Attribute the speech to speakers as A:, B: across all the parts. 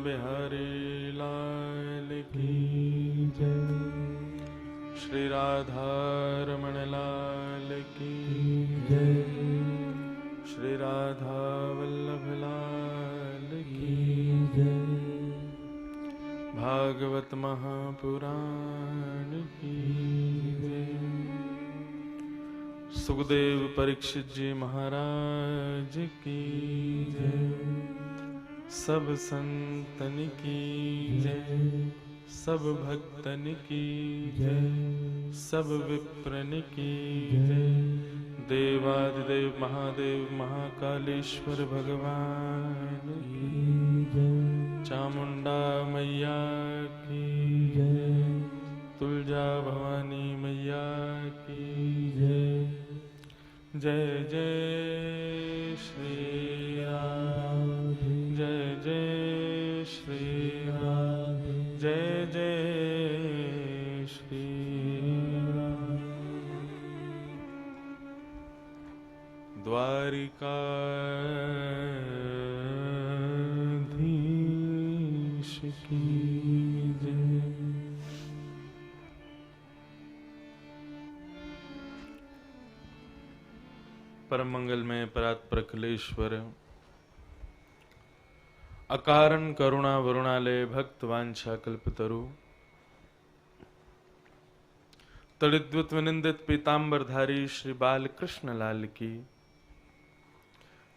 A: बिहारी लाल की जय। श्री राधा रमण लाल की जय। श्री राधा वल्लभ लाल की जय। भागवत महापुराण की जय। सुखदेव परीक्षित जी महाराज की जय। सब संतन की जय। सब भक्तन की जय। सब विप्रन की जय। देवादिदेव महादेव महाकालेश्वर भगवान की जय। चामुंडा मैया की जय। तुलजा भवानी मैया की जय। जय जय श्री राम। जय जय श्री राम। जय जय श्री राम। द्वारिकाधीश की जय। परम मंगल में परात्पर अखिलेश्वर अकारण करुणा वरुणालय भक्त वांछा कल्पतरु तड़िद्युत विनिंदित पीतांबरधारी श्री बाल कृष्ण लाल की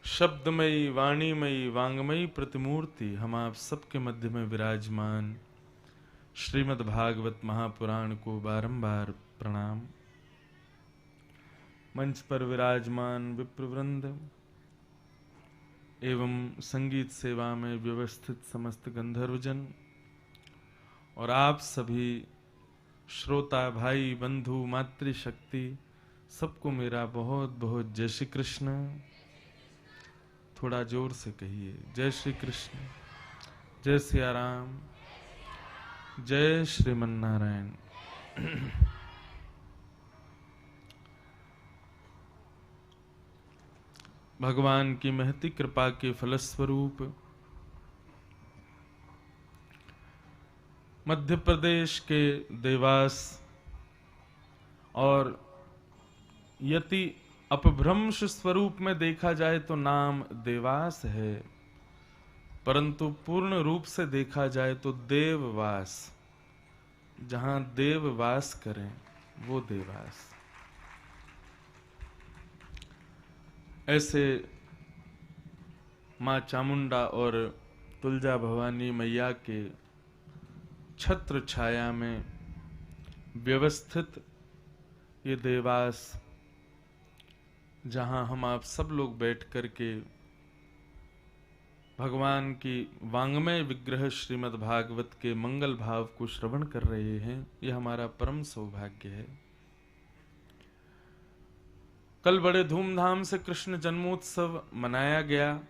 A: शब्दमयी वाणीमयी वांगमयी प्रतिमूर्ति हम आप सबके मध्य में विराजमान श्रीमद् भागवत महापुराण को बारंबार प्रणाम। मंच पर विराजमान विप्रवृंद एवं संगीत सेवा में व्यवस्थित समस्त गंधर्वजन और आप सभी श्रोता भाई बंधु मातृशक्ति सबको मेरा बहुत बहुत जय श्री कृष्ण। थोड़ा जोर से कहिए जय श्री कृष्ण। जय सिया राम। जय श्रीमन्नारायण। भगवान की महती कृपा के फलस्वरूप मध्य प्रदेश के देवास और यति अपभ्रंश स्वरूप में देखा जाए तो नाम देवास है, परंतु पूर्ण रूप से देखा जाए तो देववास, जहां देव वास करें वो देवास। ऐसे माँ चामुंडा और तुलजा भवानी मैया के छत्र छाया में व्यवस्थित ये देवास, जहां हम आप सब लोग बैठ करके भगवान की वांगमय विग्रह श्रीमद् भागवत के मंगल भाव को श्रवण कर रहे हैं, ये हमारा परम सौभाग्य है। कल बड़े धूमधाम से कृष्ण जन्मोत्सव मनाया गया।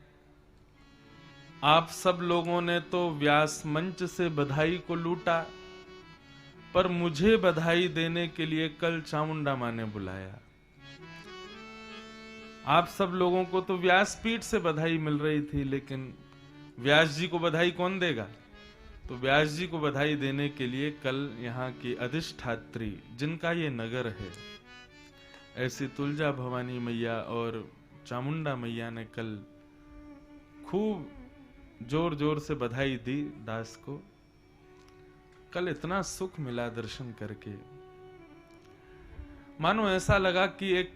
A: आप सब लोगों ने तो व्यास मंच से बधाई को लूटा, पर मुझे बधाई देने के लिए कल चामुंडा माँ ने बुलाया। आप सब लोगों को तो व्यासपीठ से बधाई मिल रही थी, लेकिन व्यास जी को बधाई कौन देगा? तो व्यास जी को बधाई देने के लिए कल यहाँ की अधिष्ठात्री, जिनका ये नगर है, ऐसी तुलजा भवानी मैया और चामुंडा मैया ने कल खूब जोर जोर से बधाई दी दास को। कल इतना सुख मिला दर्शन करके, मानो ऐसा लगा कि एक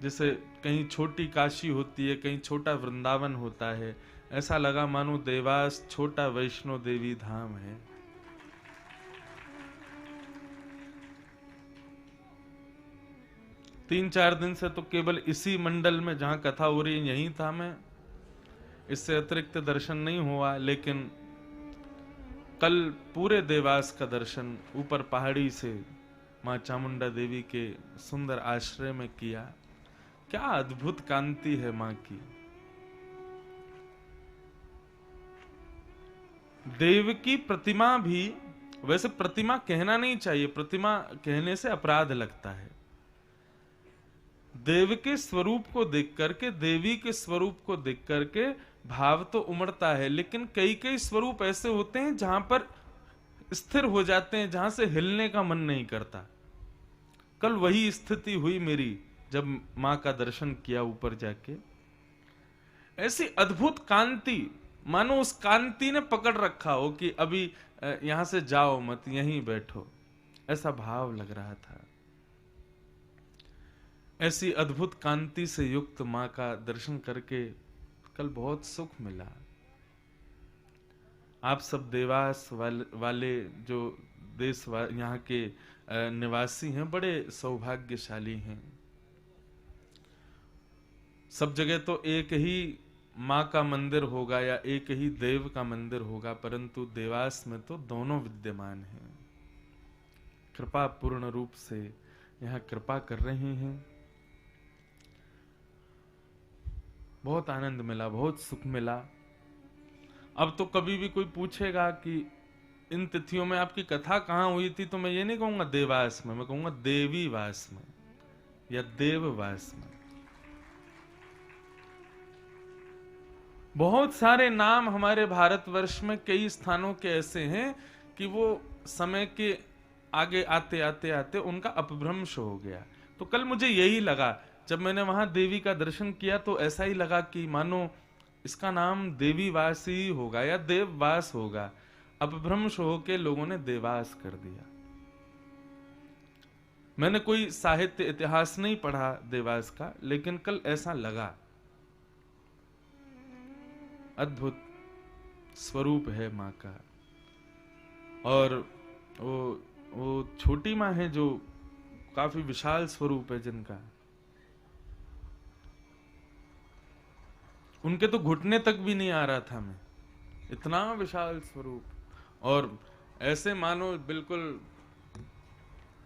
A: जैसे कहीं छोटी काशी होती है, कहीं छोटा वृंदावन होता है, ऐसा लगा मानो देवास छोटा वैष्णो देवी धाम है। तीन चार दिन से तो केवल इसी मंडल में जहां कथा हो रही है यहीं था मैं, इससे अतिरिक्त दर्शन नहीं हुआ। लेकिन कल पूरे देवास का दर्शन ऊपर पहाड़ी से मां चामुंडा देवी के सुंदर आश्रय में किया। क्या अद्भुत कांति है मां की। देव की प्रतिमा भी, वैसे प्रतिमा कहना नहीं चाहिए, प्रतिमा कहने से अपराध लगता है। देव के स्वरूप को देख करके, देवी के स्वरूप को देख करके भाव तो उमड़ता है, लेकिन कई कई स्वरूप ऐसे होते हैं जहां पर स्थिर हो जाते हैं, जहां से हिलने का मन नहीं करता। कल वही स्थिति हुई मेरी जब मां का दर्शन किया ऊपर जाके। ऐसी अद्भुत कांति, मानो उस कांति ने पकड़ रखा हो कि अभी यहां से जाओ मत, यहीं बैठो, ऐसा भाव लग रहा था। ऐसी अद्भुत कांति से युक्त मां का दर्शन करके कल बहुत सुख मिला। आप सब देवास वाले जो देश यहाँ के निवासी हैं, बड़े सौभाग्यशाली हैं। सब जगह तो एक ही मां का मंदिर होगा या एक ही देव का मंदिर होगा, परंतु देवास में तो दोनों विद्यमान हैं। कृपा पूर्ण रूप से यहाँ कृपा कर रहे हैं। बहुत आनंद मिला, बहुत सुख मिला। अब तो कभी भी कोई पूछेगा कि इन तिथियों में आपकी कथा कहाँ हुई थी, तो मैं ये नहीं कहूंगा देवास में, मैं कहूंगा देवी वास में या देववास में। बहुत सारे नाम हमारे भारतवर्ष में कई स्थानों के ऐसे हैं कि वो समय के आगे आते आते आते उनका अपभ्रंश हो गया। तो कल मुझे यही लगा, जब मैंने वहां देवी का दर्शन किया तो ऐसा ही लगा कि मानो इसका नाम देवीवास ही होगा या देववास होगा। अपभ्रंश होके लोगों ने देवास कर दिया। मैंने कोई साहित्य इतिहास नहीं पढ़ा देवास का, लेकिन कल ऐसा लगा। अद्भुत स्वरूप है मां का। और वो छोटी मां है जो काफी विशाल स्वरूप है जिनका, उनके तो घुटने तक भी नहीं आ रहा था मैं, इतना विशाल स्वरूप। और ऐसे मानो बिल्कुल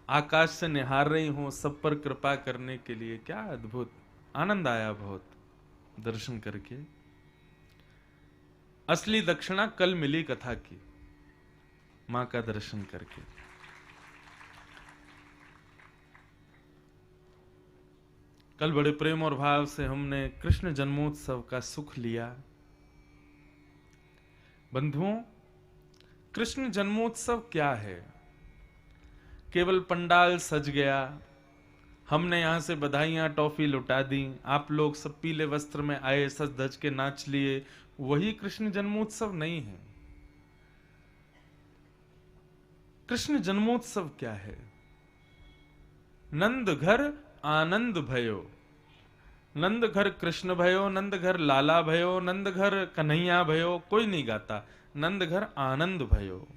A: आकाश से निहार रही हूं, सब पर कृपा करने के लिए। क्या अद्भुत आनंद आया बहुत दर्शन करके। असली दक्षिणा कल मिली कथा की, मां का दर्शन करके। कल बड़े प्रेम और भाव से हमने कृष्ण जन्मोत्सव का सुख लिया। बंधुओं, कृष्ण जन्मोत्सव क्या है? केवल पंडाल सज गया, हमने यहां से बधाइयां टॉफी लुटा दी, आप लोग सब पीले वस्त्र में आए, सज धज के नाच लिए, वही कृष्ण जन्मोत्सव नहीं है। कृष्ण जन्मोत्सव क्या है? नंद घर आनंद भयो, नंद घर कृष्ण भयो, नंद घर लाला भयो, नंद घर कन्हैया भयो, कोई नहीं गाता, नंद घर आनंद भयो।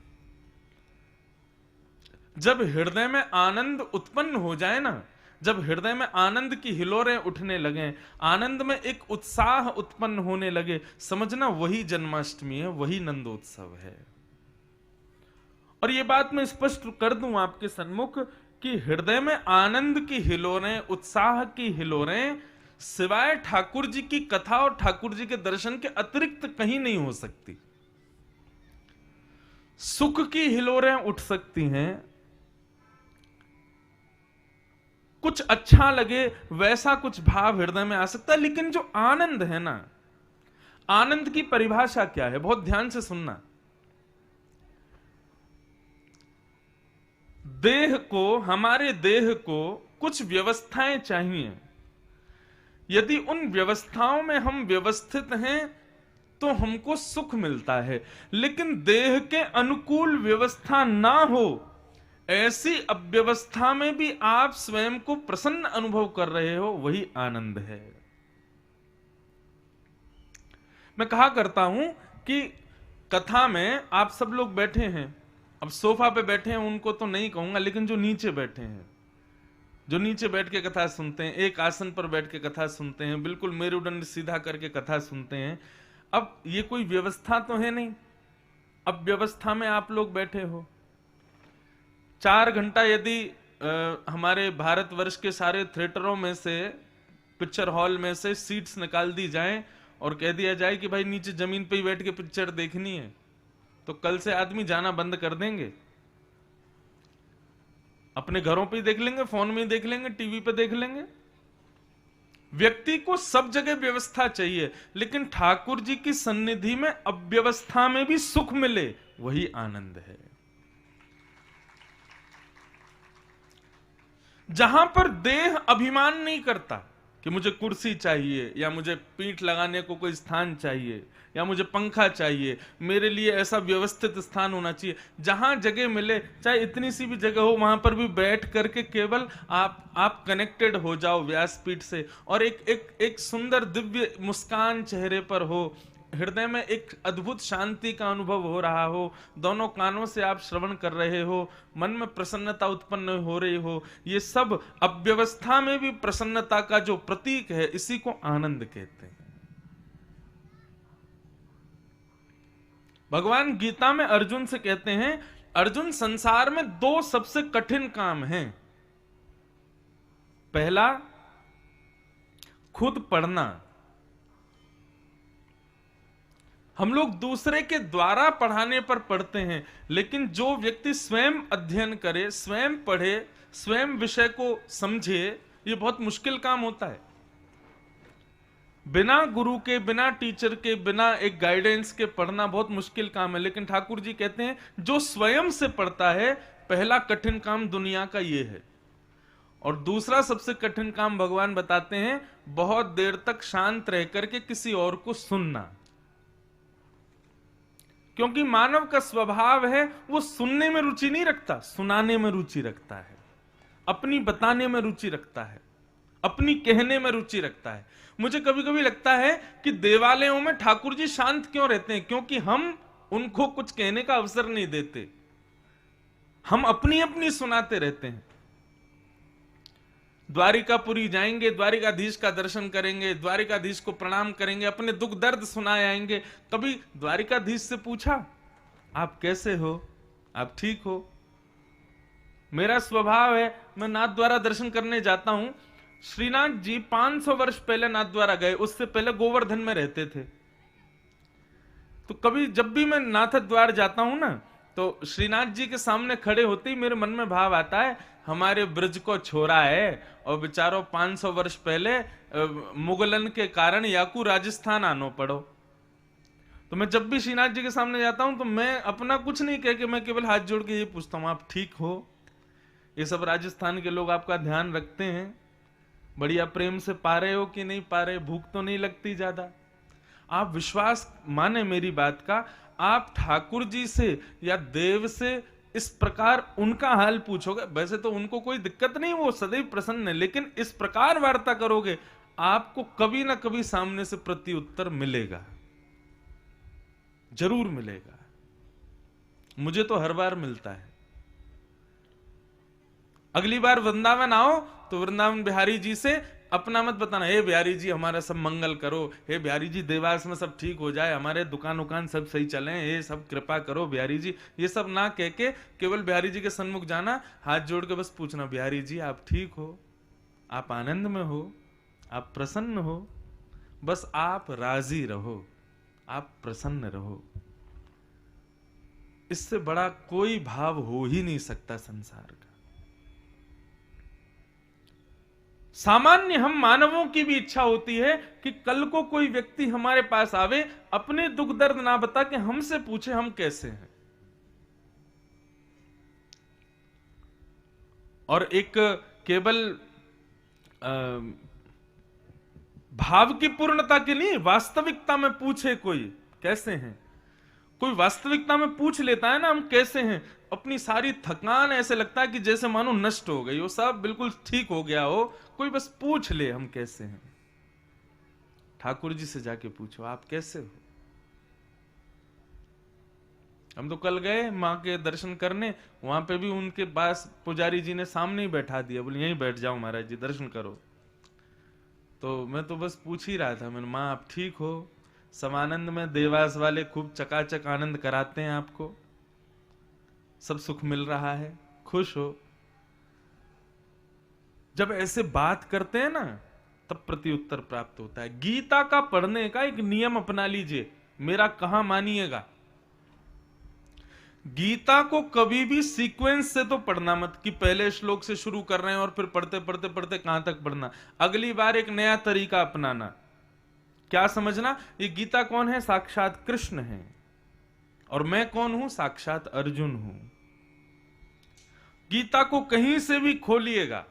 A: जब हृदय में आनंद उत्पन्न हो जाए ना, जब हृदय में आनंद की हिलोरें उठने लगे, आनंद में एक उत्साह उत्पन्न होने लगे, समझना वही जन्माष्टमी है, वही नंदोत्सव है। और ये बात मैं स्पष्ट कर दूं आपके सन्मुख कि हृदय में आनंद की हिलोरें, उत्साह की हिलोरें सिवाय ठाकुर जी की कथा और ठाकुर जी के दर्शन के अतिरिक्त कहीं नहीं हो सकती। सुख की हिलोरें उठ सकती हैं, कुछ अच्छा लगे वैसा कुछ भाव हृदय में आ सकता है, लेकिन जो आनंद है ना, आनंद की परिभाषा क्या है? बहुत ध्यान से सुनना। देह को, हमारे देह को कुछ व्यवस्थाएं चाहिए। यदि उन व्यवस्थाओं में हम व्यवस्थित हैं तो हमको सुख मिलता है, लेकिन देह के अनुकूल व्यवस्था ना हो, ऐसी अव्यवस्था में भी आप स्वयं को प्रसन्न अनुभव कर रहे हो, वही आनंद है। मैं कहा करता हूं कि कथा में आप सब लोग बैठे हैं, अब सोफा पे बैठे हैं उनको तो नहीं कहूंगा, लेकिन जो नीचे बैठे हैं, जो नीचे बैठ के कथा सुनते हैं, एक आसन पर बैठ के कथा सुनते हैं, बिल्कुल मेरुदंड सीधा करके कथा सुनते हैं, अब ये कोई व्यवस्था तो है नहीं। अब व्यवस्था में आप लोग बैठे हो, 4 घंटा यदि हमारे भारतवर्ष के सारे थिएटरों में से, पिक्चर हॉल में से सीट्स निकाल दी जाएं और कह दिया जाए कि भाई नीचे जमीन पे ही बैठ के पिक्चर देखनी है, तो कल से आदमी जाना बंद कर देंगे, अपने घरों पे ही देख लेंगे, फोन में ही देख लेंगे, टीवी पे देख लेंगे। व्यक्ति को सब जगह व्यवस्था चाहिए, लेकिन ठाकुर जी की सन्निधि में अव्यवस्था में भी सुख मिले, वही आनंद है। जहां पर देह अभिमान नहीं करता कि मुझे कुर्सी चाहिए, या मुझे पीठ लगाने को कोई स्थान चाहिए, या मुझे पंखा चाहिए, मेरे लिए ऐसा व्यवस्थित स्थान होना चाहिए, जहां जगह मिले, चाहे इतनी सी भी जगह हो, वहां पर भी बैठ करके केवल आप कनेक्टेड हो जाओ व्यासपीठ से, और एक सुंदर दिव्य मुस्कान चेहरे पर हो, हृदय में एक अद्भुत शांति का अनुभव हो रहा हो, दोनों कानों से आप श्रवण कर रहे हो, मन में प्रसन्नता उत्पन्न हो रही हो, ये सब अव्यवस्था में भी प्रसन्नता का जो प्रतीक है, इसी को आनंद कहते हैं। भगवान गीता में अर्जुन से कहते हैं, अर्जुन संसार में दो सबसे कठिन काम हैं। पहला, खुद पढ़ना। हम लोग दूसरे के द्वारा पढ़ाने पर पढ़ते हैं, लेकिन जो व्यक्ति स्वयं अध्ययन करे, स्वयं पढ़े, स्वयं विषय को समझे, ये बहुत मुश्किल काम होता है। बिना गुरु के, बिना टीचर के, बिना एक गाइडेंस के पढ़ना बहुत मुश्किल काम है। लेकिन ठाकुर जी कहते हैं, जो स्वयं से पढ़ता है, पहला कठिन काम दुनिया का ये है। और दूसरा सबसे कठिन काम भगवान बताते हैं, बहुत देर तक शांत रह करके किसी और को सुनना। क्योंकि मानव का स्वभाव है, वो सुनने में रुचि नहीं रखता, सुनाने में रुचि रखता है, अपनी बताने में रुचि रखता है, अपनी कहने में रुचि रखता है। मुझे कभी कभी लगता है कि देवालयों में ठाकुर जी शांत क्यों रहते हैं, क्योंकि हम उनको कुछ कहने का अवसर नहीं देते, हम अपनी अपनी सुनाते रहते हैं। द्वारिकापुरी जाएंगे, द्वारिकाधीश का दर्शन करेंगे, द्वारिकाधीश को प्रणाम करेंगे, अपने दुख दर्द सुनाए आएंगे। कभी द्वारिकाधीश से पूछा, आप कैसे हो, आप ठीक हो? मेरा स्वभाव है, मैं नाथ द्वारा दर्शन करने जाता हूं। श्रीनाथ जी 500 वर्ष पहले नाथ द्वारा गए, उससे पहले गोवर्धन में रहते थे। तो कभी जब भी मैं नाथ द्वार जाता हूं ना, तो श्रीनाथ जी के सामने खड़े होते ही मेरे मन में भाव आता है, हमारे ब्रज को छोरा है और बेचारों 500 वर्ष पहले मुगलन के कारण याकू राजस्थान आनो पड़ो। तो मैं जब भी श्रीनाथ जी के सामने जाता हूं, तो मैं अपना कुछ नहीं कह के मैं केवल हाथ जोड़ के ये पूछता हूं, आप ठीक हो? ये सब राजस्थान के लोग आपका ध्यान रखते हैं, बढ़िया प्रेम से पा रहे हो कि नहीं पा रहे, भूख तो नहीं लगती ज्यादा? आप विश्वास माने मेरी बात का, आप ठाकुर जी से या देव से इस प्रकार उनका हाल पूछोगे, वैसे तो उनको कोई दिक्कत नहीं, वो सदैव प्रसन्न है, लेकिन इस प्रकार वार्ता करोगे, आपको कभी ना कभी सामने से प्रत्युत्तर मिलेगा, जरूर मिलेगा। मुझे तो हर बार मिलता है। अगली बार वृंदावन आओ तो वृंदावन बिहारी जी से अपना मत बताना, हे बिहारी जी हमारा सब मंगल करो, हे बिहारी जी देवास में सब ठीक हो जाए, हमारे दुकान सब सही चले, ये सब कृपा करो बिहारी जी, ये सब ना कह के केवल बिहारी जी के सन्मुख जाना, हाथ जोड़ के बस पूछना, बिहारी जी आप ठीक हो, आप आनंद में हो, आप प्रसन्न हो, बस आप राजी रहो, आप प्रसन्न रहो। इससे बड़ा कोई भाव हो ही नहीं सकता संसार का। सामान्य हम मानवों की भी इच्छा होती है कि कल को कोई व्यक्ति हमारे पास आवे, अपने दुख दर्द ना बता के हमसे पूछे हम कैसे हैं। और एक केवल भाव की पूर्णता के लिए वास्तविकता में पूछे कोई कैसे हैं। कोई वास्तविकता में पूछ लेता है ना हम कैसे हैं, अपनी सारी थकान ऐसे लगता है कि जैसे मानो नष्ट हो गई हो, सब बिल्कुल ठीक हो गया हो, कोई बस पूछ ले हम कैसे हैं। ठाकुर जी से जाके पूछो आप कैसे हो। हम तो कल गए मां के दर्शन करने, वहां पे भी उनके पास पुजारी जी ने सामने ही बैठा दिया, बोले यहीं बैठ जाओ महाराज जी दर्शन करो। तो मैं तो बस पूछ ही रहा था, मैंने मां आप ठीक हो? समानंद में देवास वाले खूब चकाचक आनंद कराते हैं आपको, सब सुख मिल रहा है, खुश हो? जब ऐसे बात करते हैं ना तब प्रत्युत्तर प्राप्त होता है। गीता का पढ़ने का एक नियम अपना लीजिए, मेरा कहां मानिएगा। गीता को कभी भी सीक्वेंस से तो पढ़ना मत कि पहले श्लोक से शुरू कर रहे हैं और फिर पढ़ते पढ़ते पढ़ते कहां तक पढ़ना। अगली बार एक नया तरीका अपनाना। क्या समझना, ये गीता कौन है? साक्षात कृष्ण है। और मैं कौन हूं? साक्षात अर्जुन हूं। गीता को कहीं से भी खोलिएगा,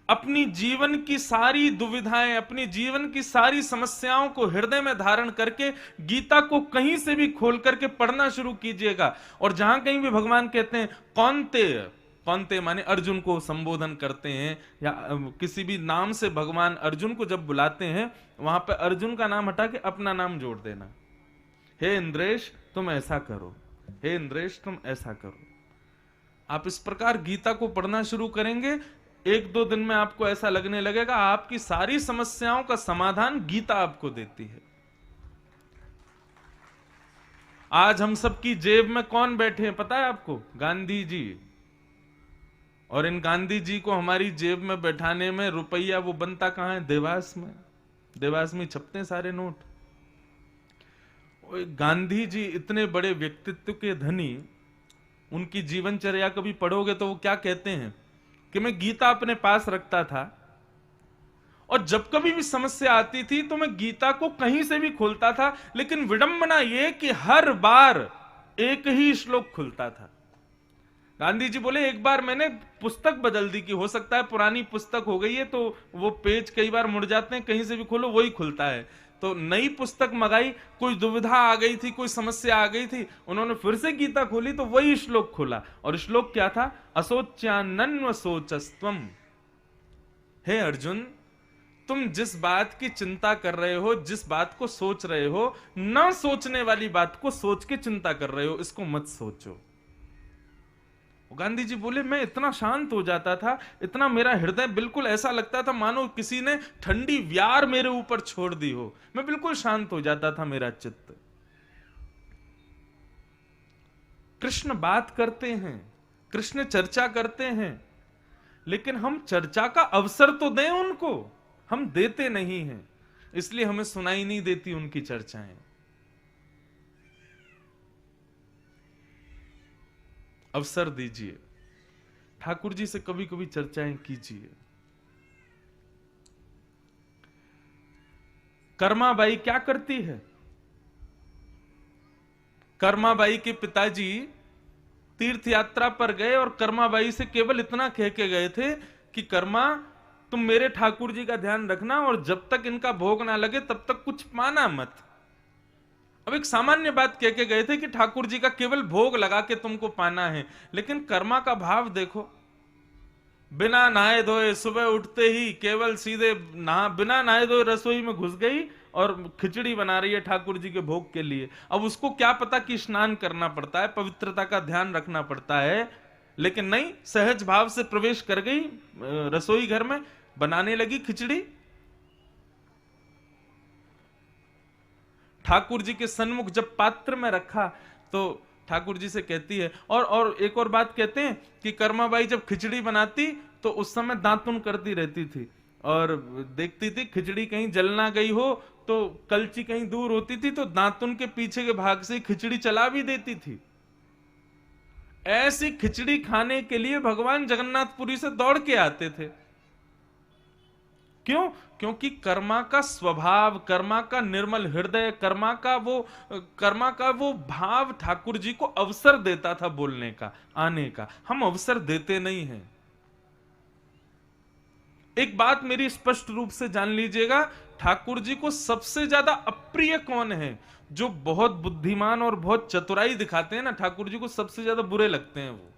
A: अपनी जीवन की सारी दुविधाएं, अपनी जीवन की सारी समस्याओं को हृदय में धारण करके गीता को कहीं से भी खोल करके पढ़ना शुरू कीजिएगा। और जहां कहीं भी भगवान कहते हैं कौन्तेय, कौन्तेय माने अर्जुन को संबोधन करते हैं, या किसी भी नाम से भगवान अर्जुन को जब बुलाते हैं, वहां पर अर्जुन का नाम हटा के अपना नाम जोड़ देना। हे इंद्रेश तुम ऐसा करो, हे इंद्रेश तुम ऐसा करो। आप इस प्रकार गीता को पढ़ना शुरू करेंगे, एक दो दिन में आपको ऐसा लगने लगेगा आपकी सारी समस्याओं का समाधान गीता आपको देती है। आज हम सबकी जेब में कौन बैठे हैं पता है आपको? गांधी जी। और इन गांधी जी को हमारी जेब में बैठाने में रुपया वो बनता कहां है? देवास में। देवास में छपते हैं सारे नोट। गांधी जी इतने बड़े व्यक्तित्व के धनी, उनकी जीवनचर्या कभी पढ़ोगे तो वो क्या कहते हैं कि मैं गीता अपने पास रखता था और जब कभी भी समस्या आती थी तो मैं गीता को कहीं से भी खोलता था, लेकिन विडंबना यह कि हर बार एक ही श्लोक खुलता था। गांधी जी बोले एक बार मैंने पुस्तक बदल दी कि हो सकता है पुरानी पुस्तक हो गई है तो वो पेज कई बार मुड़ जाते हैं, कहीं से भी खोलो वही खुलता है। तो नई पुस्तक मंगाई, कोई दुविधा आ गई थी, कोई समस्या आ गई थी, उन्होंने फिर से गीता खोली तो वही श्लोक खोला। और श्लोक क्या था? असोच्यान्नन्व सोचस्त्वम। हे अर्जुन, तुम जिस बात की चिंता कर रहे हो, जिस बात को सोच रहे हो, ना सोचने वाली बात को सोच के चिंता कर रहे हो, इसको मत सोचो। गांधी जी बोले मैं इतना शांत हो जाता था, इतना मेरा हृदय बिल्कुल ऐसा लगता था मानो किसी ने ठंडी व्यार मेरे ऊपर छोड़ दी हो, मैं बिल्कुल शांत हो जाता था मेरा चित्त। कृष्ण बात करते हैं, कृष्ण चर्चा करते हैं, लेकिन हम चर्चा का अवसर तो दें उनको, हम देते नहीं हैं, इसलिए हमें सुनाई नहीं देती उनकी चर्चाएं। अवसर दीजिए, ठाकुर जी से कभी कभी चर्चाएं कीजिए। कर्माबाई क्या करती है? कर्माबाई के पिताजी तीर्थ यात्रा पर गए और कर्माबाई से केवल इतना कह के गए थे कि कर्मा तुम मेरे ठाकुर जी का ध्यान रखना और जब तक इनका भोग ना लगे तब तक कुछ पाना मत। अब एक सामान्य बात कह के गए थे कि ठाकुर जी का केवल भोग लगा के तुमको पाना है, लेकिन कर्मा का भाव देखो, बिना नहाए धोए सुबह उठते ही केवल सीधे बिना नहाए धोए रसोई में घुस गई और खिचड़ी बना रही है ठाकुर जी के भोग के लिए। अब उसको क्या पता कि स्नान करना पड़ता है, पवित्रता का ध्यान रखना पड़ता है, लेकिन नहीं, सहज भाव से प्रवेश कर गई रसोई घर में, बनाने लगी खिचड़ी। ठाकुर जी के सन्मुख जब पात्र में रखा तो ठाकुर जी से कहती है, और एक और बात कहते हैं कि कर्माबाई जब खिचड़ी बनाती तो उस समय दातुन करती रहती थी और देखती थी खिचड़ी कहीं जल ना गई हो, तो कलची कहीं दूर होती थी तो दातुन के पीछे के भाग से खिचड़ी चला भी देती थी। ऐसी खिचड़ी खाने के लिए भगवान जगन्नाथपुरी से दौड़ के आते थे। क्यों? क्योंकि कर्मा का स्वभाव, कर्मा का निर्मल हृदय, कर्मा का वो भाव ठाकुर जी को अवसर देता था बोलने का, आने का। हम अवसर देते नहीं हैं। एक बात मेरी स्पष्ट रूप से जान लीजिएगा, ठाकुर जी को सबसे ज्यादा अप्रिय कौन है? जो बहुत बुद्धिमान और बहुत चतुराई दिखाते हैं ना, ठाकुर जी को सबसे ज्यादा बुरे लगते हैं वो।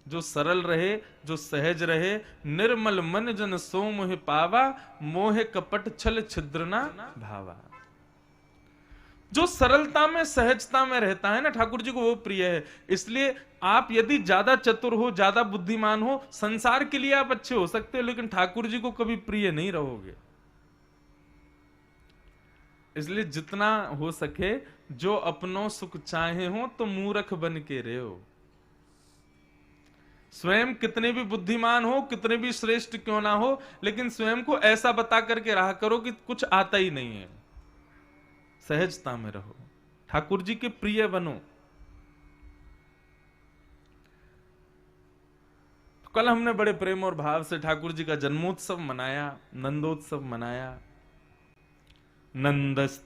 A: जो सरल रहे, जो सहज रहे, निर्मल मन जन सो मोह पावा, मोह कपट छल छिद्र ना भावा। जो सरलता में, सहजता में रहता है ना, ठाकुर जी को वो प्रिय है। इसलिए आप यदि ज्यादा चतुर हो, ज्यादा बुद्धिमान हो, संसार के लिए आप अच्छे हो सकते हो, लेकिन ठाकुर जी को कभी प्रिय नहीं रहोगे। इसलिए जितना हो सके जो अपनों सुख चाहे हो तो मूर्ख बन के रहो। स्वयं कितने भी बुद्धिमान हो, कितने भी श्रेष्ठ क्यों ना हो, लेकिन स्वयं को ऐसा बता करके रहा करो कि कुछ आता ही नहीं है। सहजता में रहो, ठाकुर जी के प्रिय बनो। तो कल हमने बड़े प्रेम और भाव से ठाकुर जी का जन्मोत्सव मनाया, नंदोत्सव मनाया। नंदस्त्वात्मज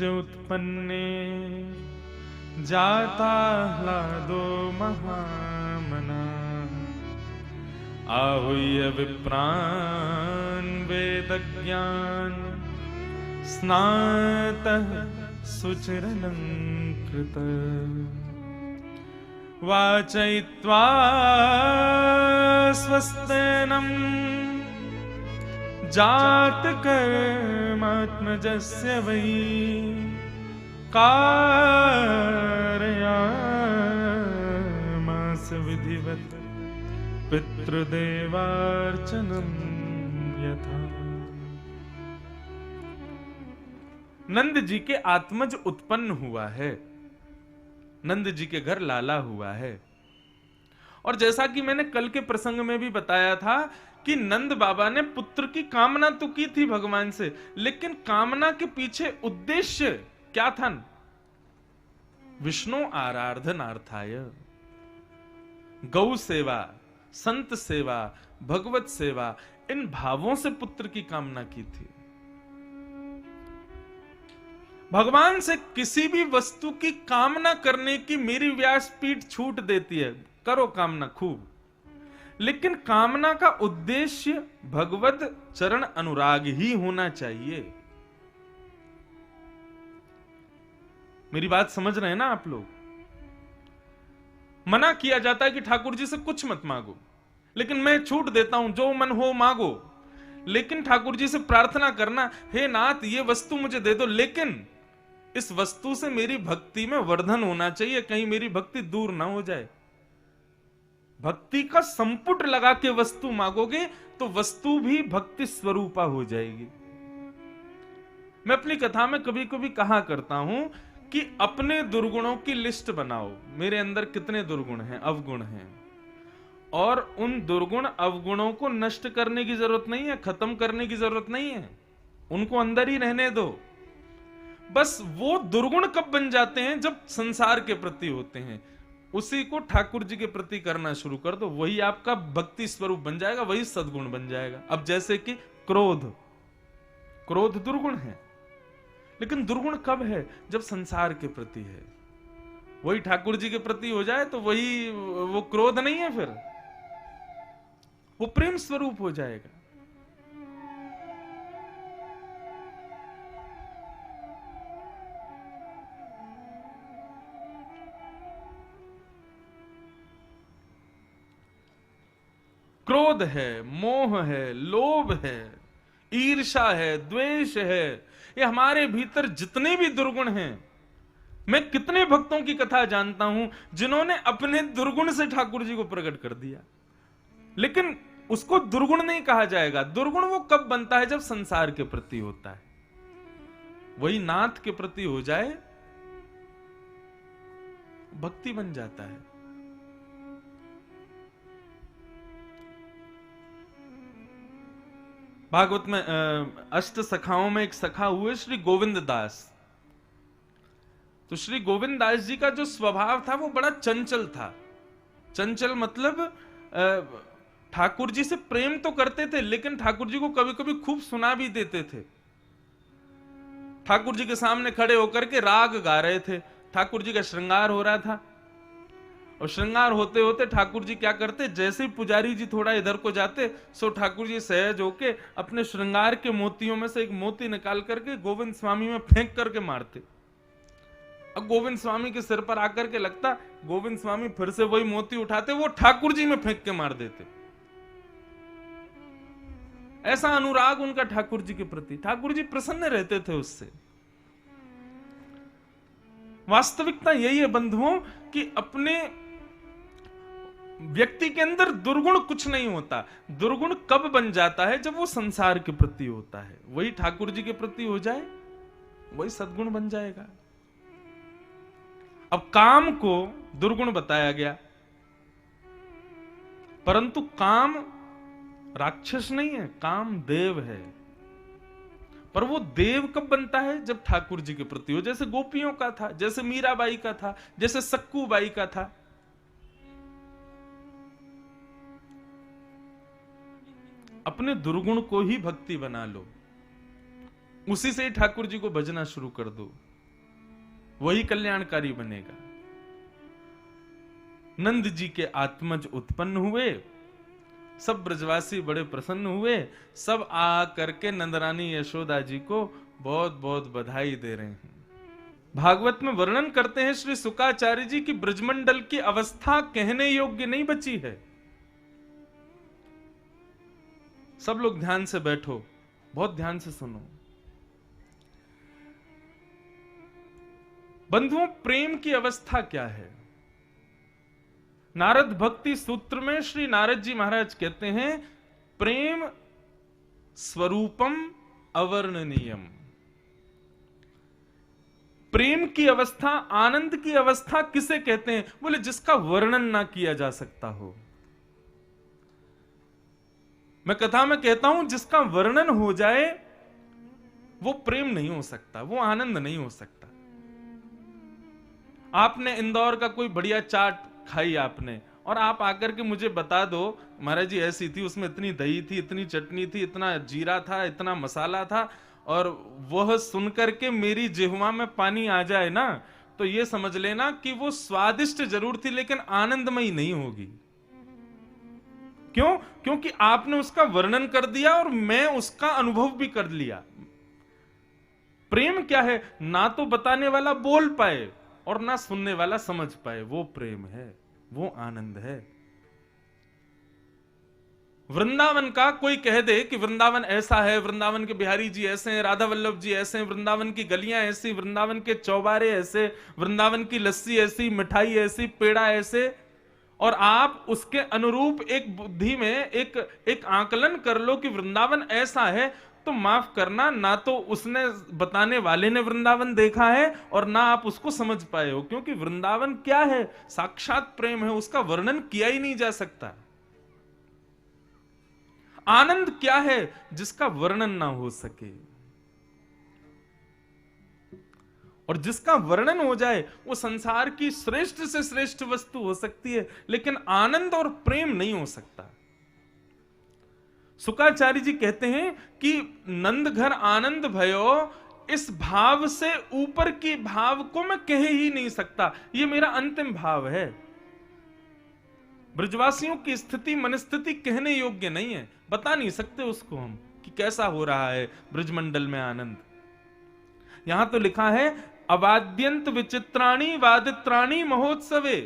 A: उत्पन्ने जाता ह्लादो महामना, आहूय विप्रान् वेदज्ञान स्नातः सुचिरलंकृत, वाचयित्वा स्वस्तेनं जातकर्मात्मजस्य वै कारयामास विधिवत् पितृदेवार्चनं यथा। नंद जी के आत्मज उत्पन्न हुआ है, नंद जी के घर लाला हुआ है। और जैसा कि मैंने कल के प्रसंग में भी बताया था कि नंद बाबा ने पुत्र की कामना तो की थी भगवान से, लेकिन कामना के पीछे उद्देश्य क्या था? विष्णु आराधनार्थाय, गौ सेवा, संत सेवा, भगवत सेवा, इन भावों से पुत्र की कामना की थी। भगवान से किसी भी वस्तु की कामना करने की मेरी व्यासपीठ छूट देती है, करो कामना खूब, लेकिन कामना का उद्देश्य भगवत चरण अनुराग ही होना चाहिए। मेरी बात समझ रहे हैं ना आप लोग? मना किया जाता है कि ठाकुर जी से कुछ मत मांगो, लेकिन मैं छूट देता हूं, जो मन हो मांगो। लेकिन ठाकुर जी से प्रार्थना करना, हे नाथ ये वस्तु मुझे दे दो, लेकिन इस वस्तु से मेरी भक्ति में वर्धन होना चाहिए, कहीं मेरी भक्ति दूर ना हो जाए। भक्ति का संपुट लगा के वस्तु मांगोगे तो वस्तु भी भक्ति स्वरूपा हो जाएगी। मैं अपनी कथा में कभी कभी कहा करता हूं कि अपने दुर्गुणों की लिस्ट बनाओ, मेरे अंदर कितने दुर्गुण हैं, अवगुण हैं, और उन दुर्गुण अवगुणों को नष्ट करने की जरूरत नहीं है, खत्म करने की जरूरत नहीं है, उनको अंदर ही रहने दो। बस वो दुर्गुण कब बन जाते हैं? जब संसार के प्रति होते हैं, उसी को ठाकुर जी के प्रति करना शुरू कर दो, वही आपका भक्ति स्वरूप बन जाएगा, वही सद्गुण बन जाएगा। अब जैसे कि क्रोध, क्रोध दुर्गुण है, लेकिन दुर्गुण कब है? जब संसार के प्रति है। वही ठाकुर जी के प्रति हो जाए तो वही, वो क्रोध नहीं है, फिर वो प्रेम स्वरूप हो जाएगा। क्रोध है, मोह है, लोभ है, ईर्ष्या है, द्वेष है, ये हमारे भीतर जितने भी दुर्गुण हैं, मैं कितने भक्तों की कथा जानता हूं जिन्होंने अपने दुर्गुण से ठाकुर जी को प्रकट कर दिया, लेकिन उसको दुर्गुण नहीं कहा जाएगा। दुर्गुण वो कब बनता है? जब संसार के प्रति होता है। वही नाथ के प्रति हो जाए, भक्ति बन जाता है। भागवत में अष्ट सखाओं में एक सखा हुए श्री गोविंद दास। तो श्री गोविंद दास जी का जो स्वभाव था वो बड़ा चंचल था। चंचल मतलब ठाकुर जी से प्रेम तो करते थे, लेकिन ठाकुर जी को कभी कभी खूब सुना भी देते थे। ठाकुर जी के सामने खड़े होकर के राग गा रहे थे, ठाकुर जी का श्रृंगार हो रहा था, और श्रृंगार होते होते ठाकुर जी क्या करते, जैसे ही पुजारी जी थोड़ा इधर को जाते, सो ठाकुर जी सहज होके अपने श्रृंगार के मोतियों में से एक मोती निकाल करके गोविंद स्वामी में फेंक करके मारते। अब गोविंद स्वामी के सिर पर आकर के लगता, गोविंद स्वामी फिर से वही मोती उठाते, वो ठाकुर जी में फेंक के मार देते। ऐसा अनुराग उनका ठाकुर जी के प्रति। ठाकुर जी प्रसन्न रहते थे उससे। वास्तविकता यही है बंधुओं कि अपने व्यक्ति के अंदर दुर्गुण कुछ नहीं होता। दुर्गुण कब बन जाता है? जब वो संसार के प्रति होता है। वही ठाकुर जी के प्रति हो जाए, वही सद्गुण बन जाएगा। अब काम को दुर्गुण बताया गया, परंतु काम राक्षस नहीं है, काम देव है। पर वो देव कब बनता है? जब ठाकुर जी के प्रति हो। जैसे गोपियों का था, जैसे मीराबाई का था, जैसे सक्कू बाई का था। अपने दुर्गुण को ही भक्ति बना लो, उसी से ही ठाकुर जी को भजना शुरू कर दो, वही कल्याणकारी बनेगा। नंद जी के आत्मज उत्पन्न हुए, सब ब्रजवासी बड़े प्रसन्न हुए, सब आ करके नंदरानी यशोदा जी को बहुत बहुत बधाई दे रहे हैं। भागवत में वर्णन करते हैं श्री शुकाचार्य जी की ब्रजमंडल की अवस्था कहने योग्य नहीं बची है। सब लोग ध्यान से बैठो, बहुत ध्यान से सुनो। बंधुओं, प्रेम की अवस्था क्या है? नारद भक्ति सूत्र में श्री नारद जी महाराज कहते हैं, प्रेम स्वरूपम अवर्णनीयम। प्रेम की अवस्था, आनंद की अवस्था किसे कहते हैं? बोले जिसका वर्णन ना किया जा सकता हो। मैं कथा में कहता हूं, जिसका वर्णन हो जाए वो प्रेम नहीं हो सकता, वो आनंद नहीं हो सकता। आपने इंदौर का कोई बढ़िया चाट खाई आपने, और आप आकर के मुझे बता दो महाराज जी ऐसी थी, उसमें इतनी दही थी, इतनी चटनी थी, इतना जीरा था, इतना मसाला था, और वह सुनकर के मेरी जिह्वा में पानी आ जाए ना, तो यह समझ लेना कि वो स्वादिष्ट जरूर थी लेकिन आनंदमयी नहीं होगी। क्यों? क्योंकि आपने उसका वर्णन कर दिया और मैं उसका अनुभव भी कर लिया। प्रेम क्या है? ना तो बताने वाला बोल पाए और ना सुनने वाला समझ पाए, वो प्रेम है, वो आनंद है। वृंदावन का कोई कह दे कि वृंदावन ऐसा है, वृंदावन के बिहारी जी ऐसे हैं, राधा वल्लभ जी ऐसे हैं, वृंदावन की गलियां ऐसी, वृंदावन के चौबारे ऐसे, वृंदावन की लस्सी ऐसी, मिठाई ऐसी, पेड़ा ऐसे, और आप उसके अनुरूप एक बुद्धि में एक आकलन कर लो कि वृंदावन ऐसा है, तो माफ करना, ना तो उसने बताने वाले ने वृंदावन देखा है और ना आप उसको समझ पाए हो। क्योंकि वृंदावन क्या है? साक्षात प्रेम है, उसका वर्णन किया ही नहीं जा सकता। आनंद क्या है? जिसका वर्णन ना हो सके, और जिसका वर्णन हो जाए वो संसार की श्रेष्ठ से श्रेष्ठ वस्तु हो सकती है, लेकिन आनंद और प्रेम नहीं हो सकता। शुकाचार्य जी कहते हैं कि नंद घर आनंद भयो, इस भाव से ऊपर की भाव को मैं कह ही नहीं सकता, ये मेरा अंतिम भाव है। ब्रजवासियों की स्थिति, मनस्थिति कहने योग्य नहीं है, बता नहीं सकते उसको हम कि कैसा हो रहा है ब्रजमंडल में आनंद। यहां तो लिखा है, अवाद्यंत विचित्राणी वादित्राणी महोत्सवे।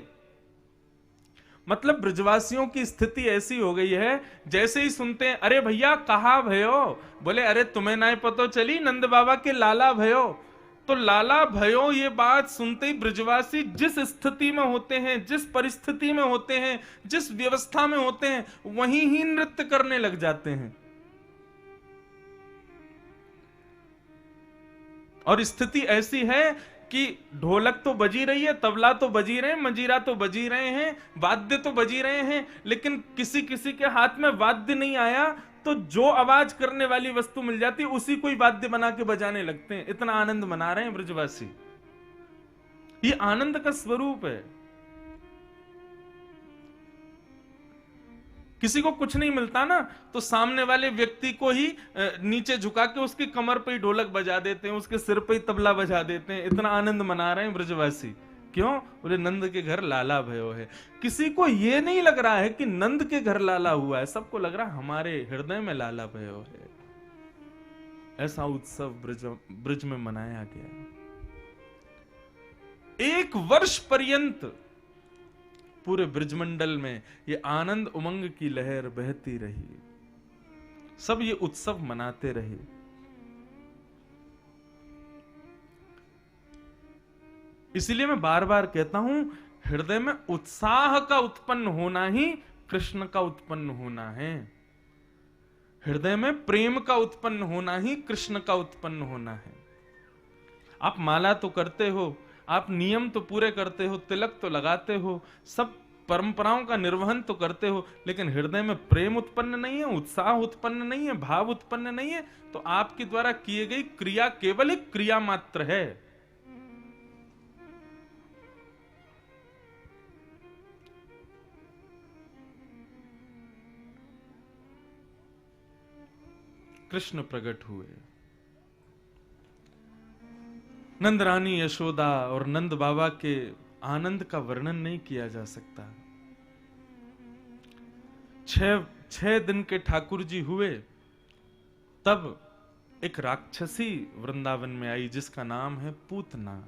A: मतलब ब्रजवासियों की स्थिति ऐसी हो गई है, जैसे ही सुनते हैं, अरे भैया कहा भयो, बोले अरे तुम्हें ना पतो चली, नंद बाबा के लाला भयो। तो लाला भयो ये बात सुनते ही ब्रजवासी जिस स्थिति में होते हैं, जिस परिस्थिति में होते हैं, जिस व्यवस्था में होते हैं, वहीं ही नृत्य करने लग जाते हैं। और स्थिति ऐसी है कि ढोलक तो बजी रही है, तबला तो बजी रहे हैं, मंजीरा तो बजी रहे हैं, वाद्य तो बजी रहे हैं, लेकिन किसी किसी के हाथ में वाद्य नहीं आया तो जो आवाज करने वाली वस्तु मिल जाती है उसी को ही वाद्य बना के बजाने लगते हैं। इतना आनंद मना रहे हैं ब्रजवासी। ये आनंद का स्वरूप है। किसी को कुछ नहीं मिलता ना, तो सामने वाले व्यक्ति को ही नीचे झुका के उसकी कमर पे ही ढोलक बजा देते हैं, उसके सिर पे ही तबला बजा देते हैं। इतना आनंद मना रहे हैं ब्रजवासी। क्यों? बोले नंद के घर लाला भयो है। किसी को यह नहीं लग रहा है कि नंद के घर लाला हुआ है, सबको लग रहा है हमारे हृदय में लाला भयो है। ऐसा उत्सव ब्रज में मनाया गया। 1 वर्ष पर्यंत पूरे ब्रजमंडल में ये आनंद उमंग की लहर बहती रही, सब ये उत्सव मनाते रहे। इसलिए मैं बार बार कहता हूं, हृदय में उत्साह का उत्पन्न होना ही कृष्ण का उत्पन्न होना है। हृदय में प्रेम का उत्पन्न होना ही कृष्ण का उत्पन्न होना है। आप माला तो करते हो, आप नियम तो पूरे करते हो, तिलक तो लगाते हो, सब परंपराओं का निर्वहन तो करते हो, लेकिन हृदय में प्रेम उत्पन्न नहीं है, उत्साह उत्पन्न नहीं है, भाव उत्पन्न नहीं है, तो आपके द्वारा किए गई क्रिया केवल एक क्रिया मात्र है। कृष्ण प्रकट हुए। नंद रानी यशोदा और नंद बाबा के आनंद का वर्णन नहीं किया जा सकता। 6 दिन के ठाकुर जी हुए, तब एक राक्षसी वृंदावन में आई जिसका नाम है पूतना।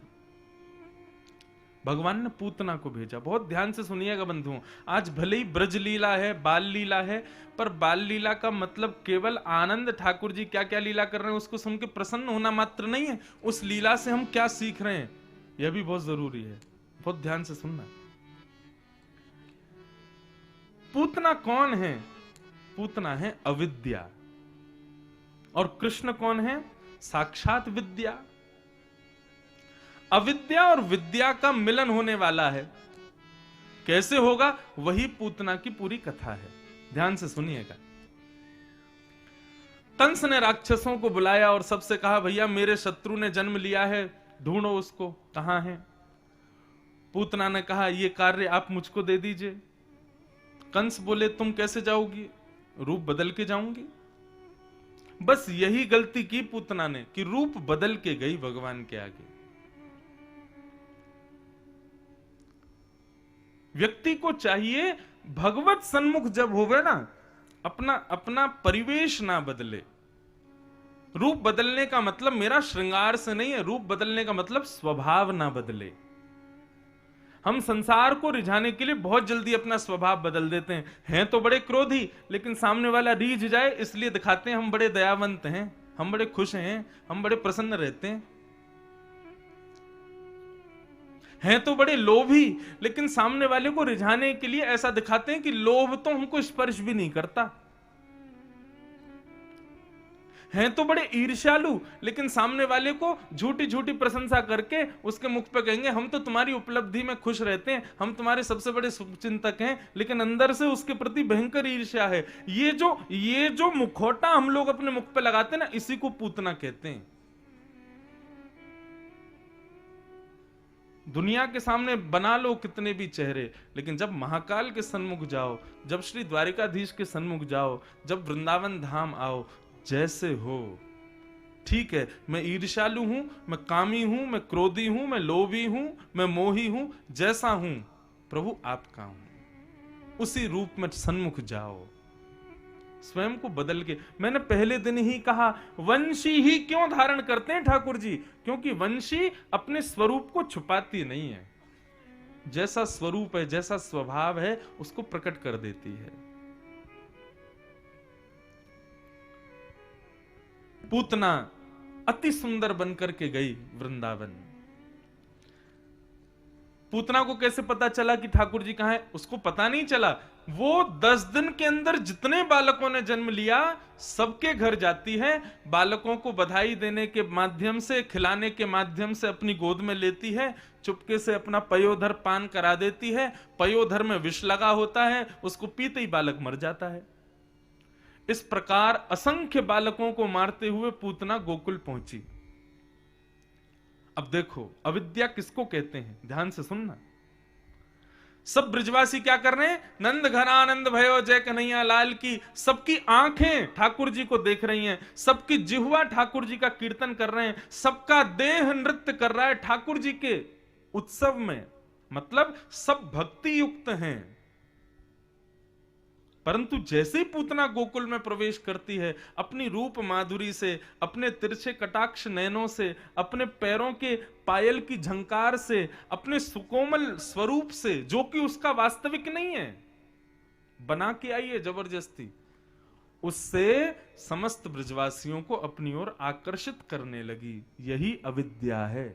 A: भगवान ने पूतना को भेजा। बहुत ध्यान से सुनिएगा बंधुओं, आज भले ही ब्रज लीला है, बाल लीला है, पर बाल लीला का मतलब केवल आनंद ठाकुर जी क्या क्या लीला कर रहे हैं उसको सुन के प्रसन्न होना मात्र नहीं है, उस लीला से हम क्या सीख रहे हैं यह भी बहुत जरूरी है। बहुत ध्यान से सुनना। पूतना कौन है? पूतना है अविद्या, और कृष्ण कौन है? साक्षात विद्या। अविद्या और विद्या का मिलन होने वाला है। कैसे होगा? वही पूतना की पूरी कथा है। ध्यान से सुनिएगा। कंस ने राक्षसों को बुलाया और सबसे कहा, भैया मेरे शत्रु ने जन्म लिया है, ढूंढो उसको, कहां है? पूतना ने कहा, यह कार्य आप मुझको दे दीजिए। कंस बोले, तुम कैसे जाओगी? रूप बदल के जाऊंगी। बस यही गलती की पूतना ने कि रूप बदल के गई भगवान के आगे। व्यक्ति को चाहिए भगवत सन्मुख जब होवे ना, अपना परिवेश ना बदले। रूप बदलने का मतलब मेरा श्रृंगार से नहीं है, रूप बदलने का मतलब स्वभाव ना बदले। हम संसार को रिझाने के लिए बहुत जल्दी अपना स्वभाव बदल देते हैं तो बड़े क्रोधी, लेकिन सामने वाला रीझ जाए इसलिए दिखाते हैं हम बड़े दयावंत हैं, हम बड़े खुश हैं, हम बड़े प्रसन्न रहते हैं तो बड़े लोभी, लेकिन सामने वाले को रिझाने के लिए ऐसा दिखाते हैं कि लोभ तो हमको स्पर्श भी नहीं करता। हैं तो बड़े ईर्ष्यालु, लेकिन सामने वाले को झूठी झूठी प्रशंसा करके उसके मुख पे कहेंगे हम तो तुम्हारी उपलब्धि में खुश रहते हैं, हम तुम्हारे सबसे बड़े शुभचिंतक हैं, लेकिन अंदर से उसके प्रति भयंकर ईर्ष्या है। ये जो मुखौटा हम लोग अपने मुख पे लगाते हैं ना, इसी को पूतना कहते हैं। दुनिया के सामने बना लो कितने भी चेहरे, लेकिन जब महाकाल के सन्मुख जाओ, जब श्री द्वारिकाधीश के सन्मुख जाओ, जब वृंदावन धाम आओ, जैसे हो। ठीक है, मैं ईर्ष्यालु हूं, मैं कामी हूं, मैं क्रोधी हूं, मैं लोभी हूं, मैं मोही हूं, जैसा हूं प्रभु आपका हूं, उसी रूप में सन्मुख जाओ। स्वयं को बदल के। मैंने पहले दिन ही कहा, वंशी ही क्यों धारण करते हैं ठाकुर जी? क्योंकि वंशी अपने स्वरूप को छुपाती नहीं है, जैसा स्वरूप है, जैसा स्वभाव है, उसको प्रकट कर देती है। पूतना अति सुंदर बनकर के गई वृंदावन। पूतना को कैसे पता चला कि ठाकुर जी कहां है? उसको पता नहीं चला। वो 10 दिन के अंदर जितने बालकों ने जन्म लिया सबके घर जाती है, बालकों को बधाई देने के माध्यम से, खिलाने के माध्यम से अपनी गोद में लेती है, चुपके से अपना पयोधर पान करा देती है। पयोधर में विष लगा होता है, उसको पीते ही बालक मर जाता है। इस प्रकार असंख्य बालकों को मारते हुए पूतना गोकुल पहुंची। अब देखो अविद्या किसको कहते हैं, ध्यान से सुनना। सब ब्रजवासी क्या कर रहे हैं? नंद घर आनंद भयो जय कन्हैया लाल की। सबकी आंखें ठाकुर जी को देख रही हैं, सबकी जिह्वा ठाकुर जी का कीर्तन कर रहे हैं, सबका देह नृत्य कर रहा है ठाकुर जी के उत्सव में। मतलब सब भक्ति युक्त हैं। परंतु जैसे ही पूतना गोकुल में प्रवेश करती है, अपनी रूप माधुरी से, अपने तिरछे कटाक्ष नयनों से, अपने पैरों के पायल की झंकार से, अपने सुकोमल स्वरूप से, जो कि उसका वास्तविक नहीं है, बना के आई है जबरदस्ती, उससे समस्त ब्रजवासियों को अपनी ओर आकर्षित करने लगी। यही अविद्या है।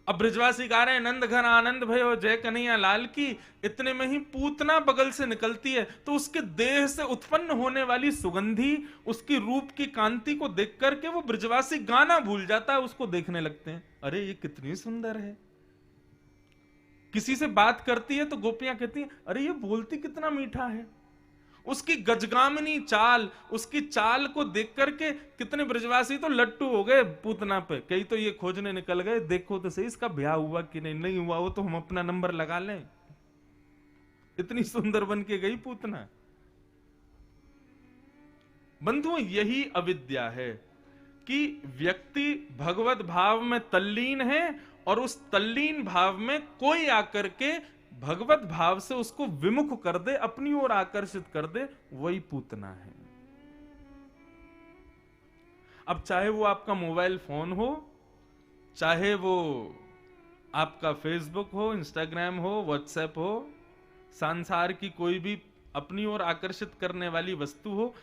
A: अब ब्रजवासी गा रहे हैं, नंद घन आनंद भयो जय कन्हैया लाल की। इतने में ही पूतना बगल से निकलती है, तो उसके देह से उत्पन्न होने वाली सुगंधी, उसकी रूप की कांति को देख करके वो ब्रजवासी गाना भूल जाता है, उसको देखने लगते हैं, अरे ये कितनी सुंदर है। किसी से बात करती है तो गोपियां कहती हैं, अरे ये बोलती कितना मीठा है। उसकी गजगामिनी चाल, उसकी चाल को देख करके कितने ब्रजवासी तो लट्टू हो गए पूतना पे। कई तो ये खोजने निकल गए, देखो तो सही इसका ब्याह हुआ कि नहीं हुआ, वो तो हम अपना नंबर लगा लें। इतनी सुंदर बन के गई पूतना। बंधुओं, यही अविद्या है कि व्यक्ति भगवत भाव में तल्लीन है और उस तल्लीन भाव में कोई आकर के भगवत भाव से उसको विमुख कर दे, अपनी ओर आकर्षित कर दे, वही पूतना है। अब चाहे वो आपका मोबाइल फोन हो, चाहे वो आपका फेसबुक हो, इंस्टाग्राम हो, व्हाट्सएप हो, संसार की कोई भी अपनी ओर आकर्षित करने वाली वस्तु हो,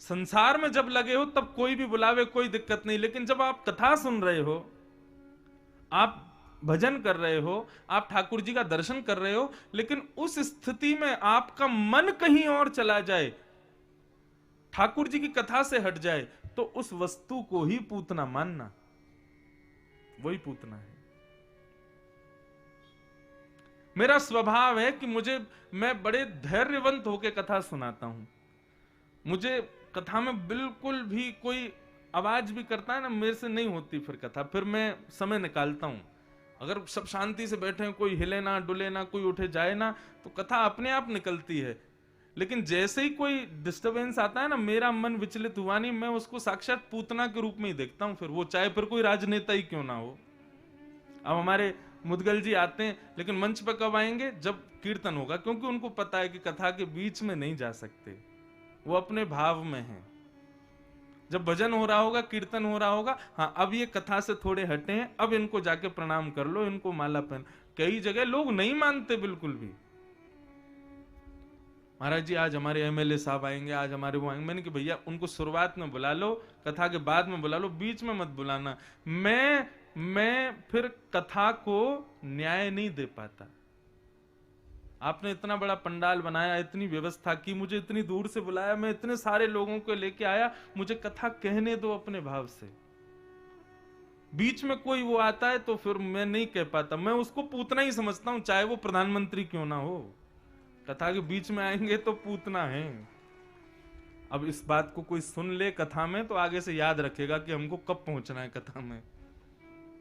A: संसार में जब लगे हो तब कोई भी बुलावे, कोई दिक्कत नहीं। लेकिन जब आप कथा सुन रहे हो, आप भजन कर रहे हो, आप ठाकुर जी का दर्शन कर रहे हो, लेकिन उस स्थिति में आपका मन कहीं और चला जाए, ठाकुर जी की कथा से हट जाए, तो उस वस्तु को ही पूतना मानना, वही पूतना है। मेरा स्वभाव है कि मैं बड़े धैर्यवंत होकर कथा सुनाता हूं। मुझे कथा में बिल्कुल भी कोई आवाज भी करता है ना, मेरे से नहीं होती फिर कथा, फिर मैं समय निकालता हूं। अगर सब शांति से बैठे हैं, कोई हिले ना डुले ना, कोई उठे जाए ना, तो कथा अपने आप निकलती है। लेकिन जैसे ही कोई डिस्टरबेंस आता है ना, मेरा मन विचलित हुआ नहीं, मैं उसको साक्षात पूतना के रूप में ही देखता हूं। फिर वो चाहे फिर कोई राजनेता ही क्यों ना हो। अब हमारे मुदगल जी आते हैं, लेकिन मंच पर कब आएंगे? जब कीर्तन होगा, क्योंकि उनको पता है कि कथा के बीच में नहीं जा सकते, वो अपने भाव में हैं। जब भजन हो रहा होगा, कीर्तन हो रहा होगा, हाँ अब ये कथा से थोड़े हटे हैं, अब इनको जाके प्रणाम कर लो, इनको माला पहन। कई जगह लोग नहीं मानते बिल्कुल भी। महाराज जी आज हमारे एमएलए साहब आएंगे, आज हमारे वो आएंगे। मैंने कि भैया उनको शुरुआत में बुला लो, कथा के बाद में बुला लो, बीच में मत बुलाना। मैं फिर कथा को न्याय नहीं दे पाता। आपने इतना बड़ा पंडाल बनाया, इतनी व्यवस्था की, मुझे इतनी दूर से बुलाया, मैं इतने सारे लोगों को लेके आया, मुझे कथा कहने दो अपने भाव से। बीच में कोई वो आता है तो फिर मैं नहीं कह पाता, मैं उसको पूतना ही समझता हूं, चाहे वो प्रधानमंत्री क्यों ना हो। कथा के बीच में आएंगे तो पूतना है। अब इस बात को कोई सुन ले कथा में तो आगे से याद रखेगा कि हमको कब पहुंचना है कथा में।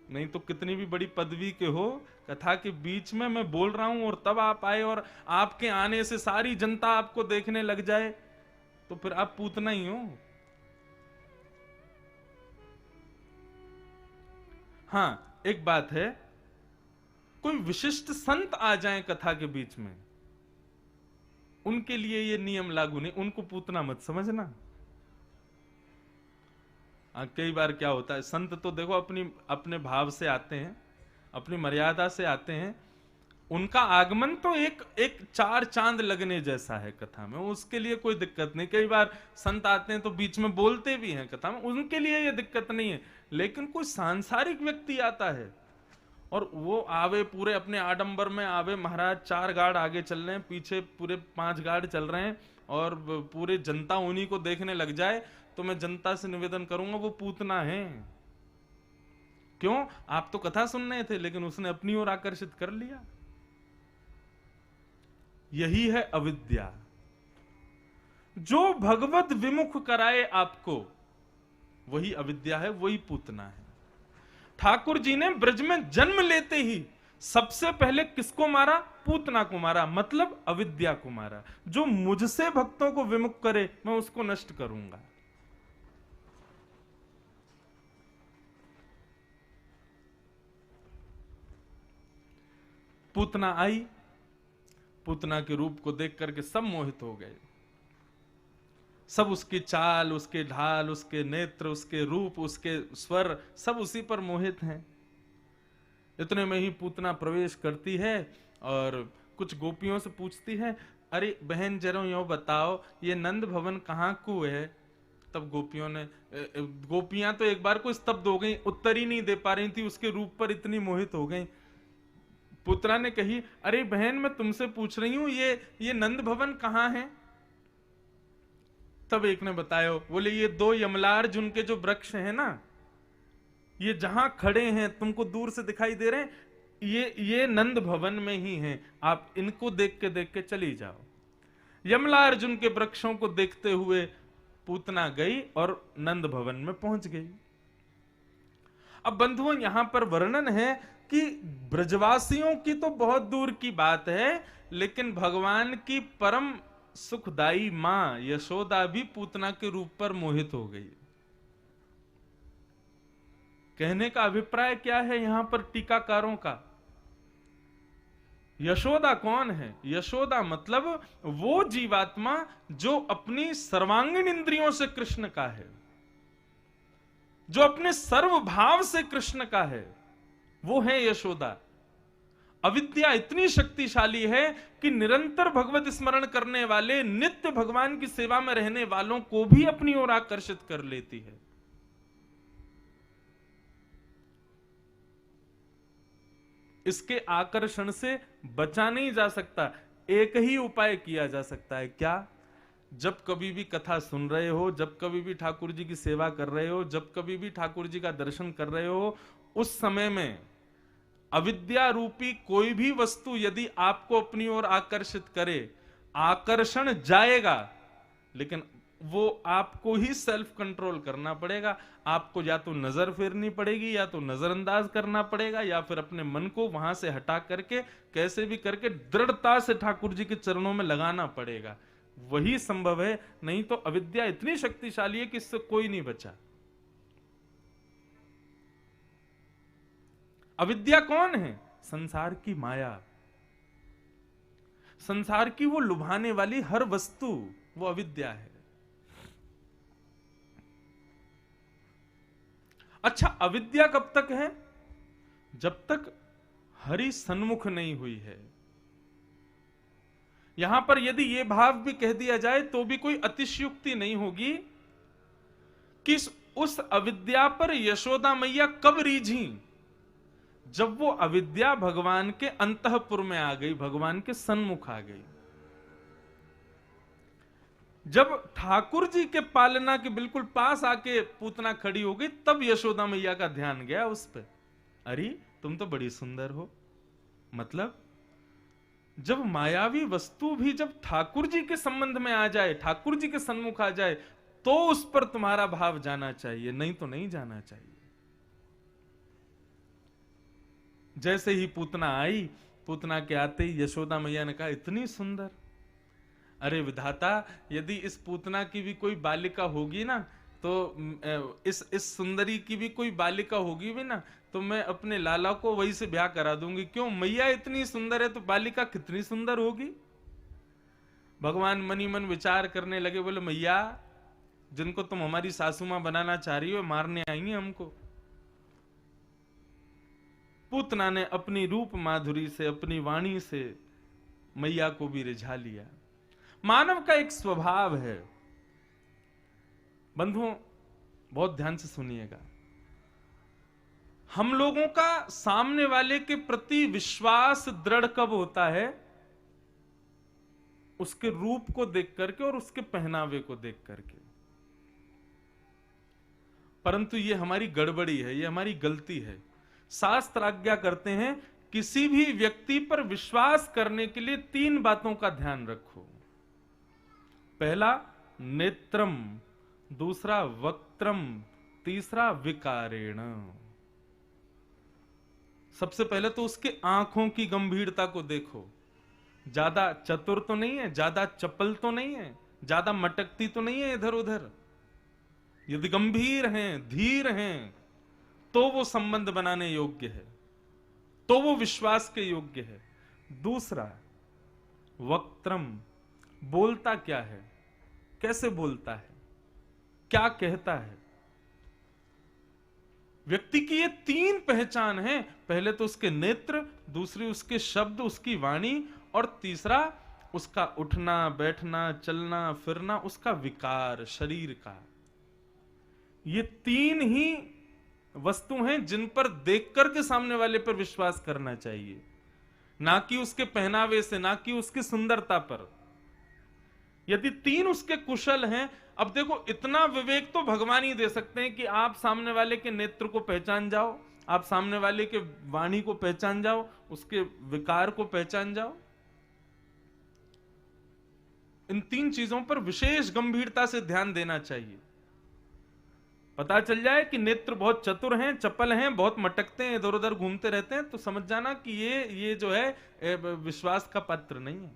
A: नहीं तो कितनी भी बड़ी पदवी के हो, कथा के बीच में मैं बोल रहा हूं और तब आप आए और आपके आने से सारी जनता आपको देखने लग जाए, तो फिर आप पूतना ही हो। हाँ एक बात है, कोई विशिष्ट संत आ जाएं कथा के बीच में, उनके लिए ये नियम लागू नहीं, उनको पूतना मत समझना। कई बार क्या होता है, संत तो देखो अपने भाव से आते हैं, अपनी मर्यादा से आते हैं, उनका आगमन तो एक चार चांद लगने जैसा है कथा में, उसके लिए कोई दिक्कत नहीं। कई बार संत आते हैं तो बीच में बोलते भी हैं कथा में, उनके लिए ये दिक्कत नहीं है। लेकिन कोई सांसारिक व्यक्ति आता है और वो आवे पूरे अपने आडंबर में आवे, महाराज 4 गार्ड आगे चल रहे हैं, पीछे पूरे 5 गार्ड चल रहे हैं और पूरे जनता उन्हीं को देखने लग जाए, तो मैं जनता से निवेदन करूंगा वो पूतना है। क्यों? आप तो कथा सुन रहे थे, लेकिन उसने अपनी ओर आकर्षित कर लिया। यही है अविद्या। जो भगवत विमुख कराए आपको, वही अविद्या है, वही पूतना है। ठाकुर जी ने ब्रज में जन्म लेते ही सबसे पहले किसको मारा? पूतना को मारा, मतलब अविद्या को मारा। जो मुझसे भक्तों को विमुख करे, मैं उसको नष्ट करूंगा। पूतना आई, पूतना के रूप को देख करके सब मोहित हो गए। सब उसकी चाल, उसके ढाल, उसके नेत्र, उसके रूप, उसके स्वर, सब उसी पर मोहित हैं। इतने में ही पूतना प्रवेश करती है और कुछ गोपियों से पूछती है, अरे बहन जरा यो बताओ ये नंद भवन कहाँ को है? तब गोपियां तो एक बार को स्तब्ध हो गई, उत्तर ही नहीं दे पा रही थी, उसके रूप पर इतनी मोहित हो गई। पुत्रा ने कही, अरे बहन मैं तुमसे पूछ रही हूं ये नंद भवन कहाँ है? तब एक ने बताया, बोले ये 2 यमलार्जुन के जो वृक्ष हैं ना, ये जहां खड़े हैं तुमको दूर से दिखाई दे रहे हैं, ये नंद भवन में ही हैं, आप इनको देख के चली जाओ। यमलार्जुन के वृक्षों को देखते हुए पूतना गई और नंद भवन में पहुंच गई। अब बंधुओं यहां पर वर्णन है कि ब्रजवासियों की तो बहुत दूर की बात है, लेकिन भगवान की परम सुखदाई मां यशोदा भी पूतना के रूप पर मोहित हो गई। कहने का अभिप्राय क्या है यहां पर टीकाकारों का? यशोदा कौन है? यशोदा मतलब वो जीवात्मा जो अपनी सर्वांगीण इंद्रियों से कृष्ण का है, जो अपने सर्व भाव से कृष्ण का है, वो है यशोदा। अविद्या इतनी शक्तिशाली है कि निरंतर भगवत स्मरण करने वाले, नित्य भगवान की सेवा में रहने वालों को भी अपनी ओर आकर्षित कर लेती है। इसके आकर्षण से बचा नहीं जा सकता। एक ही उपाय किया जा सकता है, क्या? जब कभी भी कथा सुन रहे हो, जब कभी भी ठाकुर जी की सेवा कर रहे हो, जब कभी भी ठाकुर जी का दर्शन कर रहे हो, उस समय में अविद्या रूपी कोई भी वस्तु यदि आपको अपनी ओर आकर्षित करे, आकर्षण जाएगा, लेकिन वो आपको ही सेल्फ कंट्रोल करना पड़ेगा। आपको या तो नजर फेरनी पड़ेगी, या तो नजरअंदाज करना पड़ेगा, या फिर अपने मन को वहां से हटा करके कैसे भी करके दृढ़ता से ठाकुर जी के चरणों में लगाना पड़ेगा। वही संभव है, नहीं तो अविद्या इतनी शक्तिशाली है कि इससे कोई नहीं बचा। अविद्या कौन है? संसार की माया, संसार की वो लुभाने वाली हर वस्तु, वो अविद्या है। अच्छा, अविद्या कब तक है? जब तक हरि सन्मुख नहीं हुई है। यहां पर यदि यह भाव भी कह दिया जाए तो भी कोई अतिशयोक्ति नहीं होगी कि उस अविद्या पर यशोदा मैया कब रीझी? जब वो अविद्या भगवान के अंतःपुर में आ गई, भगवान के सन्मुख आ गई। जब ठाकुर जी के पालना के बिल्कुल पास आके पूतना खड़ी हो गई, तब यशोदा मैया का ध्यान गया उस पे। अरे तुम तो बड़ी सुंदर हो। मतलब जब मायावी वस्तु भी जब ठाकुर जी के संबंध में आ जाए, ठाकुर जी के सन्मुख आ जाए, तो उस पर तुम्हारा भाव जाना चाहिए, नहीं तो नहीं जाना चाहिए। जैसे ही पूतना आई, पूतना के आते ही यशोदा मैया ने कहा, इतनी सुंदर। अरे विधाता, यदि इस पूतना की भी कोई बालिका होगी ना, तो इस सुंदरी की भी कोई बालिका होगी भी ना, तो मैं अपने लाला को वही से ब्याह करा दूंगी। क्यों? मैया इतनी सुंदर है तो बालिका कितनी सुंदर होगी। भगवान मनी मन विचार करने लगे, बोले मैया, जिनको तुम हमारी सासू मां बनाना चाह रही हो, मारने आई हैं हमको। पूतना ने अपनी रूप माधुरी से, अपनी वाणी से मैया को भी रिझा लिया। मानव का एक स्वभाव है, बंधुओं बहुत ध्यान से सुनिएगा, हम लोगों का सामने वाले के प्रति विश्वास दृढ़ कब होता है? उसके रूप को देख करके और उसके पहनावे को देख करके। परंतु ये हमारी गड़बड़ी है, ये हमारी गलती है। शास्त्र आज्ञा करते हैं, किसी भी व्यक्ति पर विश्वास करने के लिए 3 बातों का ध्यान रखो। पहला नेत्रम, दूसरा वक्त्रम, तीसरा विकारेण। सबसे पहले तो उसके आंखों की गंभीरता को देखो। ज्यादा चतुर तो नहीं है, ज्यादा चपल तो नहीं है, ज्यादा मटकती तो नहीं है इधर उधर। यदि गंभीर हैं, धीर हैं, तो वो संबंध बनाने योग्य है, तो वो विश्वास के योग्य है। दूसरा वक्त्रम, बोलता क्या है, कैसे बोलता है, क्या कहता है। व्यक्ति की ये 3 पहचान है। पहले तो उसके नेत्र, दूसरी उसके शब्द, उसकी वाणी, और तीसरा उसका उठना बैठना, चलना फिरना, उसका विकार शरीर का। ये 3 ही वस्तु हैं जिन पर देख करके सामने वाले पर विश्वास करना चाहिए, ना कि उसके पहनावे से, ना कि उसकी सुंदरता पर। यदि 3 उसके कुशल हैं, अब देखो इतना विवेक तो भगवान ही दे सकते हैं कि आप सामने वाले के नेत्र को पहचान जाओ, आप सामने वाले के वाणी को पहचान जाओ, उसके विकार को पहचान जाओ। इन 3 चीजों पर विशेष गंभीरता से ध्यान देना चाहिए। पता चल जाए कि नेत्र बहुत चतुर हैं, चपल हैं, बहुत मटकते हैं, इधर उधर घूमते रहते हैं, तो समझ जाना कि ये जो है विश्वास का पात्र नहीं है।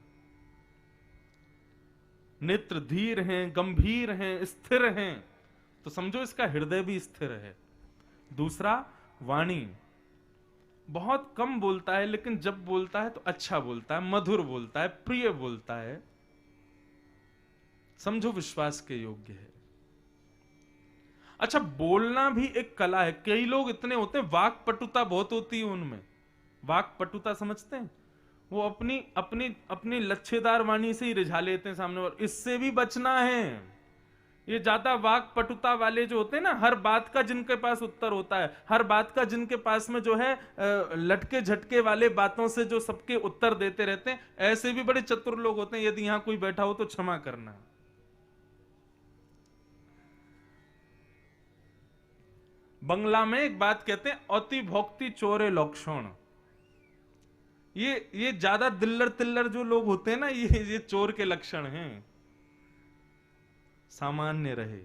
A: नेत्र धीर हैं, गंभीर हैं, स्थिर हैं, तो समझो इसका हृदय भी स्थिर है। दूसरा, वाणी, बहुत कम बोलता है, लेकिन जब बोलता है तो अच्छा बोलता है, मधुर बोलता है, प्रिय बोलता है, समझो विश्वास के योग्य है। अच्छा, बोलना भी एक कला है। कई लोग इतने होते हैं, वाक पटुता बहुत होती है उनमें। वाक पटुता समझते हैं? वो अपनी अपनी अपनी लच्छेदार वाणी से ही रिझा लेते हैं सामने वाले। इससे भी बचना है। ये ज्यादा वाक पटुता वाले जो होते हैं ना, हर बात का जिनके पास उत्तर होता है, हर बात का जिनके पास में जो है लटके झटके वाले बातों से जो सबके उत्तर देते रहते हैं, ऐसे भी बड़े चतुर लोग होते हैं। यदि यहां कोई बैठा हो तो क्षमा करना। बंगला में एक बात कहते हैं, अति भोक्ति चोरे लक्षण। ये ज्यादा दिल्लर तिल्लर जो लोग होते हैं ना, ये चोर के लक्षण हैं। सामान्य रहे,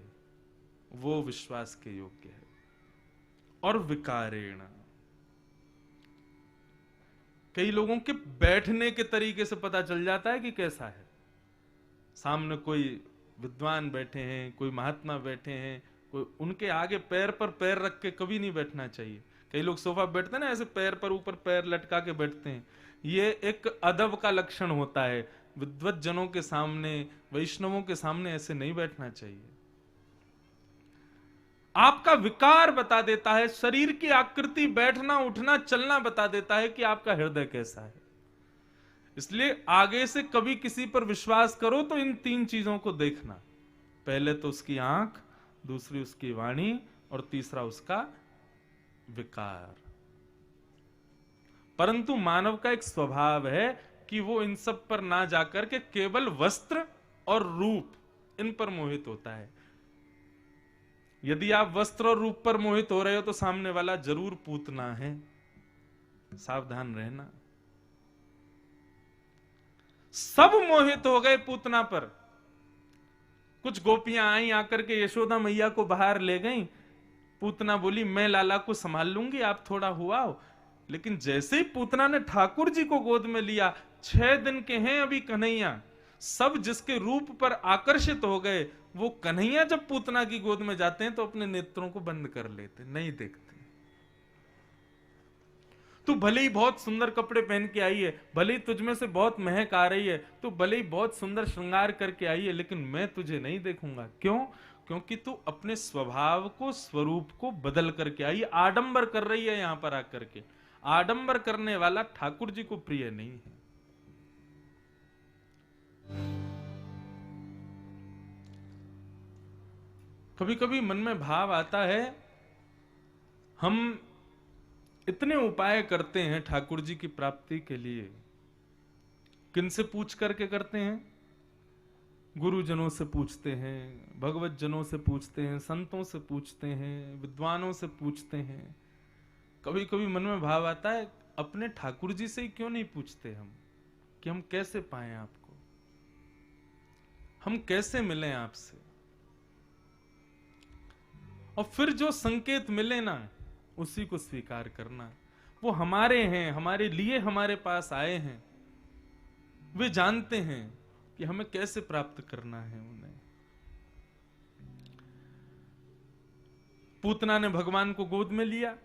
A: वो विश्वास के योग्य है। और विकारेण, कई लोगों के बैठने के तरीके से पता चल जाता है कि कैसा है। सामने कोई विद्वान बैठे हैं, कोई महात्मा बैठे हैं, कोई, उनके आगे पैर पर पैर रख के कभी नहीं बैठना चाहिए। कई लोग सोफा बैठते हैं ना, ऐसे पैर पर ऊपर पैर लटका के बैठते हैं, ये एक अदब का लक्षण होता है। विद्वत जनों के सामने, वैष्णवों के सामने ऐसे नहीं बैठना चाहिए। आपका विकार बता देता है, शरीर की आकृति, बैठना उठना चलना बता देता है कि आपका हृदय कैसा है। इसलिए आगे से कभी किसी पर विश्वास करो तो इन तीन चीजों को देखना। पहले तो उसकी आंख, दूसरी उसकी वाणी, और तीसरा उसका विकार। परंतु मानव का एक स्वभाव है कि वो इन सब पर ना जाकर के केवल वस्त्र और रूप, इन पर मोहित होता है। यदि आप वस्त्र और रूप पर मोहित हो रहे हो तो सामने वाला जरूर पूतना है, सावधान रहना। सब मोहित हो गए पूतना पर। कुछ गोपियां आई, आकर के यशोदा मैया को बाहर ले गईं। पूतना बोली, मैं लाला को संभाल लूंगी, आप थोड़ा हुआ हो। लेकिन जैसे ही पूतना ने ठाकुर जी को गोद में लिया, 6 दिन के हैं अभी कन्हैया, सब जिसके रूप पर आकर्षित हो गए, वो कन्हैया जब पूतना की गोद में जाते हैं तो अपने नेत्रों को बंद कर लेते, नहीं देखते। तू भले ही बहुत सुंदर कपड़े पहन के आई है, भले ही तुझमें से बहुत महक आ रही है, तू भले ही बहुत सुंदर श्रृंगार करके आई है, लेकिन मैं तुझे नहीं देखूंगा। क्यों? क्योंकि तू अपने स्वभाव को, स्वरूप को बदल करके आई, आडंबर कर रही है। यहां पर आकर के आडंबर करने वाला ठाकुर जी को प्रिय नहीं है। कभी कभी मन में भाव आता है, हम इतने उपाय करते हैं ठाकुर जी की प्राप्ति के लिए, किनसे पूछ करके करते हैं? गुरुजनों से पूछते हैं, भगवत जनों से पूछते हैं, संतों से पूछते हैं, विद्वानों से पूछते हैं। कभी कभी मन में भाव आता है, अपने ठाकुर जी से ही क्यों नहीं पूछते हम कि हम कैसे पाएं आपको, हम कैसे मिलें आपसे। और फिर जो संकेत मिले ना, उसी को स्वीकार करना। वो हमारे हैं, हमारे लिए हमारे पास आए हैं, वे जानते हैं कि हमें कैसे प्राप्त करना है उन्हें। पूतना ने भगवान को गोद में लिया,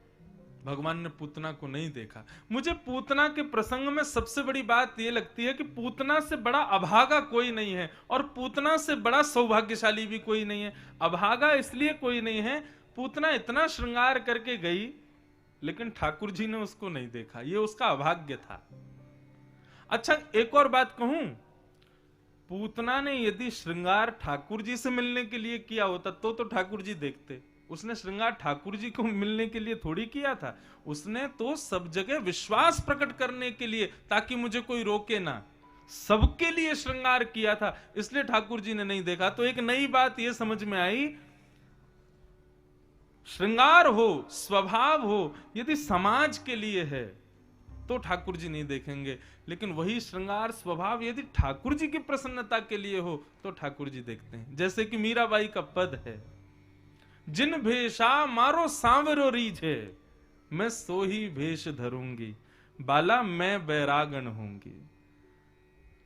A: भगवान ने पूतना को नहीं देखा। मुझे पूतना के प्रसंग में सबसे बड़ी बात यह लगती है कि पूतना से बड़ा अभागा कोई नहीं है, और पूतना से बड़ा सौभाग्यशाली भी कोई नहीं है। अभागा इसलिए कोई नहीं है, पूतना इतना श्रृंगार करके गई, लेकिन ठाकुर जी ने उसको नहीं देखा, ये उसका अभाग्य था। अच्छा, एक और बात कहूं, पूतना ने यदि श्रृंगार ठाकुर जी से मिलने के लिए किया होता तो ठाकुर जी देखते। उसने श्रृंगार ठाकुर जी को मिलने के लिए थोड़ी किया था, उसने तो सब जगह विश्वास प्रकट करने के लिए, ताकि मुझे कोई रोके ना, सबके लिए श्रृंगार किया था, इसलिए ठाकुर जी ने नहीं देखा। तो एक नई बात यह समझ में आई, श्रृंगार हो, स्वभाव हो, यदि समाज के लिए है तो ठाकुर जी नहीं देखेंगे, लेकिन वही श्रृंगार स्वभाव यदि ठाकुर जी की प्रसन्नता के लिए हो तो ठाकुर जी देखते हैं। जैसे कि मीराबाई का पद है, जिन भेषा मारो सांवरो रीझे, मैं सो ही भेष धरूंगी, बाला मैं बैरागण होंगी।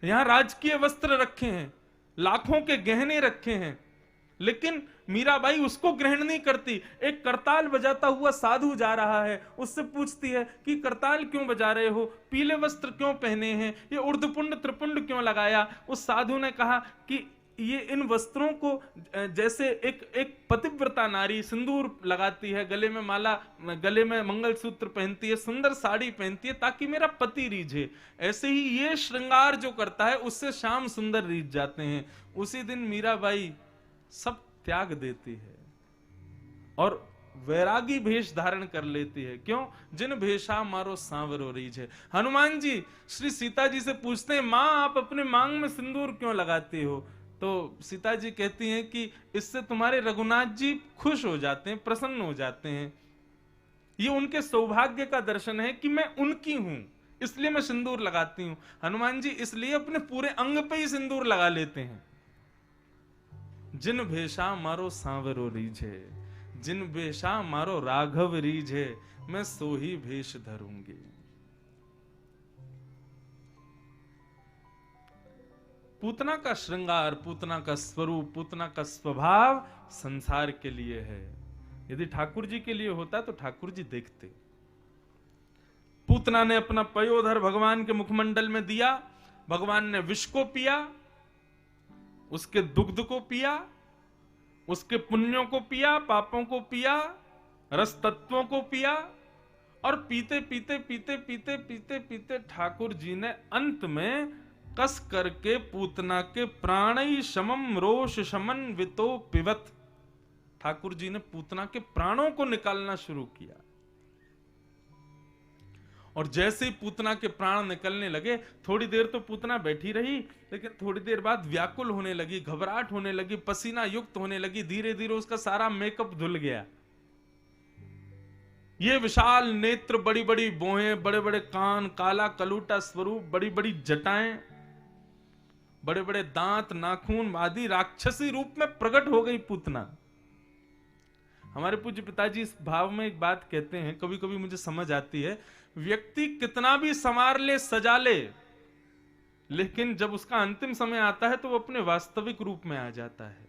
A: यहां राजकीय वस्त्र रखे हैं, लाखों के गहने रखे हैं, लेकिन मीराबाई उसको ग्रहण नहीं करती। एक करताल बजाता हुआ साधु जा रहा है, उससे पूछती है कि करताल क्यों बजा रहे हो, पीले वस्त्र क्यों पहने हैं, ये उर्धपुंड त्रिपुंड क्यों लगाया। उस साधु ने कहा कि ये इन वस्त्रों को जैसे एक पतिव्रता नारी सिंदूर लगाती है, गले में माला, गले में मंगलसूत्र पहनती है, सुंदर साड़ी पहनती है ताकि मेरा पति रीझे, ऐसे ही ये श्रृंगार जो करता है उससे श्याम सुंदर रीझ जाते हैं। उसी दिन मीराबाई सब त्याग देती है और वैरागी भेष धारण कर लेती है। क्यों? जिन भेषा मारो सांवरो रीझे। हनुमान जी श्री सीता जी से पूछते हैं, मां आप अपने मांग में सिंदूर क्यों लगाती हो? तो सीता जी कहती हैं कि इससे तुम्हारे रघुनाथ जी खुश हो जाते हैं, प्रसन्न हो जाते हैं, ये उनके सौभाग्य का दर्शन है कि मैं उनकी हूं, इसलिए मैं सिंदूर लगाती हूं। हनुमान जी इसलिए अपने पूरे अंग पे ही सिंदूर लगा लेते हैं। जिन भेषा मारो सांवरो रीझे, जिन भेषा मारो राघव रीझे, मैं सो ही भेष धरूंगी। पूतना का श्रृंगार, पूतना का स्वरूप, पूतना का स्वभाव संसार के लिए है। यदि ठाकुर जी के लिए होता तो ठाकुर जी देखते। पूतना ने अपना पयोधर भगवान के मुखमंडल में दिया, भगवान ने विष को पिया, उसके दुग्ध को पिया, उसके पुण्यों को पिया, पापों को पिया, रस तत्वों को पिया, और पीते पीते पीते पीते पीते पीते ठाकुर जी ने अंत में कस करके पूतना के प्राणी शमम रोष शमन वितो पिबत, ठाकुर जी ने पूतना के प्राणों को निकालना शुरू किया। और जैसे ही पूतना के प्राण निकलने लगे, थोड़ी देर तो पूतना बैठी रही, लेकिन थोड़ी देर बाद व्याकुल होने लगी, घबराहट होने लगी, पसीना युक्त होने लगी, धीरे धीरे उसका सारा मेकअप धुल गया। ये विशाल नेत्र, बड़ी बड़ी भौहें, बड़े बड़े कान, काला कलूटा स्वरूप, बड़ी बड़ी जटाएं, बड़े बड़े दांत, नाखून आदि राक्षसी रूप में प्रकट हो गई पूतना। हमारे पूज्य पिताजी इस भाव में एक बात कहते हैं, कभी कभी मुझे समझ आती है, व्यक्ति कितना भी संवार ले, सजा ले, लेकिन जब उसका अंतिम समय आता है तो वो अपने वास्तविक रूप में आ जाता है।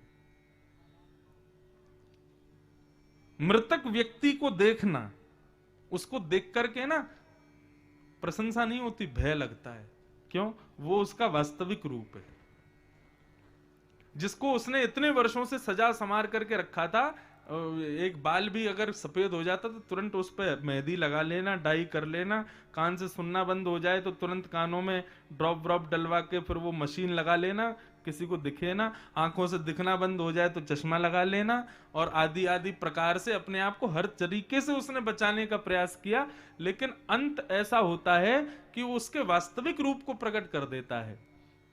A: मृतक व्यक्ति को देखना, उसको देख करके ना प्रशंसा नहीं होती, भय लगता है। क्यों? वो उसका वास्तविक रूप है, जिसको उसने इतने वर्षों से सजा संवार करके रखा था। एक बाल भी अगर सफेद हो जाता तो तुरंत उस पर मेहंदी लगा लेना, डाई कर लेना, कान से सुनना बंद हो जाए तो तुरंत कानों में ड्रॉप डलवा के फिर वो मशीन लगा लेना, किसी को दिखे ना, आंखों से दिखना बंद हो जाए तो चश्मा लगा लेना, और आदि आदि प्रकार से अपने आप को हर तरीके से उसने बचाने का प्रयास किया। लेकिन अंत ऐसा होता है कि वो उसके वास्तविक रूप को प्रकट कर देता है।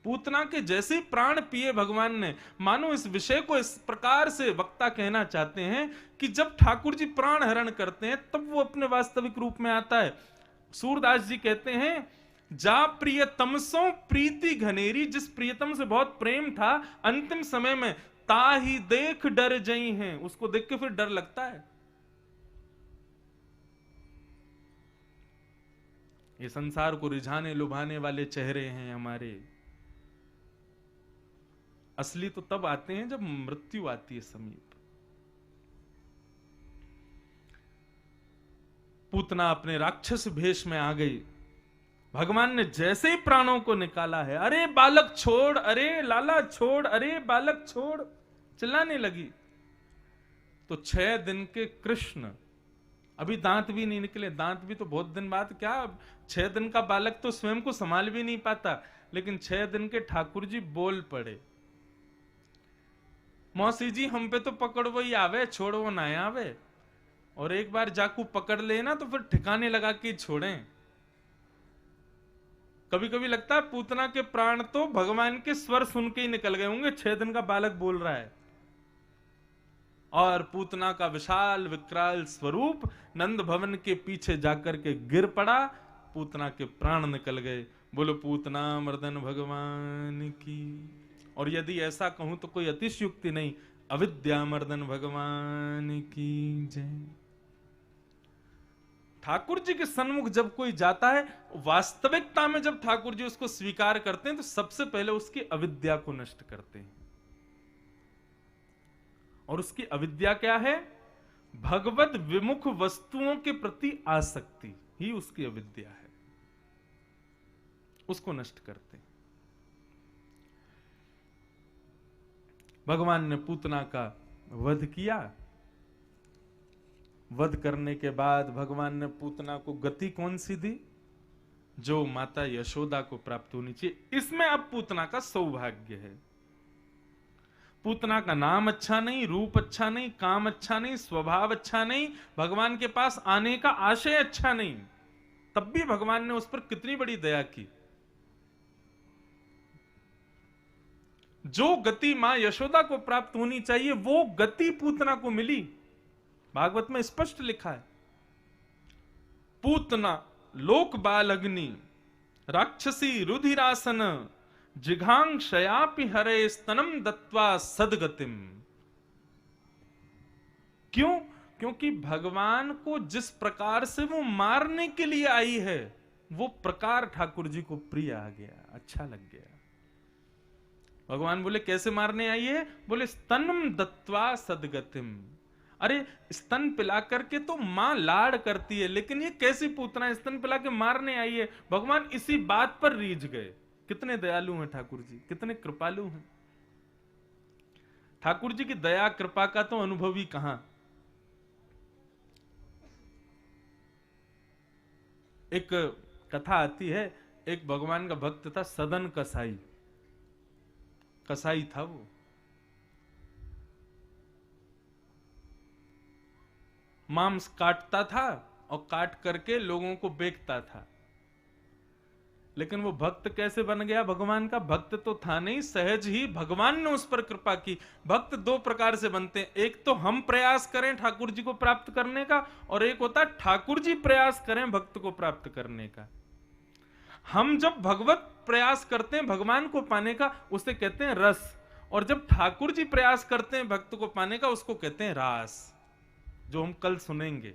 A: पूतना के जैसे ही प्राण पिए भगवान ने, मानो इस विषय को इस प्रकार से वक्ता कहना चाहते हैं कि जब ठाकुर जी प्राण हरण करते हैं तब वो अपने वास्तविक रूप में आता है। सूरदास जी कहते हैं, जा प्रियतमसों प्रीति घनेरी, जिस प्रियतम से बहुत प्रेम था, अंतिम समय में ताही देख डर जई हैं, उसको देख के फिर डर लगता है। ये संसार को रिझाने लुभाने वाले चेहरे हैं हमारे, असली तो तब आते हैं जब मृत्यु आती है समीप। पूतना अपने राक्षस भेष में आ गई, भगवान ने जैसे ही प्राणों को निकाला है, अरे बालक छोड़, अरे लाला छोड़, अरे बालक छोड़, चिल्लाने लगी। तो 6 दिन के कृष्ण, अभी दांत भी नहीं निकले, दांत भी तो बहुत दिन बाद, क्या 6 दिन का बालक तो स्वयं को संभाल भी नहीं पाता, लेकिन 6 दिन के ठाकुर जी बोल पड़े, मौसी जी हम पे तो पकड़ो ही आवे, छोड़ो ना आवे, और एक बार जाकू पकड़ लेना तो फिर ठिकाने लगा के छोड़ें। कभी कभी लगता है पूतना के प्राण तो भगवान के स्वर सुन के ही निकल गए होंगे, 6 दिन का बालक बोल रहा है। और पूतना का विशाल विकराल स्वरूप नंद भवन के पीछे जाकर के गिर पड़ा, पूतना के प्राण निकल गए। बोलो पूतना मर्दन भगवान की। और यदि ऐसा कहूं तो कोई अतिशयुक्ति नहीं, अविद्या मर्दन भगवान की जय। ठाकुर जी के सन्मुख जब कोई जाता है, वास्तविकता में जब ठाकुर जी उसको स्वीकार करते हैं तो सबसे पहले उसकी अविद्या को नष्ट करते हैं। और उसकी अविद्या क्या है? भगवत विमुख वस्तुओं के प्रति आसक्ति ही उसकी अविद्या है, उसको नष्ट करते हैं। भगवान ने पूतना का वध किया। वध करने के बाद भगवान ने पूतना को गति कौन सी दी? जो माता यशोदा को प्राप्त होनी चाहिए। इसमें अब पूतना का सौभाग्य है। पूतना का नाम अच्छा नहीं, रूप अच्छा नहीं, काम अच्छा नहीं, स्वभाव अच्छा नहीं, भगवान के पास आने का आशय अच्छा नहीं, तब भी भगवान ने उस पर कितनी बड़ी दया की। जो गति मां यशोदा को प्राप्त होनी चाहिए वो गति पूतना को मिली। भागवत में स्पष्ट लिखा है, पूतना लोक बालग्नि राक्षसी रुधिरासन जिघांक्षयापि हरे स्तनम दत्वा सदगतिम। क्यों? क्योंकि भगवान को जिस प्रकार से वो मारने के लिए आई है वो प्रकार ठाकुर जी को प्रिय आ गया, अच्छा लग गया। भगवान बोले कैसे मारने आई है? बोले स्तनम दत्वा सदगतिम। अरे स्तन पिला करके तो मां लाड़ करती है, लेकिन ये कैसी पूतना स्तन पिला के मारने आई है? भगवान इसी बात पर रीझ गए। कितने दयालु हैं ठाकुर जी, कितने कृपालु हैं। ठाकुर जी की दया कृपा का तो अनुभव ही कहां। एक कथा आती है, एक भगवान का भक्त था सदन कसाई। कसाई था वो, मांस काटता था और काट करके लोगों को बेचता था। लेकिन वो भक्त कैसे बन गया? भगवान का भक्त तो था नहीं, सहज ही भगवान ने उस पर कृपा की। भक्त दो प्रकार से बनते हैं, एक तो हम प्रयास करें ठाकुर जी को प्राप्त करने का, और एक होता है ठाकुर जी प्रयास करें भक्त को प्राप्त करने का। हम जब भगवत प्रयास करते हैं भगवान को पाने का, उसे कहते हैं रस, और जब ठाकुर जी प्रयास करते हैं भक्त को पाने का, उसको कहते हैं रास, जो हम कल सुनेंगे।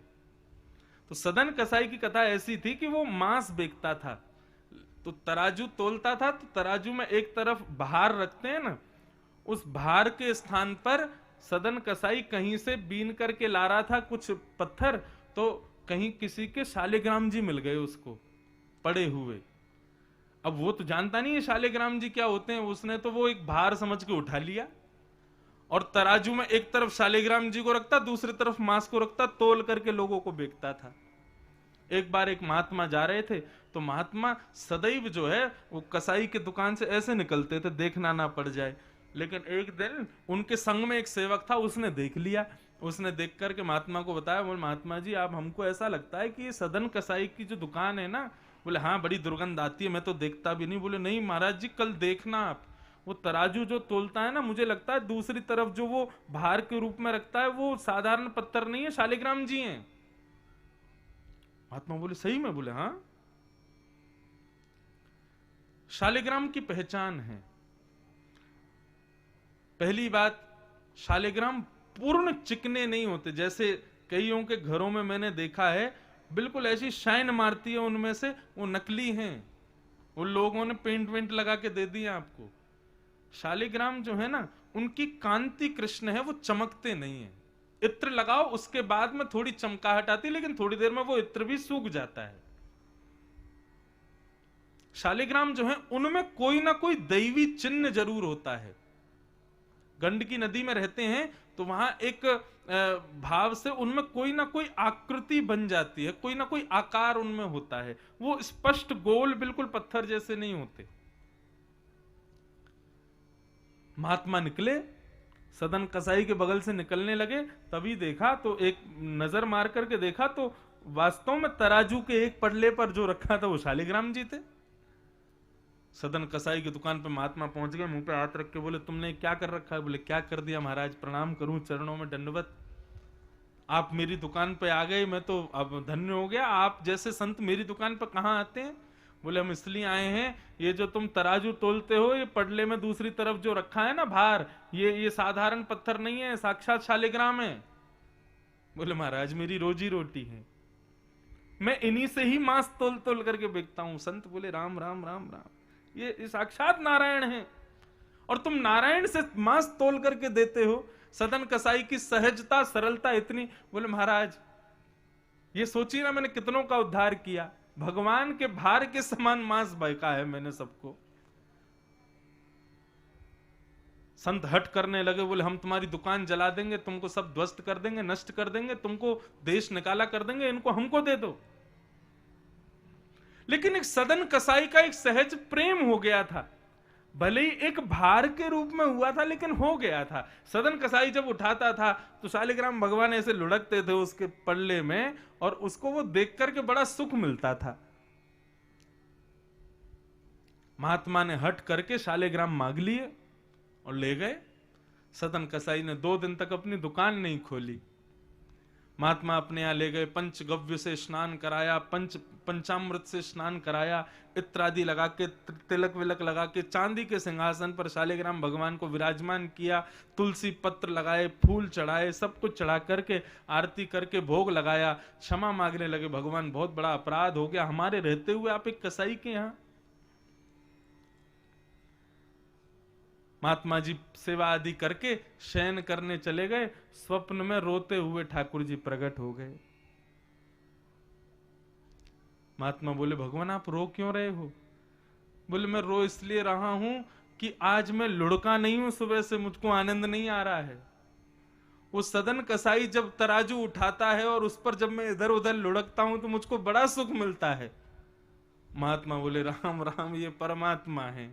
A: तो सदन कसाई की कथा ऐसी थी कि वो मांस बेचता था, तो तराजू तोलता था, तो तराजू में एक तरफ भार रखते हैं ना, उस भार के स्थान पर सदन कसाई कहीं से बीन करके ला रहा था कुछ पत्थर, तो कहीं किसी के शालिग्राम जी मिल गए उसको पड़े हुए। अब वो तो जानता नहीं है शालिग्राम जी क्या होते हैं, उसने तो वो एक भार समझ के उठा लिया और तराजू में एक तरफ शालिग्राम जी को रखता, दूसरी तरफ मांस को रखता, तोल करके लोगों को बेचता था। एक बार एक महात्मा जा रहे थे, तो महात्मा सदैव जो है वो कसाई के दुकान से ऐसे निकलते थे देखना ना पड़ जाए। लेकिन एक दिन उनके संग में एक सेवक था, उसने देख लिया। उसने देख करके महात्मा को बताया, बोले महात्मा जी आप, हमको ऐसा लगता है कि ये सदन कसाई की जो दुकान है ना, बोले हाँ बड़ी दुर्गंध आती है, मैं तो देखता भी नहीं। बोले नहीं महाराज जी कल देखना आप, वो तराजू जो तोलता है ना, मुझे लगता है दूसरी तरफ जो वो भार के रूप में रखता है वो साधारण पत्थर नहीं है, शालिग्राम जी हैं। महात्मा बोले सही में? बोले हाँ, शालिग्राम की पहचान है। पहली बात, शालिग्राम पूर्ण चिकने नहीं होते, जैसे कईयों के घरों में मैंने देखा है बिल्कुल ऐसी शाइन मारती है उनमें से, वो नकली हैं, वो लोगों ने पेंट वेंट लगा के दे दिया आपको। शालिग्राम जो है ना, उनकी कांति कृष्ण है, वो चमकते नहीं है। इत्र लगाओ उसके बाद में थोड़ी चमकाहट आती है, लेकिन थोड़ी देर में वो इत्र भी सूख जाता है। शालिग्राम जो है उनमें कोई ना कोई दैवी चिन्ह जरूर होता है। गंडकी नदी में रहते हैं तो वहां एक भाव से उनमें कोई ना कोई आकृति बन जाती है, कोई ना कोई आकार उनमें होता है, वो स्पष्ट गोल बिल्कुल पत्थर जैसे नहीं होते। महात्मा निकले, सदन कसाई के बगल से निकलने लगे, तभी देखा तो एक नजर मार करके देखा तो वास्तव में तराजू के एक पटले पर जो रखा था वो शालिग्राम जी थे। सदन कसाई की दुकान पे महात्मा पहुंच गए, मुंह पे हाथ रख के बोले तुमने क्या कर रखा है? बोले क्या कर दिया महाराज, प्रणाम करूं चरणों में दंडवत, आप मेरी दुकान पे आ गए, मैं तो अब धन्य हो गया। आप जैसे संत मेरी दुकान पे कहां आते हैं? बोले हम इसलिए आए हैं, ये जो तुम तराजू तोलते हो, ये पडले में दूसरी तरफ जो रखा है ना भार, ये साधारण पत्थर नहीं है, साक्षात शालिग्राम है। बोले महाराज मेरी रोजी रोटी है। मैं इन्हीं से ही मांस तोल तोल करके बेचता हूं। संत बोले राम राम राम राम, ये साक्षात नारायण हैं, और तुम नारायण से मांस तोल करके देते हो। सदन कसाई की सहजता सरलता इतनी। बोले महाराज ये सोचिए ना, मैंने कितनों का उद्धार किया, भगवान के भार के समान मांस बहका है मैंने सबको। संत हट करने लगे, बोले हम तुम्हारी दुकान जला देंगे, तुमको सब ध्वस्त कर देंगे, नष्ट कर देंगे, तुमको देश निकाला कर देंगे, इनको हमको दे दो। लेकिन एक सदन कसाई का एक सहज प्रेम हो गया था, भले ही एक भार के रूप में हुआ था लेकिन हो गया था। सदन कसाई जब उठाता था तो शालिग्राम भगवान ऐसे लुढ़कते थे उसके पल्ले में, और उसको वो देख करके बड़ा सुख मिलता था। महात्मा ने हट करके शालिग्राम मांग लिए और ले गए। सदन कसाई ने 2 दिन तक अपनी दुकान नहीं खोली। महात्मा अपने यहां ले गए, पंचगव्य से स्नान कराया, पंचामृत से स्नान कराया, इत्र आदि लगा के, तिलक विलक लगा के, चांदी के सिंहासन पर शालिग्राम भगवान को विराजमान किया, तुलसी पत्र लगाए, फूल चढ़ाए, सब कुछ चढ़ा करके आरती करके भोग लगाया। क्षमा मांगने लगे, भगवान बहुत बड़ा अपराध हो गया हमारे रहते हुए आप एक कसाई के यहां। महात्मा जी सेवा आदि करके शयन करने चले गए। स्वप्न में रोते हुए ठाकुर जी प्रकट हो गए। महात्मा बोले भगवान आप रो क्यों रहे हो? बोले मैं रो इसलिए रहा हूं कि आज मैं लुढ़का नहीं हूं, सुबह से मुझको आनंद नहीं आ रहा है। वो सदन कसाई जब तराजू उठाता है और उस पर जब मैं इधर उधर लुढ़कता हूं तो मुझको बड़ा सुख मिलता है। महात्मा बोले राम राम, ये परमात्मा है,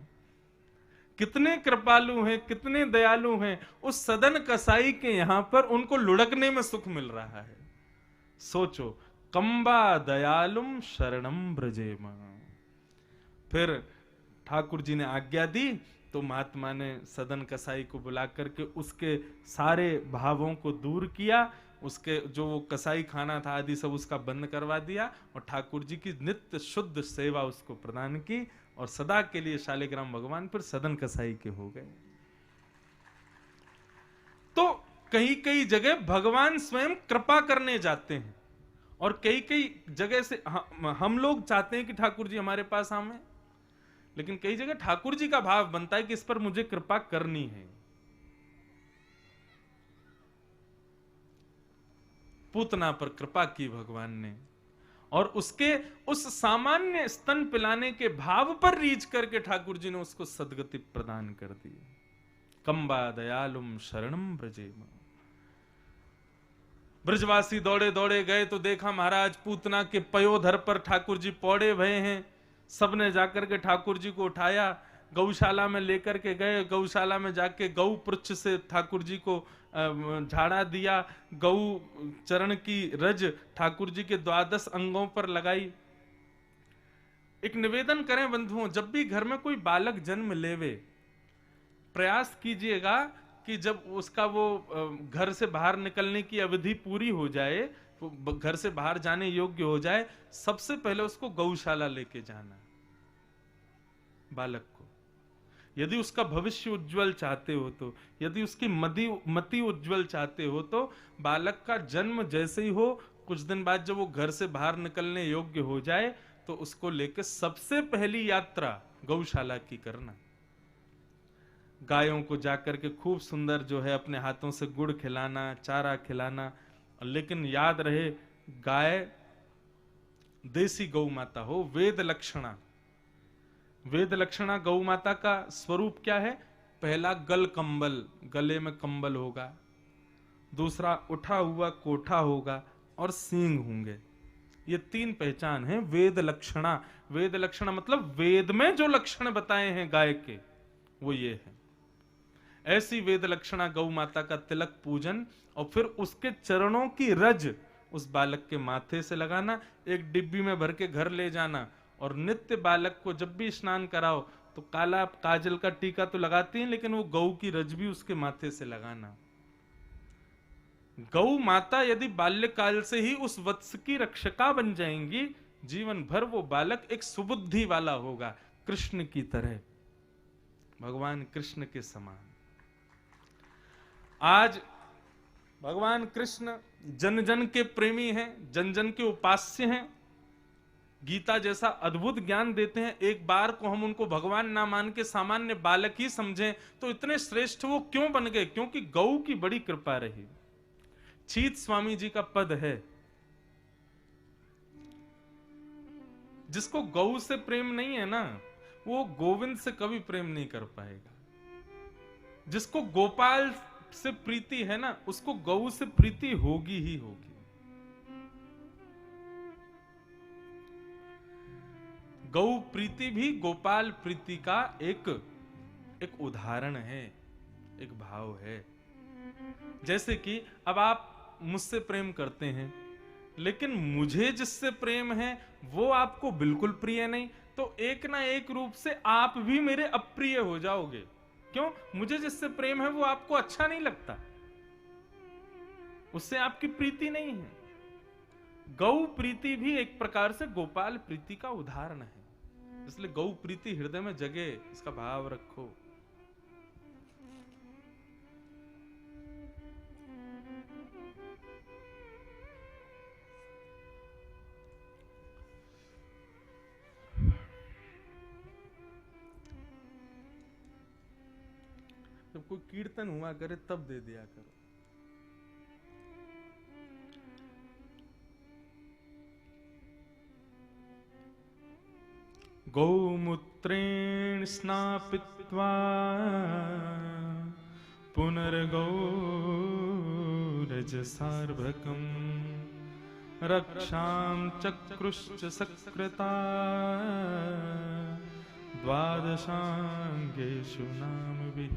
A: कितने कृपालु हैं, कितने दयालु हैं। उस सदन कसाई के यहां पर उनको लुढ़कने में सुख मिल रहा है। सोचो, कंबा दयालुम शरणम ब्रजेम। फिर ठाकुर जी ने आज्ञा दी तो महात्मा ने सदन कसाई को बुला करके उसके सारे भावों को दूर किया, उसके जो वो कसाई खाना था आदि सब उसका बंद करवा दिया, और ठाकुर जी की नित्य शुद्ध सेवा उसको प्रदान की, और सदा के लिए शालिग्राम भगवान फिर सदन कसाई के हो गए। तो कई कई जगह भगवान स्वयं कृपा करने जाते हैं, और कई कई जगह से हम लोग चाहते हैं कि ठाकुर जी हमारे पास आवे, लेकिन कई जगह ठाकुर जी का भाव बनता है कि इस पर मुझे कृपा करनी है। पूतना पर कृपा की भगवान ने, और उसके उस सामान्य स्तन पिलाने के भाव पर रीझ करके ठाकुर जी ने उसको सदगति प्रदान कर दी। कंबा दयालुम शरणम ब्रजेम। ब्रजवासी दौड़े दौड़े गए तो देखा महाराज पूतना के पयोधर पर ठाकुर जी पौड़े भये हैं। सबने जाकर के ठाकुर जी को उठाया, गौशाला में लेकर के गए। गौशाला में जाके गौ पृच्छ से ठाकुर जी को झाड़ा दिया। गौ चरण की रज ठाकुर जी के 12 अंगों पर लगाई। एक निवेदन करें बंधुओं, जब भी घर में कोई बालक जन्म लेवे, प्रयास कीजिएगा कि जब उसका वो घर से बाहर निकलने की अवधि पूरी हो जाए, तो घर से बाहर जाने योग्य हो जाए, सबसे पहले उसको गौशाला लेके जाना बालक को। यदि उसका भविष्य उज्जवल चाहते हो तो, यदि उसकी मति उज्जवल चाहते हो तो, बालक का जन्म जैसे ही हो, कुछ दिन बाद जब वो घर से बाहर निकलने योग्य हो जाए, तो उसको लेकर सबसे पहली यात्रा गौशाला की करना। गायों को जाकर के खूब सुंदर जो है अपने हाथों से गुड़ खिलाना, चारा खिलाना, लेकिन याद रहे गाय देसी गौ माता हो, वेद लक्षणा। वेद लक्षणा गौ माता का स्वरूप क्या है? पहला गल कंबल, गले में कंबल होगा। दूसरा उठा हुआ कोठा होगा, और सींग होंगे। ये 3 पहचान है वेद लक्षणा। वेद लक्षणा मतलब वेद में जो लक्षण बताए हैं गाय के, वो ये है। ऐसी वेद लक्षणा गौ माता का तिलक पूजन, और फिर उसके चरणों की रज उस बालक के माथे से लगाना, एक डिब्बी में भर के घर ले जाना, और नित्य बालक को जब भी स्नान कराओ तो काला काजल का टीका तो लगाती हैं, लेकिन वो गौ की रज भी उसके माथे से लगाना। गौ माता यदि बाल्यकाल से ही उस वत्स की रक्षका बन जाएंगी, जीवन भर वो बालक एक सुबुद्धि वाला होगा, कृष्ण की तरह, भगवान कृष्ण के समान। आज भगवान कृष्ण जन जन के प्रेमी हैं, जन जन के उपास्य हैं। गीता जैसा अद्भुत ज्ञान देते हैं, एक बार को हम उनको भगवान ना मान के सामान्य बालक ही समझें, तो इतने श्रेष्ठ वो क्यों बन गए? क्योंकि गौ की बड़ी कृपा रही। चीत स्वामी जी का पद है, जिसको गौ से प्रेम नहीं है ना, वो गोविंद से कभी प्रेम नहीं कर पाएगा। जिसको गोपाल से प्रीति है ना, उसको गौ से प्रीति होगी ही होगी। गौ प्रीति भी गोपाल प्रीति का एक उदाहरण है, एक भाव है। जैसे कि अब आप मुझसे प्रेम करते हैं, लेकिन मुझे जिससे प्रेम है वो आपको बिल्कुल प्रिय नहीं, तो एक ना एक रूप से आप भी मेरे अप्रिय हो जाओगे। क्यों? मुझे जिससे प्रेम है वो आपको अच्छा नहीं लगता, उससे आपकी प्रीति नहीं है। गौ प्रीति भी एक प्रकार से गोपाल प्रीति का उदाहरण है, इसलिए गौ प्रीति हृदय में जगे, इसका भाव रखो। जब कोई कीर्तन हुआ करे तब दे दिया करो। गौमूत्रेण स्नापित्वा पुनर्गौरजसार्भकम् रक्षां चक्रुश्च सकृता द्वादशांगेषु नामभिः।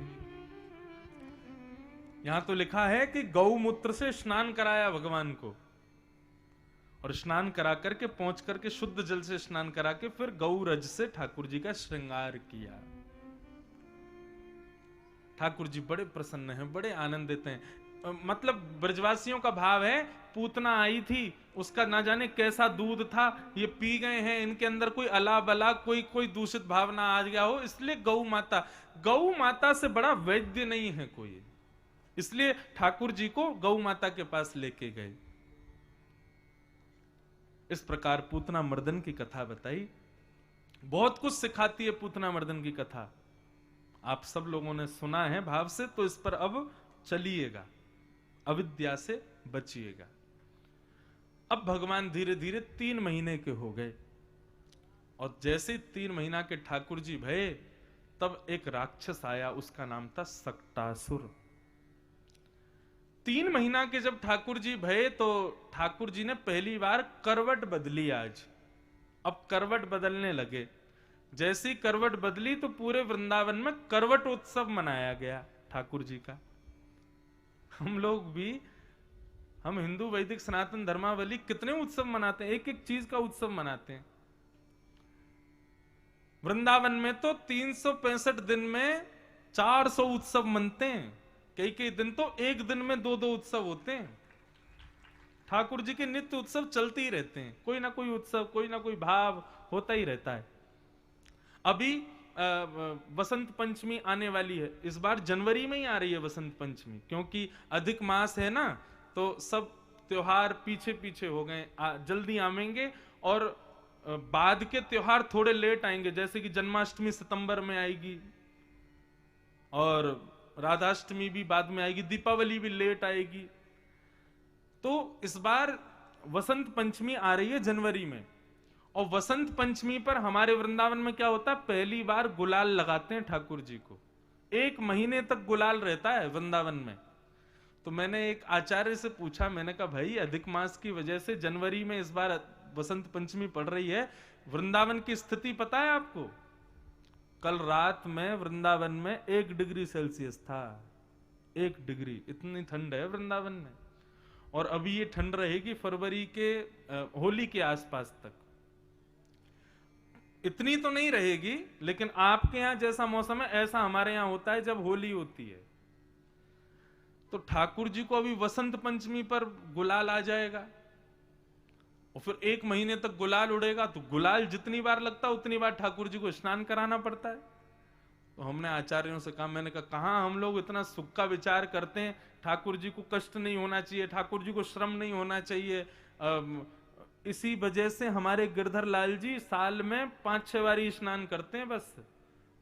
A: यहां तो लिखा है कि गौमूत्र से स्नान कराया भगवान को, और स्नान करा करके पहुंच करके शुद्ध जल से स्नान करा के फिर गौरज से ठाकुर जी का श्रृंगार किया। ठाकुर जी बड़े प्रसन्न हैं, बड़े आनंदित हैं। मतलब ब्रजवासियों का भाव है, पूतना आई थी, उसका ना जाने कैसा दूध था, ये पी गए हैं, इनके अंदर कोई अला बला कोई दूषित भावना आ गया हो, इसलिए गौ माता से बड़ा वैद्य नहीं है कोई, इसलिए ठाकुर जी को गौ माता के पास लेके गए। इस प्रकार पूतना मर्दन की कथा बताई। बहुत कुछ सिखाती है पूतना मर्दन की कथा, आप सब लोगों ने सुना है भाव से, तो इस पर अब चलिएगा, अविद्या से बचिएगा। अब भगवान धीरे धीरे 3 महीने के हो गए, और जैसे 3 महीना के ठाकुर जी भये, तब एक राक्षस आया, उसका नाम था सक्टासुर। 3 महीना के जब ठाकुर जी भये, तो ठाकुर जी ने पहली बार करवट बदली। आज अब करवट बदलने लगे। जैसी करवट बदली तो पूरे वृंदावन में करवट उत्सव मनाया गया ठाकुर जी का। हम लोग भी, हम हिंदू वैदिक सनातन धर्मावली कितने उत्सव मनाते हैं, एक एक चीज का उत्सव मनाते हैं। वृंदावन में तो 365 दिन में 400 उत्सव मनते हैं, कई दिन तो एक दिन में 2-2 उत्सव होते हैं। ठाकुर जी के नित्य उत्सव चलते ही रहते हैं, कोई ना कोई उत्सव, कोई ना कोई भाव होता ही रहता है। अभी वसंत पंचमी आने वाली है, इस बार जनवरी में ही आ रही है वसंत पंचमी, क्योंकि अधिक मास है ना, तो सब त्योहार पीछे पीछे हो गए, जल्दी आवेंगे, और बाद के त्योहार थोड़े लेट आएंगे, जैसे कि जन्माष्टमी सितंबर में आएगी, और राधाष्टमी भी बाद में आएगी, दीपावली भी लेट आएगी। तो इस बार वसंत पंचमी आ रही है जनवरी में, और वसंत पंचमी पर हमारे वृंदावन में क्या होता है, पहली बार गुलाल लगाते हैं ठाकुर जी को। 1 महीने तक गुलाल रहता है वृंदावन में। तो मैंने एक आचार्य से पूछा, मैंने कहा भाई अधिक मास की वजह से जनवरी में इस बार वसंत पंचमी पड़ रही है, वृंदावन की स्थिति पता है आपको? कल रात में वृंदावन में 1 डिग्री सेल्सियस था, 1 डिग्री, इतनी ठंड है वृंदावन में। और अभी ये ठंड रहेगी फरवरी के होली के आसपास तक। इतनी तो नहीं रहेगी, लेकिन आपके यहां जैसा मौसम है ऐसा हमारे यहां होता है जब होली होती है। तो ठाकुर जी को अभी वसंत पंचमी पर गुलाल आ जाएगा, और फिर 1 महीने तक गुलाल उड़ेगा, तो गुलाल जितनी बार लगता उतनी बार ठाकुर जी को स्नान कराना पड़ता है। तो हमने आचार्यों से कहा, मैंने कहा कहां हम लोग इतना सुख का विचार करते हैं, ठाकुर जी को कष्ट नहीं होना चाहिए, ठाकुर जी को श्रम नहीं होना चाहिए, इसी वजह से हमारे गिरधर लाल जी साल में 5-6 बारी स्नान करते हैं बस,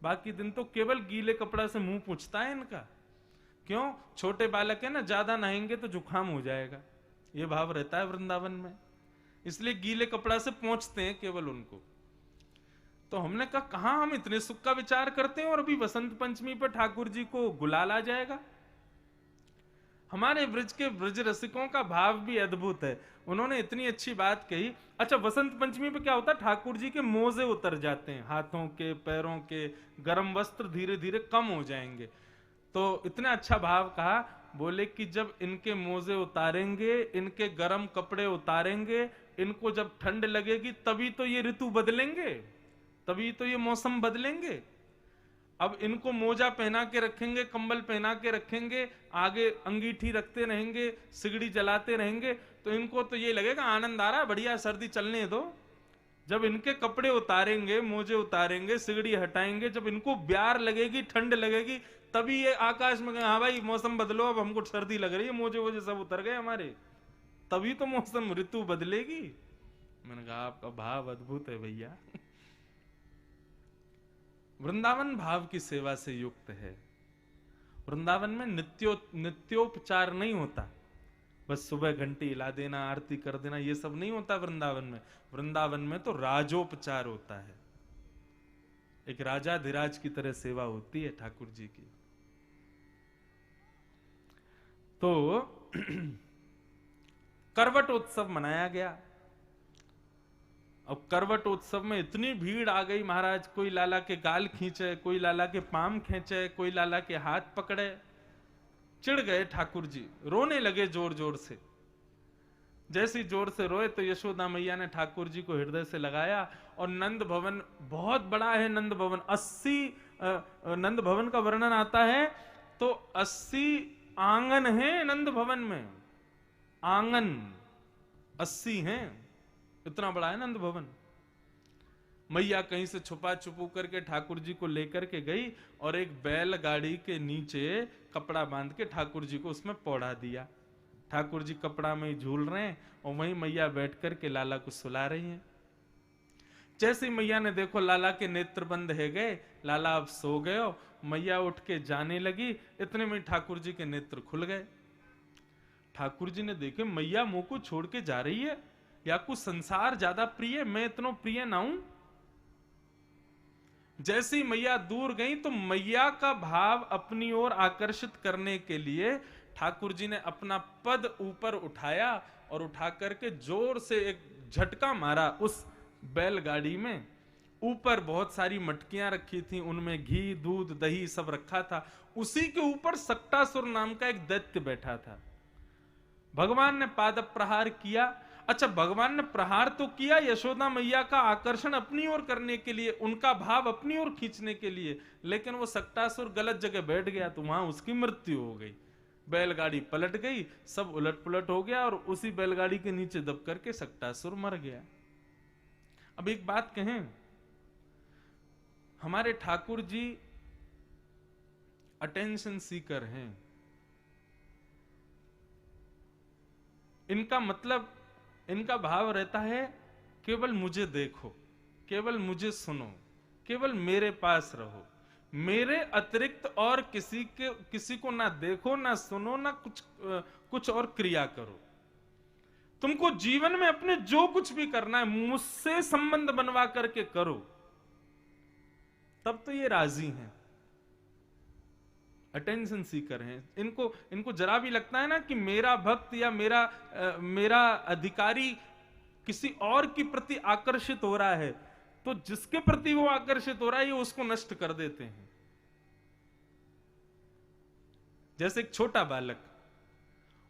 A: बाकी दिन तो केवल गीले कपड़ा से मुंह पूछता है इनका। क्यों? छोटे बालक है ना, ज्यादा नहाएंगे तो जुकाम हो जाएगा, ये भाव रहता है वृंदावन में, इसलिए गीले कपड़ा से पहुंचते हैं केवल उनको। तो हमने कहा कहां हम इतने सुख का विचार करते हैं और अभी वसंत पंचमी पर ठाकुर जी को गुलाल आ जाएगा। हमारे ब्रज के ब्रज रसिकों का भाव भी अद्भुत है, उन्होंने इतनी अच्छी बात कही। अच्छा, वसंत पंचमी पे क्या होता है, ठाकुर जी के मोजे उतर जाते हैं, हाथों के पैरों के गर्म वस्त्र धीरे धीरे कम हो जाएंगे। तो इतना अच्छा भाव कहा, बोले कि जब इनके मोजे उतारेंगे, इनके गर्म कपड़े उतारेंगे, इनको जब ठंड लगेगी तभी तो ये ऋतु बदलेंगे, तभी तो ये मौसम बदलेंगे। अब इनको मोजा पहना के रखेंगे, कंबल पहना के रखेंगे, आगे अंगीठी रखते रहेंगे, सिगड़ी जलाते रहेंगे, तो इनको तो ये लगेगा आनंद आ रहा है, बढ़िया सर्दी चलने दो। जब इनके कपड़े उतारेंगे, मोजे उतारेंगे, सिगड़ी हटाएंगे, जब इनको ब्यार लगेगी, ठंड लगेगी, तभी ये आकाश में हाँ भाई मौसम बदलो, अब हमको सर्दी लग रही है, मोजे वोजे सब उतर गए हमारे, तभी तो मौसम ऋतु बदलेगी। मैंने कहा आपका भाव अद्भुत है भैया। वृंदावन भाव की सेवा से युक्त है। वृंदावन में नित्योपचार नहीं होता, बस सुबह घंटी हिला देना, आरती कर देना, ये सब नहीं होता वृंदावन में। वृंदावन में तो राजोपचार होता है, एक राजाधिराज की तरह सेवा होती है ठाकुर जी की। तो करवट उत्सव मनाया गया। अब करवट उत्सव में इतनी भीड़ आ गई महाराज, कोई लाला के गाल खींचे, कोई लाला के पाम खींचे, कोई लाला के हाथ पकड़े। चिढ़ गए ठाकुर जी, रोने लगे जोर जोर से। जैसी जोर से रोए तो यशोदा मैया ने ठाकुर जी को हृदय से लगाया, और नंद भवन बहुत बड़ा है, नंद भवन 80 नंद भवन का वर्णन आता है तो 80 आंगन है नंद भवन में, आंगन 80 हैं, इतना बड़ा है नंद भवन। मैया कहीं से छुपा छुपू करके ठाकुर जी को लेकर के गई और एक बैलगाड़ी के नीचे कपड़ा बांध के ठाकुर जी को उसमें पौड़ा दिया। ठाकुर जी कपड़ा में ही झूल रहे हैं और वहीं मैया बैठ करके लाला को सुला रही हैं। जैसे मैया ने देखो लाला के नेत्र बंद है गए, लाला अब सो गए हो, मैया उठ के जाने लगी, इतने में ठाकुर जी के नेत्र खुल गए। ठाकुर जी ने देखे मैया मुंह को छोड़ के जा रही है, या कुछ संसार ज्यादा प्रिय, मैं इतना प्रिय ना हूं। जैसी मैया दूर गई तो मैया का भाव अपनी ओर आकर्षित करने के लिए ठाकुर जी ने अपना पद ऊपर उठाया और उठा करके जोर से एक झटका मारा उस बैलगाड़ी में। ऊपर बहुत सारी मटकियां रखी थी, उनमें घी दूध दही सब रखा था। उसी के ऊपर सक्टासुर नाम का एक दैत्य बैठा था। भगवान ने पाद प्रहार किया। अच्छा, भगवान ने प्रहार तो किया यशोदा मैया का आकर्षण अपनी ओर करने के लिए, उनका भाव अपनी ओर खींचने के लिए, लेकिन वो सक्टासुर गलत जगह बैठ गया तो वहां उसकी मृत्यु हो गई। बैलगाड़ी पलट गई, सब उलट पुलट हो गया और उसी बैलगाड़ी के नीचे दब करके सक्टासुर मर गया। अब एक बात कहें, हमारे ठाकुर जी अटेंशन सीकर हैं। इनका मतलब, इनका भाव रहता है केवल मुझे देखो, केवल मुझे सुनो, केवल मेरे पास रहो, मेरे अतिरिक्त और किसी को ना देखो ना सुनो ना कुछ और क्रिया करो। तुमको जीवन में अपने जो कुछ भी करना है मुझसे संबंध बनवा करके करो, तब तो ये राजी हैं। अटेंशन सीकर हैं। इनको जरा भी लगता है ना कि मेरा भक्त या मेरा अधिकारी किसी और के प्रति आकर्षित हो रहा है, तो जिसके प्रति वो आकर्षित हो रहा है ये उसको नष्ट कर देते हैं। जैसे एक छोटा बालक,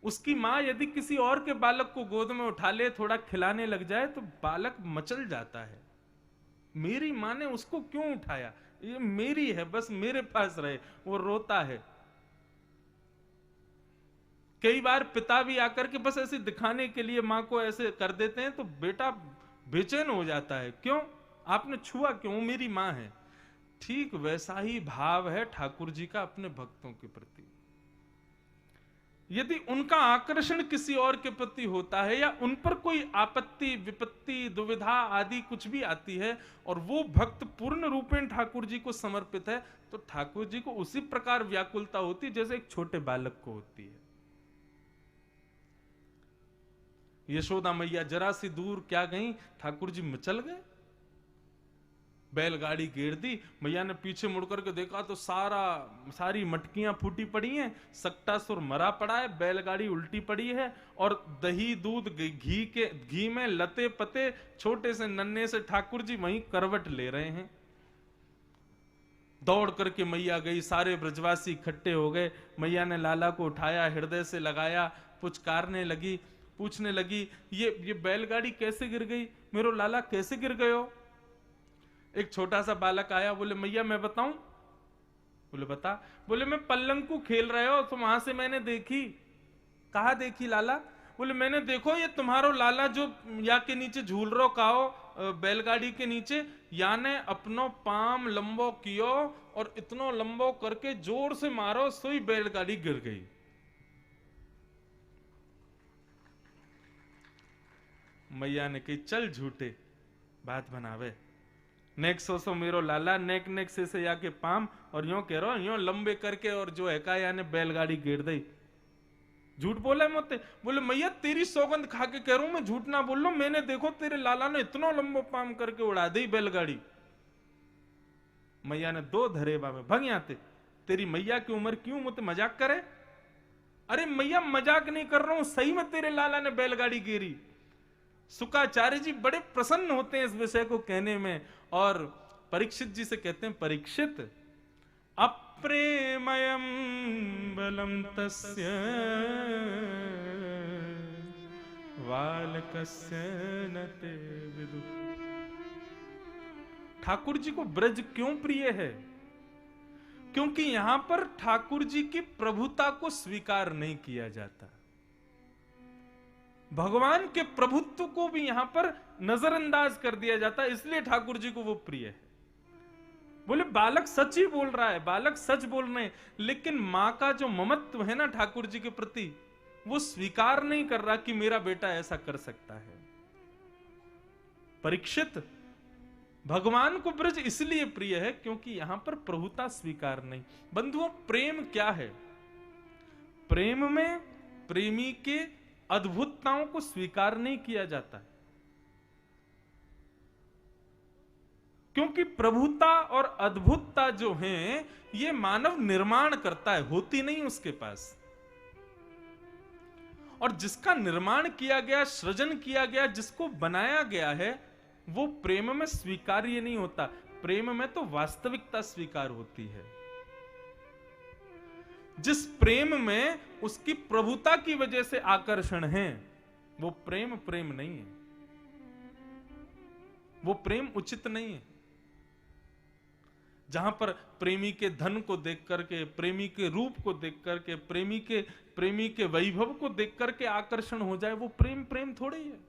A: उसकी मां यदि किसी और के बालक को गोद में उठा ले, थोड़ा खिलाने लग जाए तो बालक मचल जाता है। मेरी मां ने उसको क्यों उठाया, ये मेरी है, बस मेरे पास रहे, वो रोता है। कई बार पिता भी आकर के बस ऐसे दिखाने के लिए मां को ऐसे कर देते हैं तो बेटा बेचैन हो जाता है, क्यों, आपने छुआ क्यों, मेरी मां है। ठीक वैसा ही भाव है ठाकुर जी का अपने भक्तों के प्रति। यदि उनका आकर्षण किसी और के प्रति होता है या उन पर कोई आपत्ति, विपत्ति, दुविधा आदि कुछ भी आती है और वो भक्त पूर्ण रूपेण ठाकुर जी को समर्पित है, तो ठाकुर जी को उसी प्रकार व्याकुलता होती जैसे एक छोटे बालक को होती है। यशोदा मैया जरा सी दूर क्या गई, ठाकुर जी मचल गए। बैलगाड़ी घेर दी, मैया ने पीछे मुड़कर के देखा तो सारी मटकियां फूटी पड़ी हैं, सक्टासुर मरा पड़ा है, बैलगाड़ी उल्टी पड़ी है और दही दूध घी में लते पते छोटे से नन्हे से ठाकुर जी वहीं करवट ले रहे हैं। दौड़ करके मैया गई, सारे ब्रजवासी इकट्ठे हो गए। मैया ने लाला को उठाया, हृदय से लगाया, पुचकारने लगी, पूछने लगी ये बैलगाड़ी कैसे गिर गई, मेरो लाला कैसे गिर गए हो? एक छोटा सा बालक आया, बोले मैया मैं बताऊं? बोले बता। बोले मैं पल्लंकू खेल रहे हो तो वहां से मैंने देखी। कहा देखी लाला? बोले मैंने देखो ये तुम्हारो लाला जो या के नीचे झूल रो काओ बैलगाड़ी के नीचे, याने अपनो पाम लंबो कियो और इतनो लंबो करके जोर से मारो, सोई बैलगाड़ी गिर गई। मैया ने कही चल झूठे बात बनावे, नेक सो मेरो लाला नेक से या के पाम और यूं कह रहा यूं लंबे करके और जो है का याने बैलगाड़ी गिर दी। झूठ बोला मत। बोले मैया तेरी सौगंध खा के कह रहा हूं, मैं झूठ ना बोल रहा हूं, मैंने देखो तेरे लाला ने इतना लंबो पाम करके उड़ा दी बैलगाड़ी। मैया ने दो धरेबा में भंग आते, तेरी मैया की उम्र क्यों मुझे मजाक करे? अरे मैया मजाक नहीं कर रहा हूं, सही में तेरे लाला ने बैलगाड़ी गिरी। शुक्राचार्य जी बड़े प्रसन्न होते हैं इस विषय को कहने में और परीक्षित जी से कहते हैं, परीक्षित अप्रेमयम बलम तस्य बालकस्य न ते विदु। ठाकुर जी को ब्रज क्यों प्रिय है? क्योंकि यहां पर ठाकुर जी की प्रभुता को स्वीकार नहीं किया जाता, भगवान के प्रभुत्व को भी यहां पर नजरअंदाज कर दिया जाता है, इसलिए ठाकुर जी को वो प्रिय है। बोले बालक सच ही बोल रहा है, बालक सच बोल रहे हैं, लेकिन मां का जो ममत्व है ना ठाकुर जी के प्रति, वो स्वीकार नहीं कर रहा कि मेरा बेटा ऐसा कर सकता है। परीक्षित भगवान को ब्रज इसलिए प्रिय है क्योंकि यहां पर प्रभुता स्वीकार नहीं। बंधुओं, प्रेम क्या है? प्रेम में प्रेमी के अद्भुतताओं को स्वीकार नहीं किया जाता है, क्योंकि प्रभुता और अद्भुतता जो हैं ये मानव निर्माण करता है, होती नहीं उसके पास। और जिसका निर्माण किया गया, सृजन किया गया, जिसको बनाया गया है, वो प्रेम में स्वीकार्य नहीं होता। प्रेम में तो वास्तविकता स्वीकार होती है। जिस प्रेम में उसकी प्रभुता की वजह से आकर्षण है, वो प्रेम प्रेम नहीं है, वो प्रेम उचित नहीं है। जहां पर प्रेमी के धन को देख करके, प्रेमी के रूप को देख करके, प्रेमी के वैभव को देख करके आकर्षण हो जाए, वो प्रेम प्रेम थोड़ी है।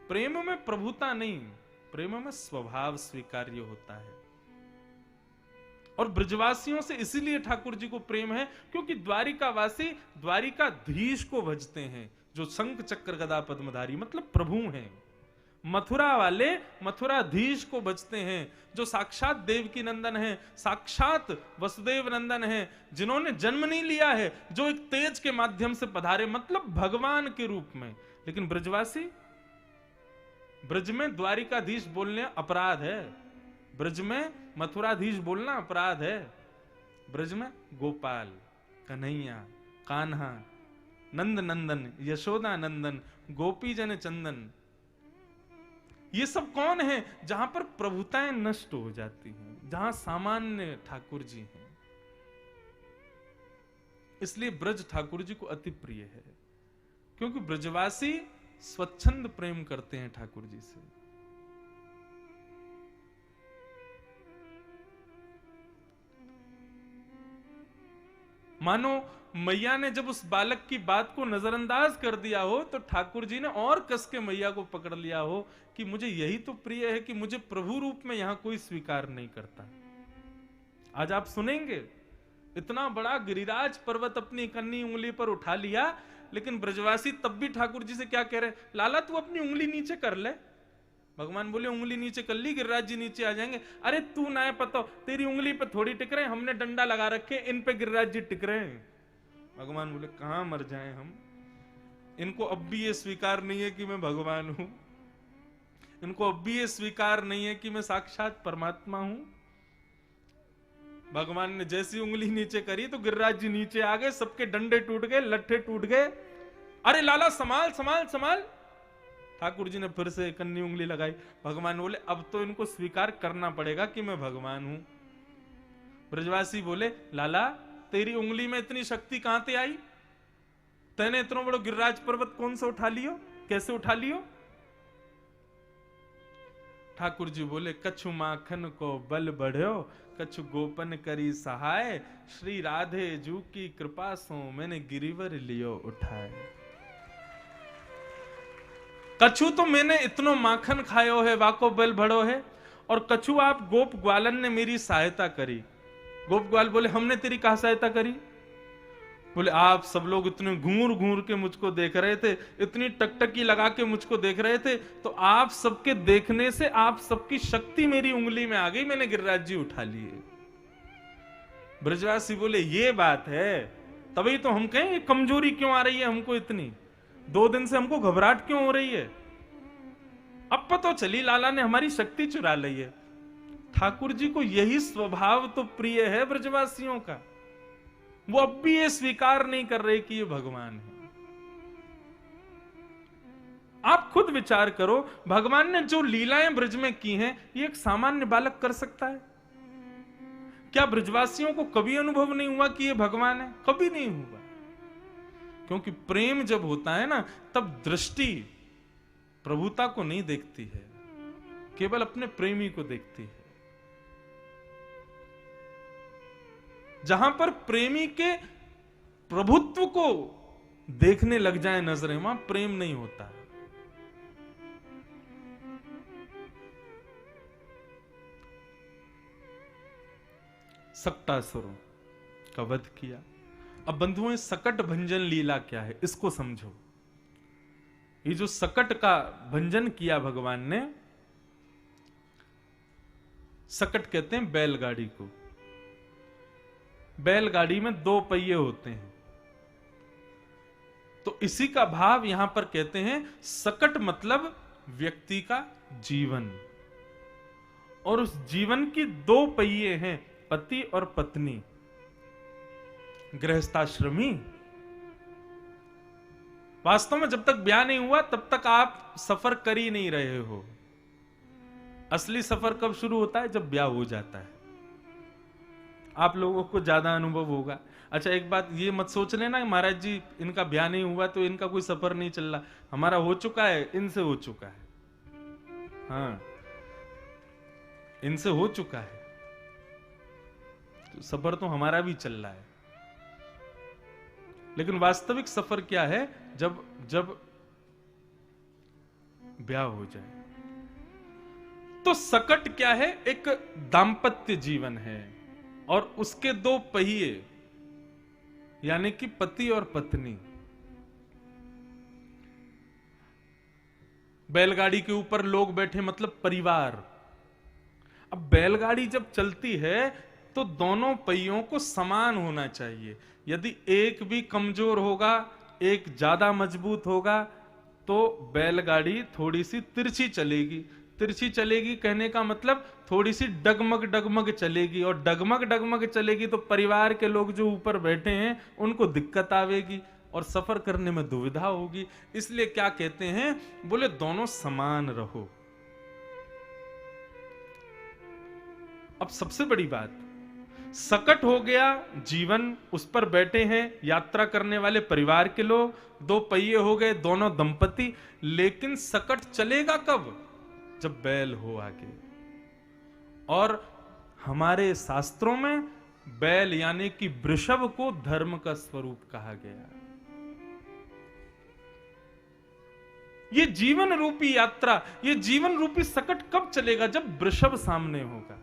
A: प्रेम में प्रभुता नहीं, प्रेम में स्वभाव स्वीकार्य होता है। और ब्रजवासियों से इसीलिए ठाकुर जी को प्रेम है क्योंकि द्वारिकावासी द्वारिकाधीश को भजते हैं, जो शंख चक्र गदा पद्मधारी मतलब प्रभु हैं। मथुरा वाले मथुराधीश को भजते हैं, जो साक्षात देवकी नंदन है, साक्षात वसुदेव नंदन है, जिन्होंने जन्म नहीं लिया है, जो एक तेज के माध्यम से पधारे, मतलब भगवान के रूप में। लेकिन ब्रजवासी, ब्रज में द्वारिकाधीश बोलने अपराध है, ब्रज में मथुराधीश बोलना अपराध है। ब्रज में गोपाल, कन्हैया, कान्हा, नंद नंदन, यशोदा नंदन, गोपी जन चंदन, ये सब कौन है? जहां पर प्रभुताएं नष्ट हो जाती हैं, जहां सामान्य ठाकुर जी हैं। इसलिए ब्रज ठाकुर जी को अति प्रिय है, क्योंकि ब्रजवासी स्वच्छंद प्रेम करते हैं ठाकुर जी से। मानो मैया ने जब उस बालक की बात को नजरअंदाज कर दिया हो, तो ठाकुर जी ने और कस के मैया को पकड़ लिया हो कि मुझे यही तो प्रिय है कि मुझे प्रभु रूप में यहां कोई स्वीकार नहीं करता। आज आप सुनेंगे इतना बड़ा गिरिराज पर्वत अपनी कन्नी उंगली पर उठा लिया, लेकिन ब्रजवासी तब भी ठाकुर जी से क्या कह रहे, लाला तू अपनी उंगली नीचे कर ले। भगवान बोले उंगली नीचे कर ली, गिरिराज जी नीचे आ जाएंगे। अरे तू ना है पता, तेरी उंगली पे थोड़ी टिक रहे, हमने डंडा लगा रखे, इन पे गिरिराज जी टिक रहे हैं। भगवान बोले कहां मर जाएं हम, इनको अब भी ये स्वीकार नहीं है कि मैं भगवान हूं, इनको अब भी ये स्वीकार नहीं है कि मैं साक्षात परमात्मा हूं। भगवान ने जैसी उंगली नीचे करी तो गिरिराज जी नीचे आ गए, सबके डंडे टूट गए, लट्ठे टूट गए। अरे लाला संभाल संभाल संभाल। ठाकुर जी ने फिर से कन्नी उंगली लगाई। भगवान बोले अब तो इनको स्वीकार करना पड़ेगा कि मैं भगवान हूं। ब्रजवासी बोले लाला तेरी उंगली में इतनी शक्ति कहां से आई, तैने इतना बड़ा गिरिराज पर्वत कौन सा उठा लियो, कैसे उठा लियो। ठाकुर जी बोले कछु माखन को बल बढ़्यो, कछु गोपन करी सहाय, श्री राधे जू की कृपा सो मैंने गिरिवर लियो उठाए। कछु तो मैंने इतनो माखन खायो है, वाको बल बढ़ो है, और कछु आप गोप ग्वालन ने मेरी सहायता करी। गोप ग्वाल बोले हमने तेरी कहा सहायता करी। बोले आप सब लोग इतने घूर घूर के मुझको देख रहे थे, इतनी टकटकी लगा के मुझको देख रहे थे, तो आप सबके देखने से आप सबकी शक्ति मेरी उंगली में आ गई, मैंने गिरिराज जी उठा लिए। ब्रजवासी बोले ये बात है, तभी तो हम कहें कमजोरी क्यों आ रही है हमको, इतनी 2 दिन से हमको घबराहट क्यों हो रही है। अब पता चली लाला ने हमारी शक्ति चुरा ली है। ठाकुर जी को यही स्वभाव तो प्रिय है ब्रजवासियों का, वो अब भी ये स्वीकार नहीं कर रहे कि ये भगवान है। आप खुद विचार करो, भगवान ने जो लीलाएं ब्रज में की हैं, ये एक सामान्य बालक कर सकता है क्या? ब्रजवासियों को कभी अनुभव नहीं हुआ कि ये भगवान है? कभी नहीं हुआ, क्योंकि प्रेम जब होता है ना, तब दृष्टि प्रभुता को नहीं देखती है, केवल अपने प्रेमी को देखती है। जहां पर प्रेमी के प्रभुत्व को देखने लग जाए नजरें, वहां प्रेम नहीं होता। सक्टासुरों का वध किया। अब बंधुओं, सकट भंजन लीला क्या है इसको समझो। ये जो सकट का भंजन किया भगवान ने, सकट कहते हैं बैलगाड़ी को। बैलगाड़ी में 2 पहिए होते हैं, तो इसी का भाव यहां पर कहते हैं। सकट मतलब व्यक्ति का जीवन, और उस जीवन की 2 पहिए हैं, पति और पत्नी, गृहस्थाश्रमी। वास्तव में जब तक ब्याह नहीं हुआ तब तक आप सफर कर ही नहीं रहे हो। असली सफर कब शुरू होता है? जब ब्याह हो जाता है। आप लोगों को ज्यादा अनुभव होगा। अच्छा, एक बात ये मत सोच लेना महाराज जी इनका ब्याह नहीं हुआ तो इनका कोई सफर नहीं चल रहा। हमारा हो चुका है, इनसे हो चुका है। हाँ, इनसे हो चुका है, तो सफर तो हमारा भी चल रहा है। लेकिन वास्तविक सफर क्या है? जब ब्याह हो जाए। तो सकट क्या है? एक दाम्पत्य जीवन है, और उसके 2 पहिए, यानी कि पति और पत्नी। बैलगाड़ी के ऊपर लोग बैठे मतलब परिवार। अब बैलगाड़ी जब चलती है तो दोनों पहियों को समान होना चाहिए। यदि एक भी कमजोर होगा, एक ज्यादा मजबूत होगा, तो बैलगाड़ी थोड़ी सी तिरछी चलेगी। तिरछी चलेगी कहने का मतलब थोड़ी सी डगमग डगमग चलेगी, और डगमग डगमग चलेगी तो परिवार के लोग जो ऊपर बैठे हैं उनको दिक्कत आवेगी और सफर करने में दुविधा होगी। इसलिए क्या कहते हैं? बोले दोनों समान रहो। अब सबसे बड़ी बात, सकट हो गया जीवन, उस पर बैठे हैं यात्रा करने वाले परिवार के लोग, 2 पहिए हो गए दोनों दंपति। लेकिन सकट चलेगा कब? जब बैल हो आगे। और हमारे शास्त्रों में बैल यानी कि वृषभ को धर्म का स्वरूप कहा गया। ये जीवन रूपी यात्रा, ये जीवन रूपी सकट कब चलेगा? जब वृषभ सामने होगा,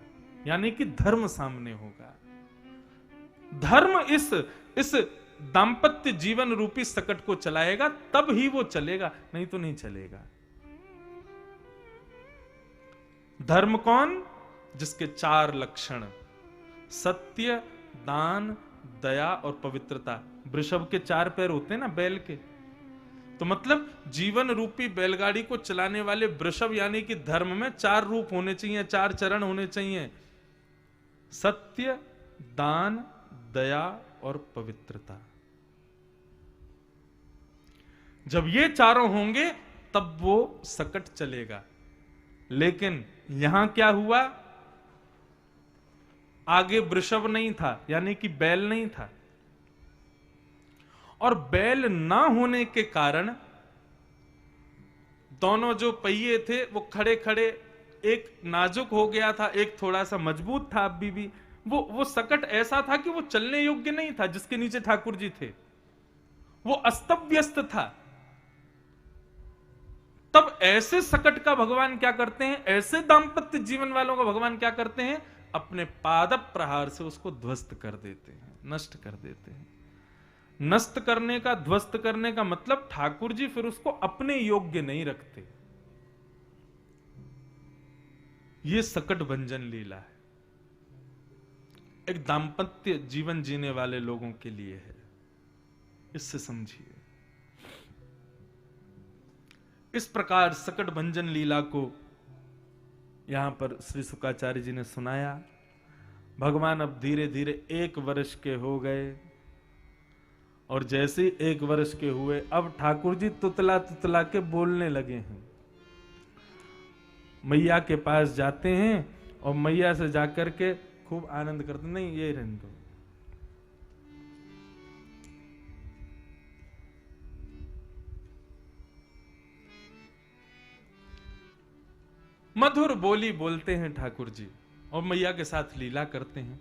A: यानी कि धर्म सामने होगा। धर्म इस दाम्पत्य जीवन रूपी सकट को चलाएगा, तब ही वो चलेगा, नहीं तो नहीं चलेगा। धर्म कौन? जिसके 4 लक्षण, सत्य, दान, दया और पवित्रता। वृषभ के 4 पैर होते हैं ना बैल के, तो मतलब जीवन रूपी बैलगाड़ी को चलाने वाले वृषभ यानी कि धर्म में 4 रूप होने चाहिए, 4 चरण होने चाहिए, सत्य, दान, दया और पवित्रता। जब ये चारों होंगे तब वो सकट चलेगा। लेकिन यहां क्या हुआ? आगे वृषभ नहीं था, यानी कि बैल नहीं था, और बैल ना होने के कारण दोनों जो पहिए थे वो खड़े खड़े, एक नाजुक हो गया था, एक थोड़ा सा मजबूत था अभी भी। वो सकट ऐसा था कि वो चलने योग्य नहीं था। जिसके नीचे ठाकुर जी थे वो अस्त व्यस्त था। तब ऐसे सकट का भगवान क्या करते हैं? ऐसे दाम्पत्य जीवन वालों का भगवान क्या करते हैं? अपने पाद प्रहार से उसको ध्वस्त कर देते हैं, नष्ट कर देते हैं। नष्ट करने का, ध्वस्त करने का मतलब ठाकुर जी फिर उसको अपने योग्य नहीं रखते। ये सकट भंजन लीला है, एक दाम्पत्य जीवन जीने वाले लोगों के लिए है। इससे समझिए। इस प्रकार सकट भंजन लीला को यहां पर श्री शुकाचार्य जी ने सुनाया। भगवान अब धीरे धीरे 1 वर्ष के हो गए, और जैसे 1 वर्ष के हुए अब ठाकुर जी तुतला तुतला के बोलने लगे हैं। मैया के पास जाते हैं और मैया से जाकर के खूब आनंद करते, नहीं ये रहने दो। मधुर बोली बोलते हैं ठाकुर जी और मैया के साथ लीला करते हैं।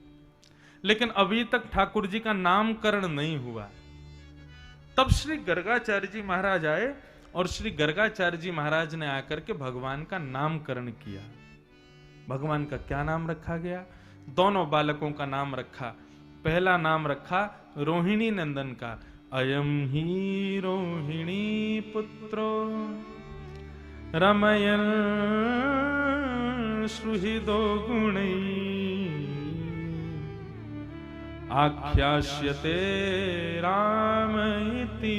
A: लेकिन अभी तक ठाकुर जी का नामकरण नहीं हुआ। तब श्री गर्गाचार्य जी महाराज आए और श्री गर्गाचार्य जी महाराज ने आकर के भगवान का नामकरण किया। भगवान का क्या नाम रखा गया? दोनों बालकों का नाम रखा। पहला नाम रखा रोहिणी नंदन का, अयम ही रोहिणी पुत्रो रमयन सुहृदो गुणै आख्यास्यते राम इति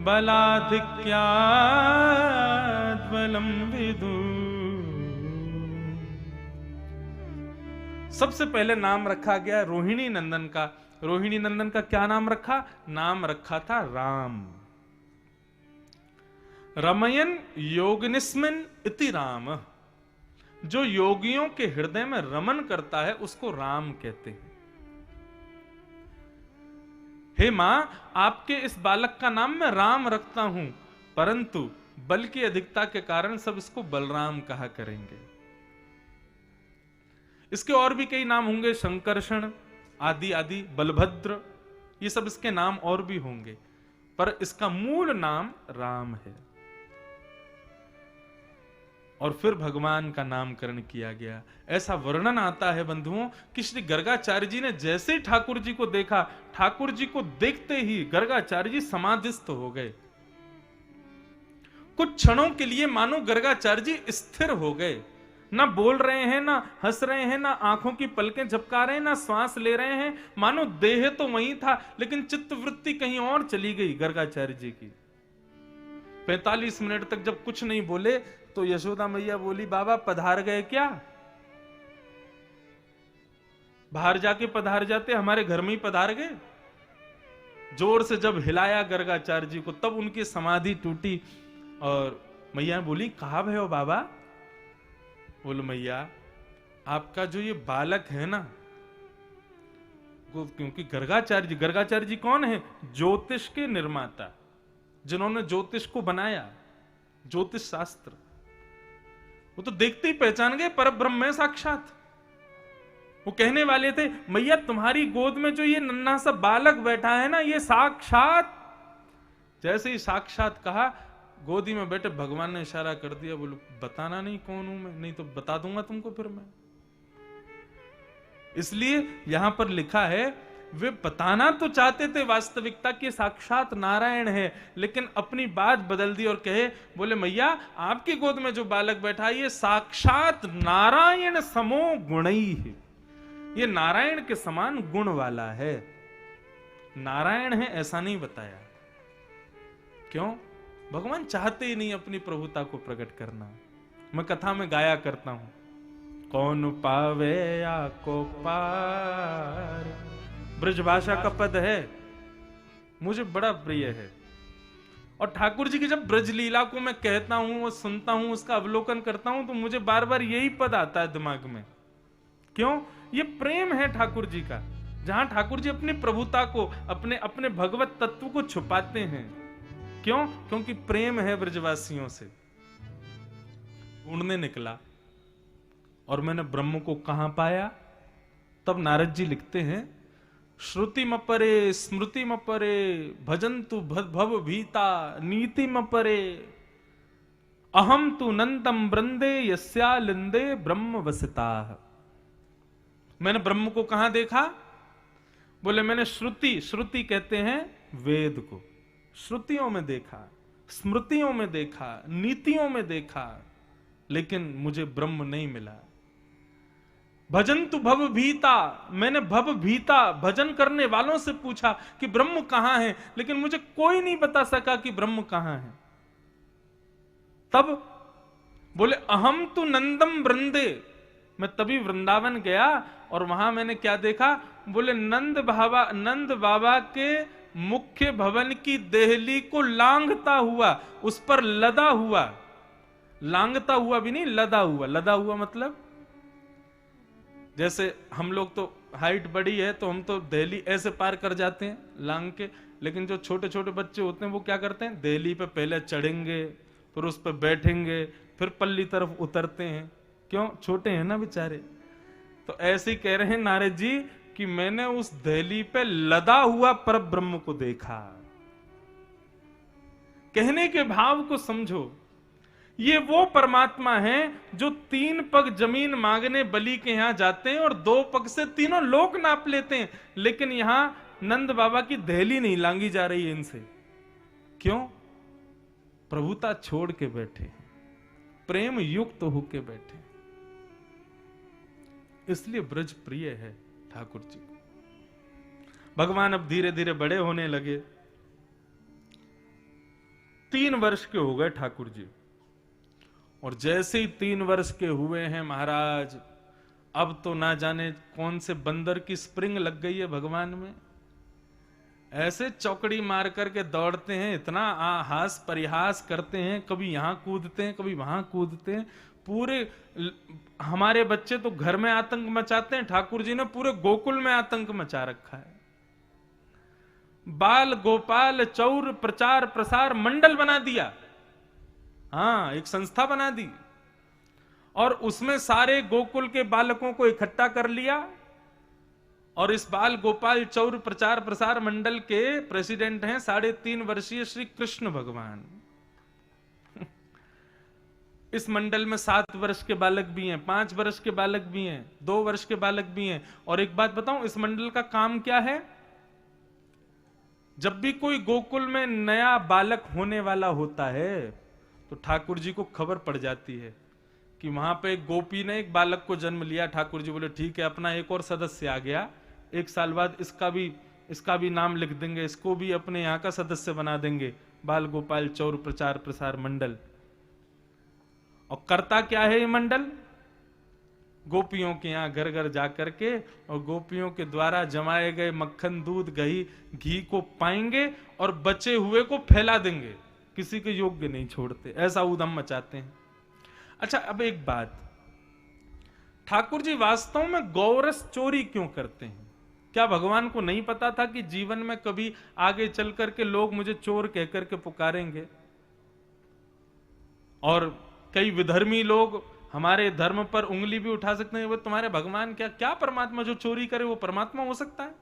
A: बलाधिक्याद् बलं विदु। सबसे पहले नाम रखा गया रोहिणी नंदन का। रोहिणी नंदन का क्या नाम रखा? नाम रखा था राम। रमयन योगनिस्मिन इति राम, जो योगियों के हृदय में रमन करता है उसको राम कहते हैं। हे मां, आपके इस बालक का नाम मैं राम रखता हूं, परंतु बल की अधिकता के कारण सब इसको बलराम कहा करेंगे। इसके और भी कई नाम होंगे, शंकरषण आदि आदि, बलभद्र, ये सब इसके नाम और भी होंगे, पर इसका मूल नाम राम है। और फिर भगवान का नामकरण किया गया। ऐसा वर्णन आता है बंधुओं कि श्री गर्गाचार्य जी ने जैसे ही ठाकुर जी को देखा, ठाकुर जी को देखते ही गर्गाचार्य जी समाधिस्थ हो गए। कुछ क्षणों के लिए मानो गर्गाचार्य जी स्थिर हो गए, ना बोल रहे हैं, ना हंस रहे हैं, ना आंखों की पलकें झपका रहे हैं, ना श्वास ले रहे हैं। मानो देह तो वही था लेकिन चित्तवृत्ति कहीं और चली गई गर्गाचार्य जी की। 45 मिनट तक जब कुछ नहीं बोले तो यशोदा मैया बोली, बाबा पधार गए क्या? बाहर जाके पधार जाते, हमारे घर में ही पधार गए। जोर से जब हिलाया गर्गाचार्य जी को तब उनकी समाधि टूटी और मैया बोली, कहां भय हो बाबा? बोलो मैया, आपका जो ये बालक है ना, क्योंकि गर्गाचार्य जी कौन है? ज्योतिष के निर्माता, जिन्होंने ज्योतिष को बनाया, ज्योतिष शास्त्र। वो तो देखते ही पहचान गए परब्रह्म है साक्षात। वो कहने वाले थे, मैया तुम्हारी गोद में जो ये नन्हा सा बालक बैठा है ना, ये साक्षात। जैसे ही साक्षात कहा, गोदी में बैठे भगवान ने इशारा कर दिया, बोलो बताना नहीं कौन हूं मैं, नहीं तो बता दूंगा तुमको फिर मैं। इसलिए यहां पर लिखा है, वे बताना तो चाहते थे वास्तविकता कि साक्षात नारायण है, लेकिन अपनी बात बदल दी और कहे, बोले मैया आपकी गोद में जो बालक बैठा है ये साक्षात नारायण समो गुणी है, ये नारायण के समान गुण वाला है। नारायण है ऐसा नहीं बताया। क्यों? भगवान चाहते ही नहीं अपनी प्रभुता को प्रकट करना। मैं कथा में गाया करता हूं, कौन पावे या को पार, ब्रजभाषा का पद है, मुझे बड़ा प्रिय है। और ठाकुर जी की जब ब्रज लीला को मैं कहता हूं और सुनता हूं, उसका अवलोकन करता हूं, तो मुझे बार बार यही पद आता है दिमाग में। क्यों? ये प्रेम है ठाकुर जी का, जहां ठाकुर जी अपनी प्रभुता को, अपने अपने भगवत तत्व को छुपाते हैं। क्यों? क्योंकि प्रेम है ब्रजवासियों से। ढूंढने निकला और मैंने ब्रह्म को कहां पाया? तब नारद जी लिखते हैं, श्रुति मपरे स्मृति मपरे भजन्तु भव भीता नीति मपरे अहम तु नंदम वृंदे यस्या लिंदे ब्रह्म वसिता। मैंने ब्रह्म को कहां देखा? बोले मैंने श्रुति, श्रुति कहते हैं वेद को, श्रुतियों में देखा, स्मृतियों में देखा, नीतियों में देखा, लेकिन मुझे ब्रह्म नहीं मिला। भजन्तु भव भीता, मैंने भव भीता भजन करने वालों से पूछा कि ब्रह्म कहां है, लेकिन मुझे कोई नहीं बता सका कि ब्रह्म कहां है। तब बोले अहम तु नंदम वृंदे, मैं तभी वृंदावन गया और वहां मैंने क्या देखा? बोले नंद बाबा के मुख्य भवन की देहली को लांघता हुआ, उस पर लदा हुआ, लांघता हुआ भी नहीं, लदा हुआ। लदा हुआ मतलब जैसे हम लोग तो हाइट बड़ी है तो हम तो देहली ऐसे पार कर जाते हैं लांग के, लेकिन जो छोटे छोटे बच्चे होते हैं वो क्या करते हैं? देहली पे पहले चढ़ेंगे, फिर उस पर बैठेंगे, फिर पल्ली तरफ उतरते हैं। क्यों? छोटे हैं ना बेचारे। तो ऐसे ही कह रहे हैं नारद जी कि मैंने उस देहली पे लदा हुआ परब्रह्म को देखा। कहने के भाव को समझो, ये वो परमात्मा है जो 3 पग जमीन मांगने बलि के यहां जाते हैं और 2 पग से तीनों लोक नाप लेते हैं, लेकिन यहां नंद बाबा की देहली नहीं लांगी जा रही है इनसे। क्यों? प्रभुता छोड़ के बैठे, प्रेम युक्त होके बैठे, इसलिए ब्रज प्रिय है ठाकुर जी। भगवान अब धीरे धीरे बड़े होने लगे। 3 वर्ष के हो गए ठाकुर जी, और जैसे ही 3 वर्ष के हुए हैं महाराज, अब तो ना जाने कौन से बंदर की स्प्रिंग लग गई है भगवान में। ऐसे चौकड़ी मार करके दौड़ते हैं, इतना हास परिहास करते हैं, कभी यहां कूदते हैं, कभी वहां कूदते हैं। पूरे हमारे बच्चे तो घर में आतंक मचाते हैं, ठाकुर जी ने पूरे गोकुल में आतंक मचा रखा है। बाल गोपाल चौर प्रचार प्रसार मंडल बना दिया, हाँ एक संस्था बना दी, और उसमें सारे गोकुल के बालकों को इकट्ठा कर लिया। और इस बाल गोपाल चौर प्रचार प्रसार मंडल के प्रेसिडेंट हैं 3.5 वर्षीय श्री कृष्ण भगवान। इस मंडल में 7 वर्ष के बालक भी हैं, 5 वर्ष के बालक भी हैं, 2 वर्ष के बालक भी हैं। और एक बात बताऊं, इस मंडल का काम क्या है? जब भी कोई गोकुल में नया बालक होने वाला होता है तो ठाकुर जी को खबर पड़ जाती है कि वहां पे एक गोपी ने एक बालक को जन्म लिया। ठाकुर जी बोले ठीक है, अपना एक और सदस्य आ गया, 1 साल बाद इसका भी नाम लिख देंगे, इसको भी अपने यहाँ का सदस्य बना देंगे, बाल गोपाल चौर प्रचार प्रसार मंडल। और करता क्या है ये मंडल? गोपियों के यहाँ घर घर जाकर के और गोपियों के द्वारा जमाए गए मक्खन दूध घी को पाएंगे और बचे हुए को फैला देंगे, किसी के योग्य नहीं छोड़ते, ऐसा उदम मचाते हैं। अच्छा, अब एक बात, ठाकुर जी वास्तव में गौरस चोरी क्यों करते हैं? क्या भगवान को नहीं पता था कि जीवन में कभी आगे चल करके लोग मुझे चोर कहकर के पुकारेंगे? और कई विधर्मी लोग हमारे धर्म पर उंगली भी उठा सकते हैं, वो तुम्हारे भगवान क्या परमात्मा जो चोरी करे वो परमात्मा हो सकता है?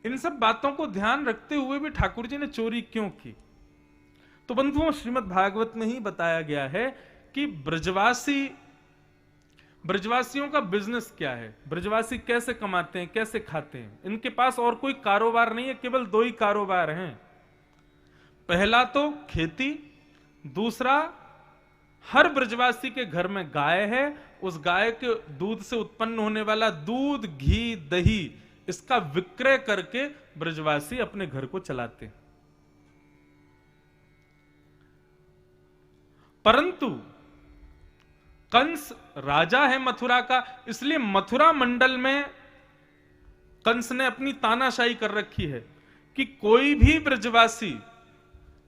A: इन सब बातों को ध्यान रखते हुए भी ठाकुर जी ने चोरी क्यों की? तो बंधुओं, श्रीमद् भागवत में ही बताया गया है कि ब्रजवासी ब्रजवासियों का बिजनेस क्या है, ब्रजवासी कैसे कमाते हैं, कैसे खाते हैं? इनके पास और कोई कारोबार नहीं है, केवल दो ही कारोबार हैं। पहला तो खेती, दूसरा हर ब्रजवासी के घर में गाय है, उस गाय के दूध से उत्पन्न होने वाला दूध, घी, दही, इसका विक्रय करके ब्रजवासी अपने घर को चलाते हैं। परंतु कंस राजा है मथुरा का, इसलिए मथुरा मंडल में कंस ने अपनी तानाशाही कर रखी है कि कोई भी ब्रजवासी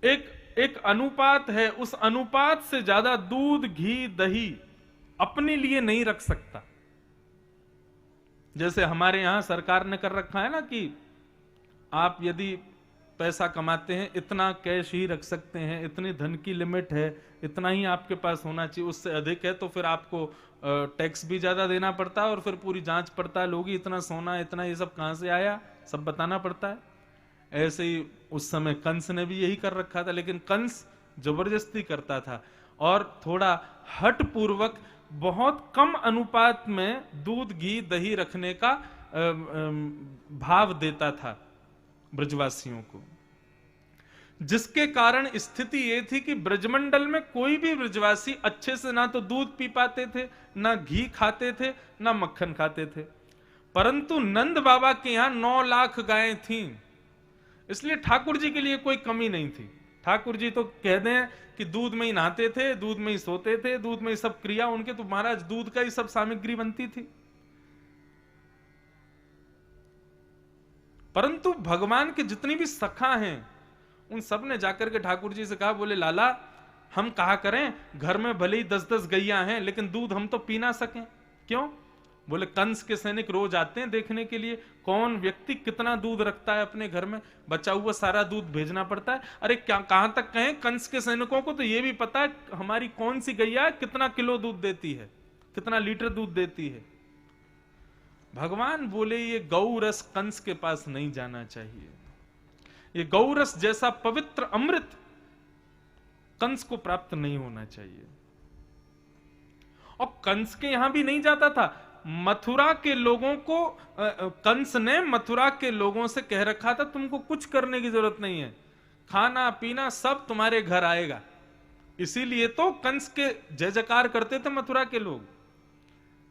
A: एक अनुपात है, उस अनुपात से ज्यादा दूध, घी, दही अपने लिए नहीं रख सकता। जैसे हमारे यहां सरकार ने कर रखा है ना कि आप यदि पैसा कमाते हैं इतना कैश ही रख सकते हैं, इतनी धन की लिमिट है, इतना ही आपके पास होना चाहिए, उससे अधिक है तो फिर आपको टैक्स भी ज्यादा देना पड़ता है और फिर पूरी जांच पड़ताल होगी, इतना सोना, इतना ये सब कहां से आया, सब बताना पड़ता है। ऐसे ही उस समय कंस ने भी यही कर रखा था, लेकिन कंस जबरदस्ती करता था और थोड़ा हट पूर्वक बहुत कम अनुपात में दूध, घी, दही रखने का भाव देता था ब्रजवासियों को, जिसके कारण स्थिति यह थी कि ब्रजमंडल में कोई भी ब्रजवासी अच्छे से ना तो दूध पी पाते थे, ना घी खाते थे, ना मक्खन खाते थे। परंतु नंद बाबा के यहां 9 लाख गायें थीं, इसलिए ठाकुर जी के लिए कोई कमी नहीं थी। ठाकुर जी तो कह दें कि दूध में ही नहाते थे, दूध में ही सोते थे, दूध में ही सब क्रिया उनके, तो महाराज दूध का ही सब सामग्री बनती थी। परंतु भगवान के जितनी भी सखा हैं उन सब ने जाकर के ठाकुर जी से कहा, बोले लाला हम कहा करें, घर में भले ही 10-10 गैया हैं लेकिन दूध हम तो पी ना सकें। क्यों? बोले कंस के सैनिक रोज आते हैं देखने के लिए कौन व्यक्ति कितना दूध रखता है अपने घर में, बचा हुआ सारा दूध भेजना पड़ता है। अरे क्या कहां तक कहें, कंस के सैनिकों को तो यह भी पता है हमारी कौन सी गैया कितना किलो दूध देती है, कितना लीटर दूध देती है। भगवान बोले ये गौरस कंस के पास नहीं जाना चाहिए, ये गौरस जैसा पवित्र अमृत कंस को प्राप्त नहीं होना चाहिए। और कंस के यहां भी नहीं जाता था, मथुरा के लोगों को कंस ने मथुरा के लोगों से कह रखा था तुमको कुछ करने की जरूरत नहीं है, खाना पीना सब तुम्हारे घर आएगा। इसीलिए तो कंस के जय जयकार करते थे मथुरा के लोग,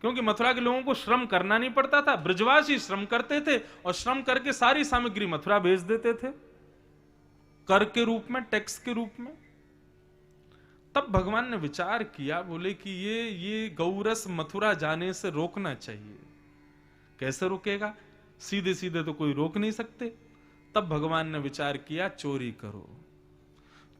A: क्योंकि मथुरा के लोगों को श्रम करना नहीं पड़ता था, ब्रजवासी श्रम करते थे और श्रम करके सारी सामग्री मथुरा भेज देते थे कर के रूप में, टैक्स के रूप में। तब भगवान ने विचार किया, बोले कि ये गौरस मथुरा जाने से रोकना चाहिए। कैसे रोकेगा? सीधे सीधे तो कोई रोक नहीं सकते। तब भगवान ने विचार किया, चोरी करो,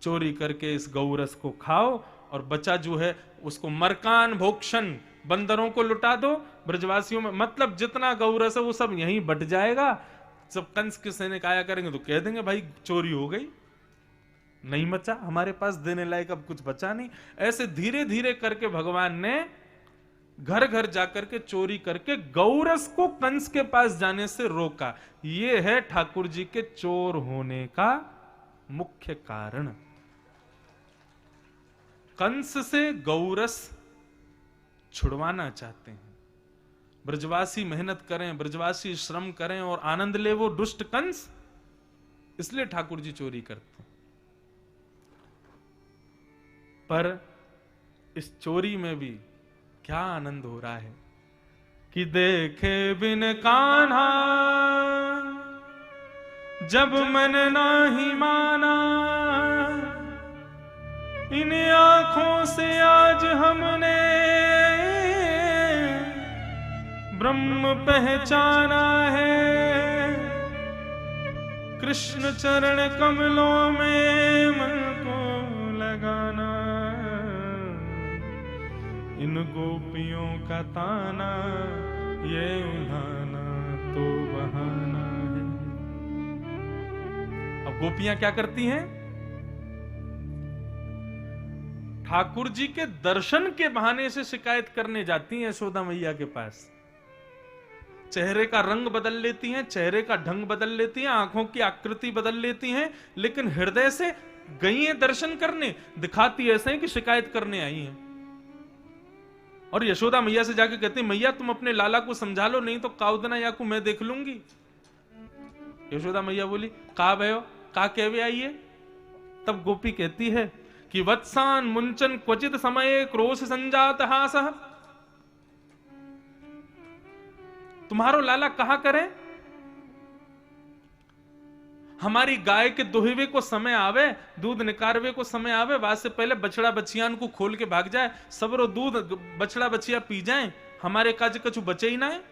A: चोरी करके इस गौरस को खाओ और बचा जो है उसको मरकान भोक्षण बंदरों को लुटा दो। ब्रजवासियों में मतलब जितना गौरस है वो सब यहीं बट जाएगा। सब कंस के सैनिक आया करेंगे तो कह देंगे भाई चोरी हो गई, नहीं बचा हमारे पास देने लायक, अब कुछ बचा नहीं। ऐसे धीरे धीरे करके भगवान ने घर घर जाकर के चोरी करके गौरस को कंस के पास जाने से रोका। यह है ठाकुर जी के चोर होने का मुख्य कारण। कंस से गौरस छुड़वाना चाहते हैं, ब्रजवासी मेहनत करें, ब्रजवासी श्रम करें और आनंद ले वो दुष्ट कंस, इसलिए ठाकुर जी चोरी करते हैं। पर इस चोरी में भी क्या आनंद हो रहा है कि देखे बिन कान्हा जब मन नाही माना, इन आंखों से आज हमने ब्रह्म पहचाना है। कृष्ण चरण कमलों में मन को लगाना, इन गोपियों का ताना ये उल्हाना तो बहाना है। अब गोपियां क्या करती हैं? ठाकुर जी के दर्शन के बहाने से शिकायत करने जाती हैं यशोदा मैया के पास। चेहरे का रंग बदल लेती हैं, चेहरे का ढंग बदल लेती हैं, आंखों की आकृति बदल लेती हैं, लेकिन हृदय से गई हैं दर्शन करने, दिखाती ऐसे हैं कि शिकायत करने आई हैं। और यशोदा मैया से जाके कहती, मैया तुम अपने लाला को समझा लो, नहीं तो काउदना या को मैं देख लूंगी। यशोदा मैया बोली, का भयो का कहवे आइए। तब गोपी कहती है कि वत्सान मुंचन क्वचित समय क्रोश संजात हास, तुम्हारो लाला कहा करे, हमारी गाय के दोहिवे को समय आवे, दूध निकारवे को समय आवे, बाद से पहले बछड़ा बछियान को खोल के भाग जाए, सबरो दूध बछड़ा बछिया पी जाए, हमारे काज कछु बचे ही ना है।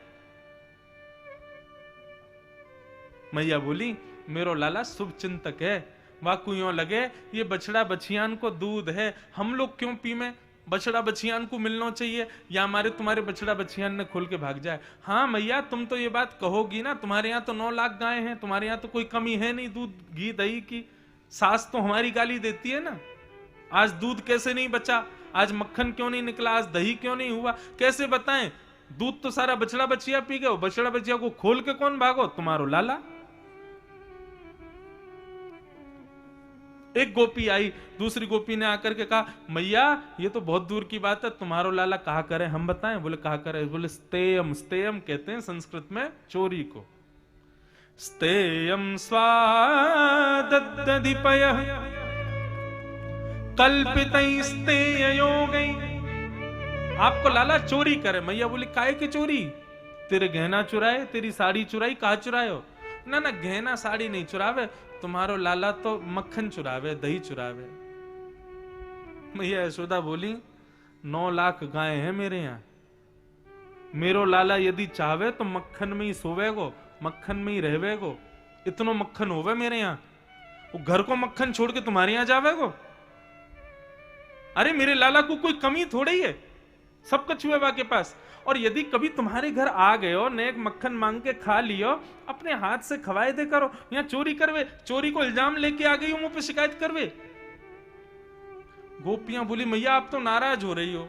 A: मैया बोली, मेरो लाला शुभ चिंतक है, वाकु यूं लगे ये बछड़ा बछियान को दूध है, हम लोग क्यों पीमे, बछड़ा बछियान को मिलना चाहिए, या हमारे तुम्हारे बछड़ा बछियान ने खोल के भाग जाए। हाँ मैया तुम तो ये बात कहोगी ना, तुम्हारे यहाँ तो 9 लाख गाय हैं, तुम्हारे यहाँ तो कोई कमी है नहीं दूध घी दही की, सास तो हमारी गाली देती है ना, आज दूध कैसे नहीं बचा, आज मक्खन क्यों नहीं निकला, आज दही क्यों नहीं हुआ, कैसे बताएं, दूध तो सारा बछड़ा बछिया पी गए, बछड़ा बछिया को खोल के कौन भागो, तुम्हारो लाला। एक गोपी आई, दूसरी गोपी ने आकर के कहा, मैया ये तो बहुत दूर की बात है, तुम्हारो लाला कहा करे, हम बताएं। बोले कहा करे, बोले स्तेयम, स्तेयम कहते हैं संस्कृत में चोरी को, स्तेयम स्वादद्दधिपय कल्पितैस्तेययोगै, आपको लाला चोरी करे। मैया बोली काहे की चोरी, तेरे गहना चुराए, तेरी साड़ी चुराई, कहा चुरायो, ना ना गहना साड़ी नहीं चुरावे, तुम्हारो लाला तो मक्खन चुरावे, दही चुरावे। मैया यशोदा बोली, 9 लाख गाय हैं मेरे यहाँ, मेरो लाला यदि चाहे तो मक्खन में ही सोवेगो, मक्खन में ही रहेगो, इतनो मक्खन होवे मेरे यहाँ, वो घर को मक्खन छोड़ के तुम्हारे यहाँ जावेगो। अरे मेरे लाला को कोई कमी थोड़ी है, सब कुछ हुए के पास, और यदि कभी तुम्हारे घर आ गए हो, नेक मक्खन मांग के खा लियो, अपने हाथ से खवाए दे करो, यहाँ चोरी करवे, चोरी को इल्जाम लेके आ गई हो, मुंह पे शिकायत करवे। गोपियां बोली, मैया आप तो नाराज हो रही हो,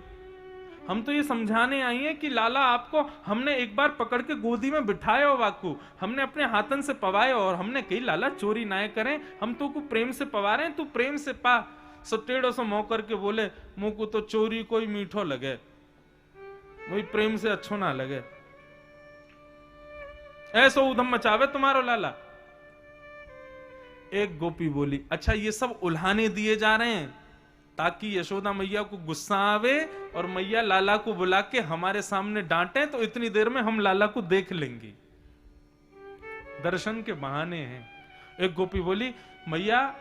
A: हम तो ये समझाने आई हैं कि लाला आपको हमने एक बार पकड़ के गोदी में बिठाया हो, वाकू हमने अपने हाथन से पवाए, और हमने कही लाला चोरी ना करें, हम तो को प्रेम से पवा रहे हैं, तू प्रेम से पा। सो टेढ़ो सो मुंह करके बोले, मुंह को तो चोरी कोई मीठो लगे, वही प्रेम से अच्छो ना लगे, ऐसो उधम मचावे तुम्हारो लाला। एक गोपी बोली, अच्छा ये सब उल्हाने दिए जा रहे हैं ताकि यशोदा मैया को गुस्सा आवे और मैया लाला को बुला के हमारे सामने डांटे, तो इतनी देर में हम लाला को देख लेंगे, दर्शन के बहाने हैं। एक गोपी बोली, मैया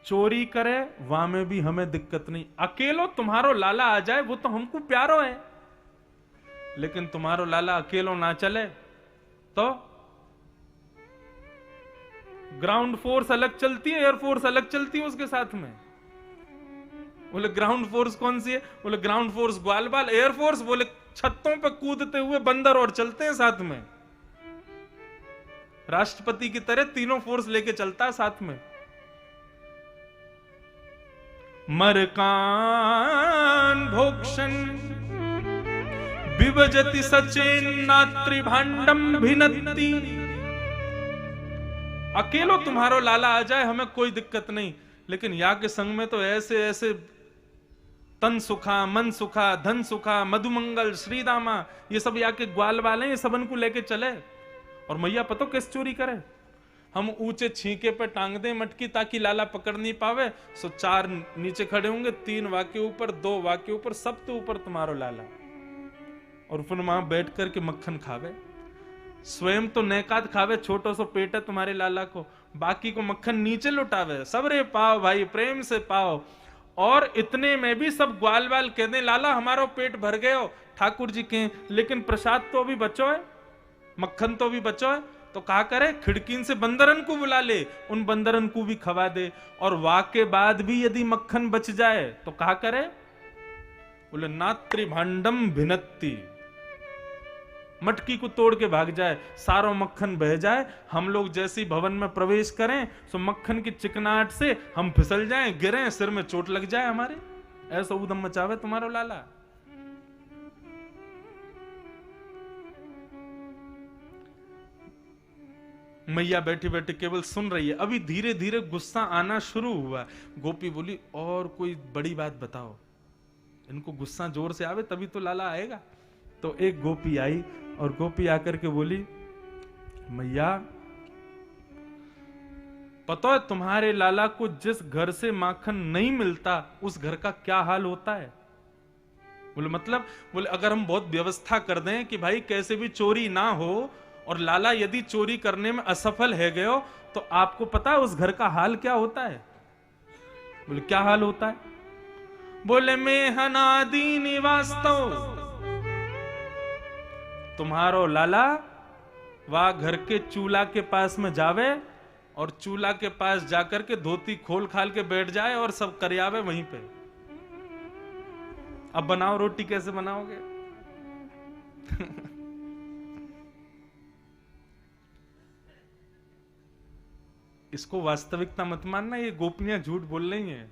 A: चोरी करे वहां में भी हमें दिक्कत नहीं, अकेलो तुम्हारो लाला आ जाए वो तो हमको प्यारो है, लेकिन तुम्हारो लाला अकेलो ना चले तो ग्राउंड फोर्स अलग चलती है, एयरफोर्स अलग चलती है उसके साथ में। बोले ग्राउंड फोर्स कौन सी है, बोले ग्राउंड फोर्स ग्वाल बाल, एयरफोर्स बोले छतों पे कूदते हुए बंदर और चलते हैं साथ में, राष्ट्रपति की तरह तीनों फोर्स लेके चलता है साथ में। मरकान भोक्षण विभजति सचेन्नात्रि भांडम भिनत्ति, अकेलो तुम्हारो लाला आ जाए हमें कोई दिक्कत नहीं, लेकिन या के संग में तो ऐसे ऐसे तन सुखा, मन सुखा, धन सुखा, मधुमंगल, श्रीदामा, ये सब या के ग्वाल वाले, ये सबन को लेके चले। और मैया पतो कैसे चोरी करे, हम ऊंचे छींके पे टांग दे मटकी ताकि लाला पकड़ नहीं पावे, सो 4 नीचे खड़े होंगे, 3 वाके ऊपर, 2 वाके ऊपर, सब तो ऊपर तुम्हारो लाला, और फिर वहां बैठ करके मक्खन खावे, स्वयं तो नैकात खावे, छोटो सो पेट है तुम्हारे लाला को, बाकी को मक्खन नीचे लुटावे, सब रे पाओ भाई प्रेम से पाओ। और इतने में भी सब ग्वाल वाल कह दे, लाला हमारो पेट भर गए हो ठाकुर जी के, लेकिन प्रसाद तो अभी बचो है, मक्खन तो अभी बचो है, तो कहा करे खिड़की से बंदरन को बुला ले, उन बंदरन को भी खवा दे, और वाके बाद भी यदि मक्खन बच जाए तो कहा करे, बोले नात्रि भांडम भिनत्ति, मटकी को तोड़ के भाग जाए, सारो मक्खन बह जाए, हम लोग जैसी भवन में प्रवेश करें तो मक्खन की चिकनाहट से हम फिसल जाएं, गिरें, सिर में चोट लग जाए हमारे, ऐसा उदम मचावे तुम्हारो लाला। मैया बैठी बैठी केवल सुन रही है, अभी धीरे धीरे गुस्सा आना शुरू हुआ। गोपी बोली, और कोई बड़ी बात बताओ। इनको गुस्सा जोर से आवे तभी तो लाला आएगा। तो एक गोपी आई और गोपी आकर के बोली, मैया पता है तुम्हारे लाला को जिस घर से माखन नहीं मिलता उस घर का क्या हाल होता है? बोले मतलब? बोले अगर हम बहुत व्यवस्था कर दें कि भाई कैसे भी चोरी ना हो और लाला यदि चोरी करने में असफल है गयो तो आपको पता है उस घर का हाल क्या होता है? बोले क्या हाल होता है? बोले मैं हनादी निवास्तो, तुम्हारो लाला वह घर के चूल्हा के पास में जावे और चूल्हा के पास जाकर के धोती खोल खाल के बैठ जाए और सब करियावे वहीं पे। अब बनाओ रोटी कैसे बनाओगे? इसको वास्तविकता मत मानना, ये गोपियां झूठ बोल रही हैं।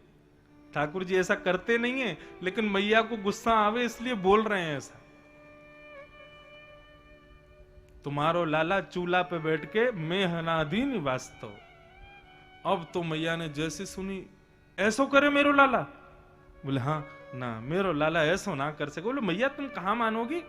A: ठाकुर जी ऐसा करते नहीं है, लेकिन मैया को गुस्सा आवे इसलिए बोल रहे हैं ऐसा। तुम्हारो लाला चूल्हा पे बैठ के मैं हनादी निवास्तो। अब तो मैया ने जैसे सुनी, ऐसो करे मेरो लाला? बोले हाँ ना, मेरो लाला ऐसो ना कर सके। बोले मैया तुम कहां मानोगी?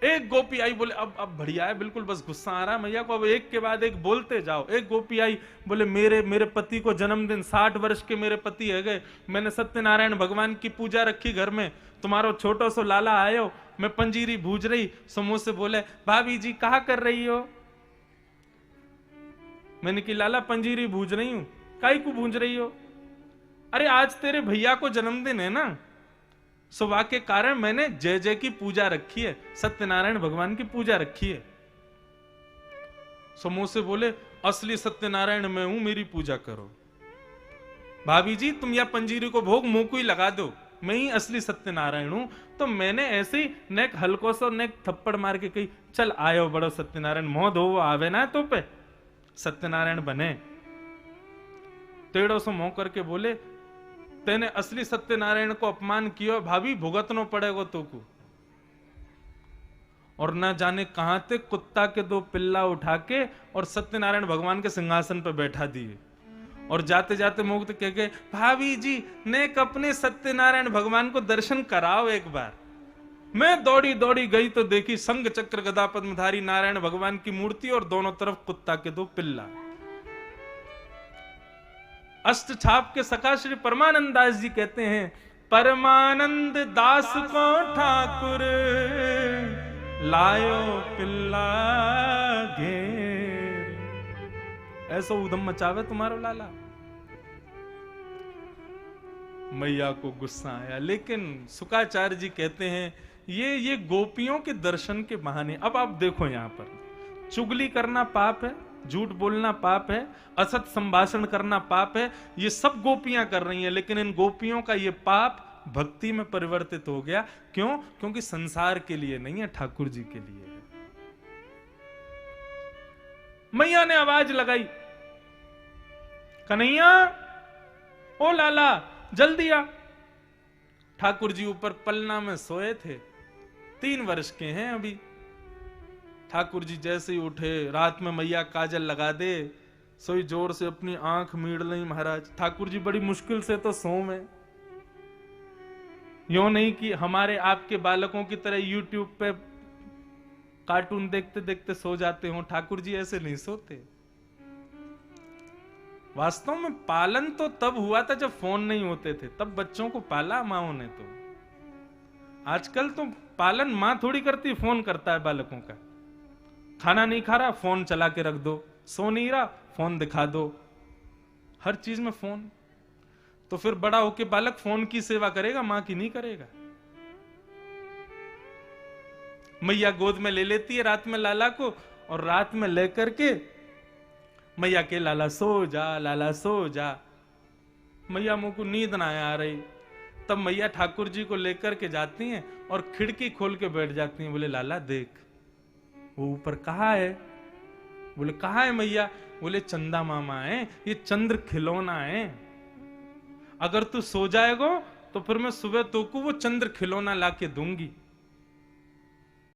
A: एक गोपी आई, बोले अब बढ़िया है, बिल्कुल बस गुस्सा आ रहा है मैया को, अब एक के बाद एक बोलते जाओ। एक गोपी आई, बोले मेरे पति को जन्मदिन, 60 वर्ष के मेरे पति है गए, मैंने सत्यनारायण भगवान की पूजा रखी घर में, तुम्हारो छोटो सो लाला आयो, मैं पंजीरी भूज रही, सो मुझसे बोले भाभी जी कहा कर रही हो? मैंने की लाला पंजीरी भूज रही हूं। काई को भूज रही हो? अरे आज तेरे भैया को जन्मदिन है ना, सुबह के कारण मैंने जय जय की पूजा रखी है, सत्यनारायण भगवान की पूजा रखी है। समूह से बोले असली सत्यनारायण मैं हूं, मेरी पूजा करो। भाभी जी तुम या पंजीरी को भोग मुंह को ही लगा दो, मैं ही असली सत्यनारायण हूं। तो मैंने ऐसे ही नेक हल्को सो नेक थप्पड़ मार के कही चल आयो बड़ो सत्यनारायण, मोह धो आवे ना तो पे सत्यनारायण बने। टेढ़ो सो मोह करके बोले तेने असली सत्यनारायण को अपमान किया, भाभी भुगतनो पड़ेगा तो को। और ना जाने कहां थे कुत्ता के 2 पिल्ला उठा के और सत्यनारायण भगवान के सिंहासन पर बैठा दिए और जाते जाते मुक्त कह गए भाभी जी नेक अपने सत्यनारायण भगवान को दर्शन कराओ एक बार। मैं दौड़ी दौड़ी गई तो देखी संग चक्र गदा पद्मधारी नारायण भगवान की मूर्ति और दोनों तरफ कुत्ता के 2 पिल्ला। अष्ट छाप के सखा श्री परमानंद दास जी कहते हैं परमानंद दास को ठाकुर लायो पिल्ला घेर। ऐसा उधम मचावे तुम्हारा लाला। मैया को गुस्सा आया, लेकिन शुकाचार्य जी कहते हैं ये गोपियों के दर्शन के बहाने। अब आप देखो यहां पर चुगली करना पाप है, झूठ बोलना पाप है, असत संभाषण करना पाप है, ये सब गोपियां कर रही हैं, लेकिन इन गोपियों का ये पाप भक्ति में परिवर्तित हो गया। क्यों? क्योंकि संसार के लिए नहीं है, ठाकुर जी के लिए है। मैया ने आवाज लगाई कन्हैया ओ लाला जल्दी आ। ठाकुर जी ऊपर पलना में सोए थे, 3 वर्ष के हैं अभी। ठाकुर जी जैसे ही उठे, रात में मैया काजल लगा दे, सोई जोर से अपनी आंख मीड़ ली महाराज। ठाकुर जी बड़ी मुश्किल से तो सो में, यूं नहीं कि हमारे आपके बालकों की तरह यूट्यूब पे कार्टून देखते देखते सो जाते हो। ठाकुर जी ऐसे नहीं सोते। वास्तव में पालन तो तब हुआ था जब फोन नहीं होते थे, तब बच्चों को पाला माओ ने। तो आजकल तो पालन मां थोड़ी करती, फोन करता है बालकों का। खाना नहीं खा रहा फोन चला के रख दो, सो नहीं रहा फोन दिखा दो, हर चीज में फोन। तो फिर बड़ा होके बालक फोन की सेवा करेगा, मां की नहीं करेगा। मैया गोद में ले लेती है रात में लाला को, और रात में लेकर के मैया के लाला सो जा, लाला सो जा। मैया मुंह को नींद ना आ रही, तब मैया ठाकुर जी को लेकर के जाती हैं और खिड़की खोल के बैठ जाती हैं। बोले लाला देख वो ऊपर कहा है? बोले कहा है मैया? बोले चंदा मामा है, ये चंद्र खिलौना है, अगर तू सो जाएगा तो फिर मैं सुबह तो को वो चंद्र खिलौना लाके दूंगी।